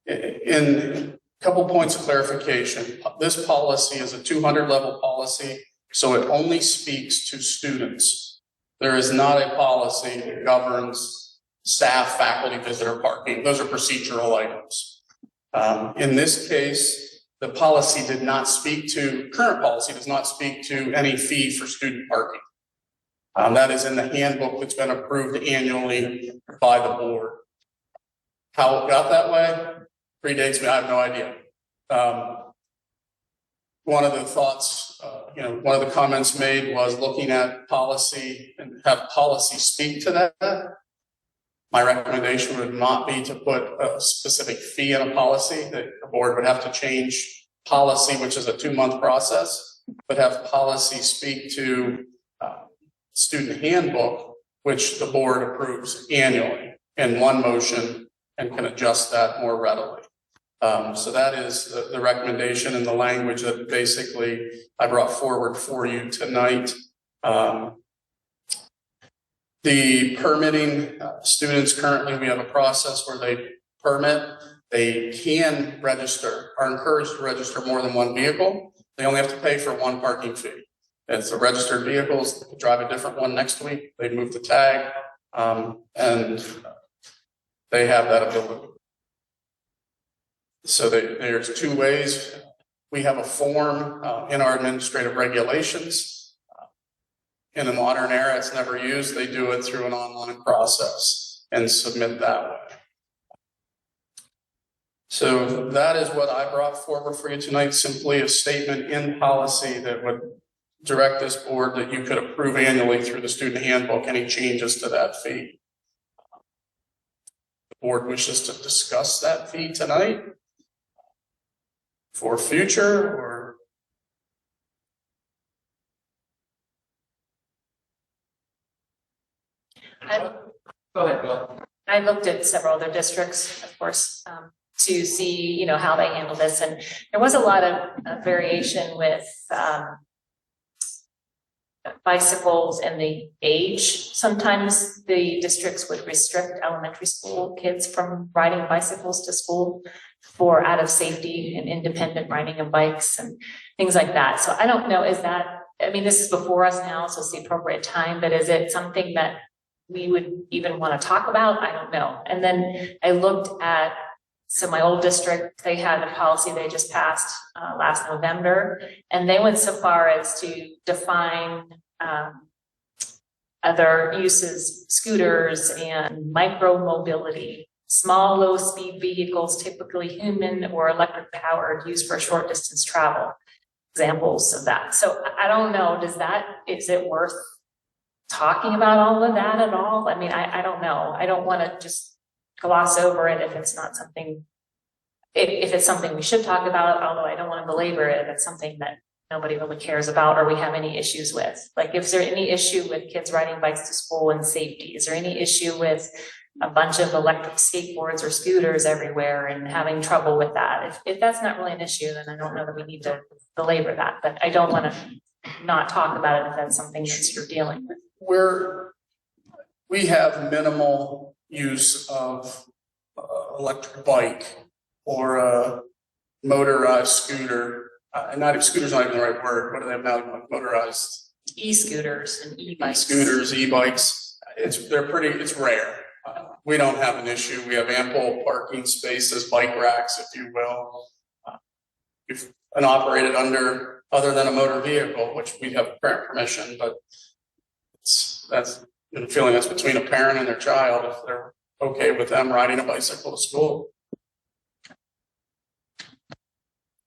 In a couple points of clarification, this policy is a 200 level policy, so it only speaks to students. There is not a policy that governs staff, faculty, visitor parking. Those are procedural items. In this case, the policy did not speak to, current policy does not speak to any fee for student parking. That is in the handbook that's been approved annually by the board. How it got that way predates me, I have no idea. One of the thoughts, one of the comments made was looking at policy and have policy speak to that. My recommendation would not be to put a specific fee in a policy. That the board would have to change policy, which is a 2-month process, but have policy speak to student handbook, which the board approves annually in one motion and can adjust that more readily. So that is the recommendation and the language that basically I brought forward for you tonight. The permitting students currently, we have a process where they permit, they can register, are encouraged to register more than one vehicle. They only have to pay for one parking fee. It's a registered vehicles, drive a different one next week, they move the tag, and they have that ability. So there's 2 ways. We have a form in our administrative regulations. In a modern era, it's never used. They do it through an online process and submit that way. So that is what I brought forward for you tonight, simply a statement in policy that would direct this board that you could approve annually through the student handbook any changes to that fee. The board wishes to discuss that fee tonight for future, or Go ahead, Bill. I looked at several other districts, of course, to see, how they handle this, and there was a lot of variation with bicycles and the age. Sometimes the districts would restrict elementary school kids from riding bicycles to school for out of safety and independent riding of bikes and things like that. So I don't know, is that, this is before us now, so it's the appropriate time, but is it something that we would even want to talk about, I don't know. And then I looked at, so my old district, they had a policy they just passed last November, and they went so far as to define other uses, scooters and micro mobility, small, low-speed vehicles, typically human or electric powered, used for short distance travel. Examples of that. So I don't know, is it worth talking about all of that at all? I mean, I don't know. I don't want to just gloss over it if it's not something, if it's something we should talk about, although I don't want to belabor it, if it's something that nobody really cares about or we have any issues with. Like, is there any issue with kids riding bikes to school and safety? Is there any issue with a bunch of electric skateboards or scooters everywhere and having trouble with that? If that's not really an issue, then I don't know that we need to belabor that, but I don't want to not talk about it if that's something that you're dealing with. We have minimal use of electric bike or a motorized scooter. Scooter's not even the right word. What do they have now? Motorized e-scooters and e-bikes. E-scooters, e-bikes. It's rare. We don't have an issue. We have ample parking spaces, bike racks, if you will. And operated other than a motor vehicle, which we have parent permission, but that's the feeling that's between a parent and their child if they're okay with them riding a bicycle to school.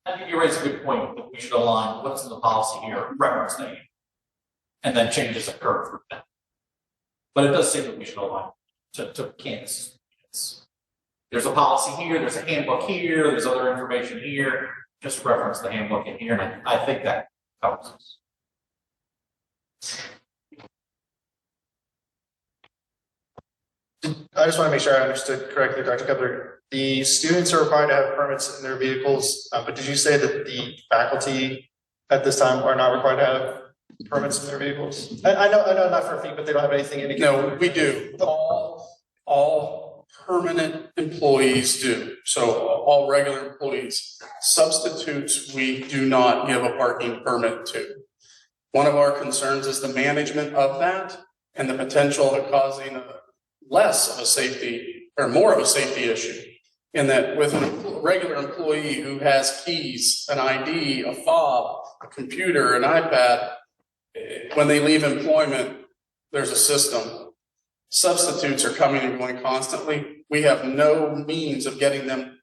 I think you raise a good point that we should align what's in the policy here, reference name, and then changes occur for that. But it does seem that we should align to Kansas. There's a policy here, there's a handbook here, there's other information here. Just reference the handbook in here, and I think that helps us. I just want to make sure I understood correctly, Dr. Kepler. The students are required to have permits in their vehicles, but did you say that the faculty at this time are not required to have permits in their vehicles? I know not for a fee, but they don't have anything indicating. No, we do. All permanent employees do. So all regular employees. Substitutes, we do not give a parking permit to. One of our concerns is the management of that and the potential of causing less of a safety or more of a safety issue. In that with a regular employee who has keys, an ID, a fob, a computer, an iPad, when they leave employment, there's a system. Substitutes are coming and going constantly. We have no means of getting them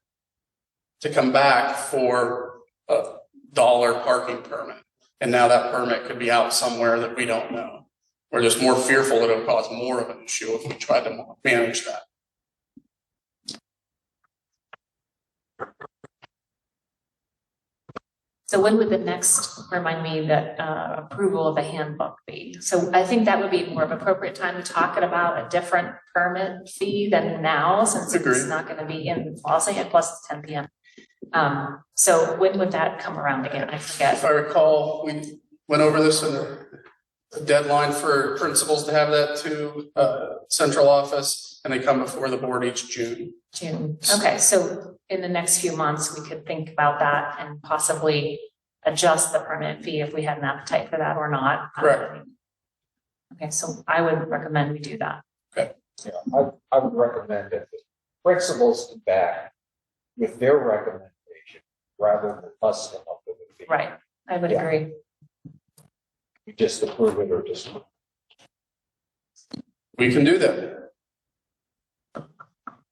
to come back for a $1 parking permit. And now that permit could be out somewhere that we don't know. We're just more fearful that it'll cause more of an issue if we try to manage that. So when would the next, remind me, that approval of the handbook be? So I think that would be more of appropriate time to talk about a different permit fee than now, since it's not going to be in policy, and plus it's 10 p.m. So when would that come around again? I forget. If I recall, we went over this in the deadline for principals to have that to central office, and they come before the board each June. Okay, so in the next few months, we could think about that and possibly adjust the permit fee if we had an appetite for that or not. Correct. Okay, so I would recommend we do that. Okay. Yeah, I would recommend that the principals come back with their recommendation rather than us come up with a fee. Right, I would agree. You just approve it or just. We can do that.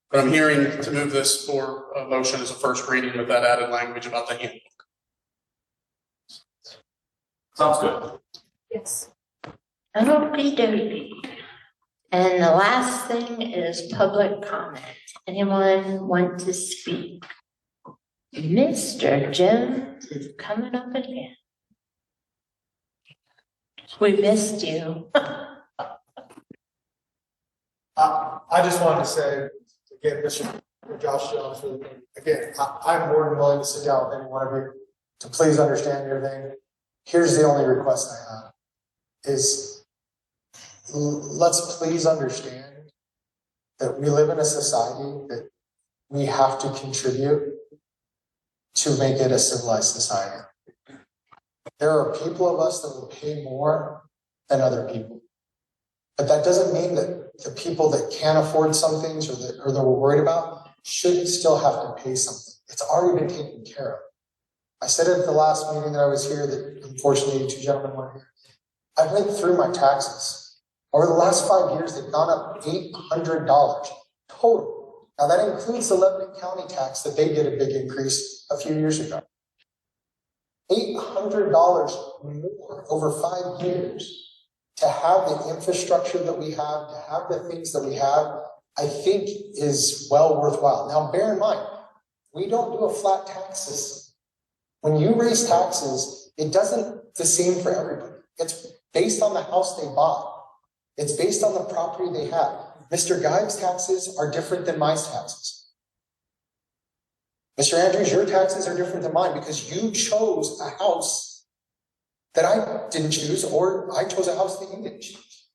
But I'm hearing to move this for a motion as a first reading with that added language about the handbook. Sounds good. Yes. Okey-dokey. And the last thing is public comment. Anyone want to speak? Mr. Jones is coming up again. We missed you. I just wanted to say, again, Mr. Josh Jones, again, I'm more than willing to sit down with any one of you to please understand your thing. Here's the only request I have is let's please understand that we live in a society that we have to contribute to make it a civilized society. There are people of us that will pay more than other people. But that doesn't mean that the people that can't afford some things or that we're worried about shouldn't still have to pay something. It's already been taken care of. I said it at the last meeting that I was here that unfortunately you two gentlemen weren't here. I went through my taxes. Over the last 5 years, they've gone up $800 total. Now that includes the Lebanon County tax that they did a big increase a few years ago. $800 more over 5 years to have the infrastructure that we have, to have the things that we have, I think is well worthwhile. Now bear in mind, we don't do a flat tax system. When you raise taxes, it doesn't the same for everybody. It's based on the house they bought. It's based on the property they have. Mr. Guy's taxes are different than my taxes. Mr. Andrews, your taxes are different than mine because you chose a house that I didn't choose, or I chose a house that you didn't choose.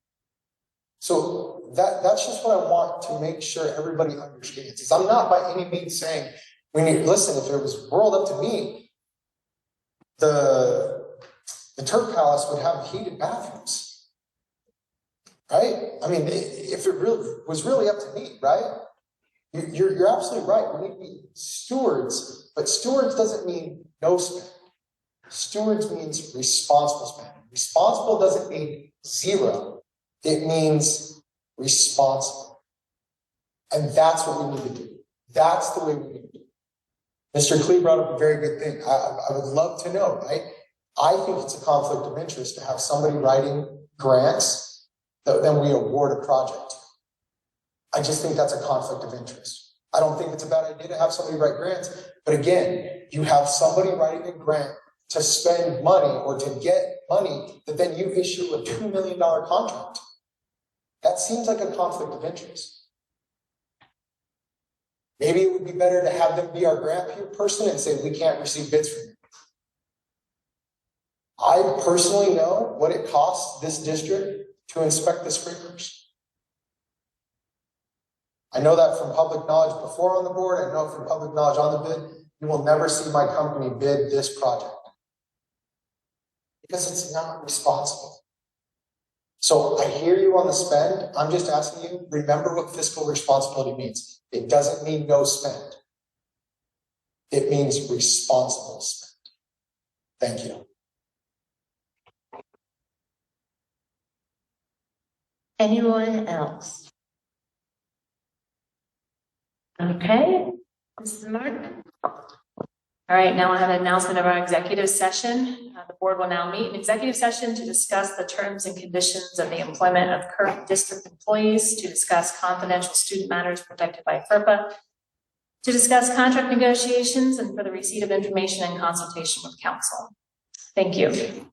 So that's just what I want to make sure everybody understands. Is I'm not by any means saying we need, listen, if it was rolled up to me, the Turk Palace would have heated bathrooms, right? I mean, if it really was really up to me, right? You're absolutely right. We need to be stewards, but stewards doesn't mean no spend. Stewards means responsible spending. Responsible doesn't mean zero. It means responsible. And that's what we need to do. That's the way we need to do it. Mr. Klee brought up a very good thing. I would love to know, right? I think it's a conflict of interest to have somebody writing grants that then we award a project. I just think that's a conflict of interest. I don't think it's a bad idea to have somebody write grants, but again, you have somebody writing a grant to spend money or to get money that then you issue a $2 million contract. That seems like a conflict of interest. Maybe it would be better to have them be our grant person and say, we can't receive bids from you. I personally know what it costs this district to inspect the sprinklers. I know that from public knowledge before on the board. I know from public knowledge on the bid. You will never see my company bid this project because it's not responsible. So I hear you on the spend. I'm just asking you, remember what fiscal responsibility means. It doesn't mean no spend. It means responsible spend. Thank you. Anyone else? Okay, Mrs. Martin. All right, now I have an announcement of our executive session. The board will now meet in executive session to discuss the terms and conditions of the employment of current district employees, to discuss confidential student matters protected by FERPA, to discuss contract negotiations, and for the receipt of information and consultation with counsel. Thank you.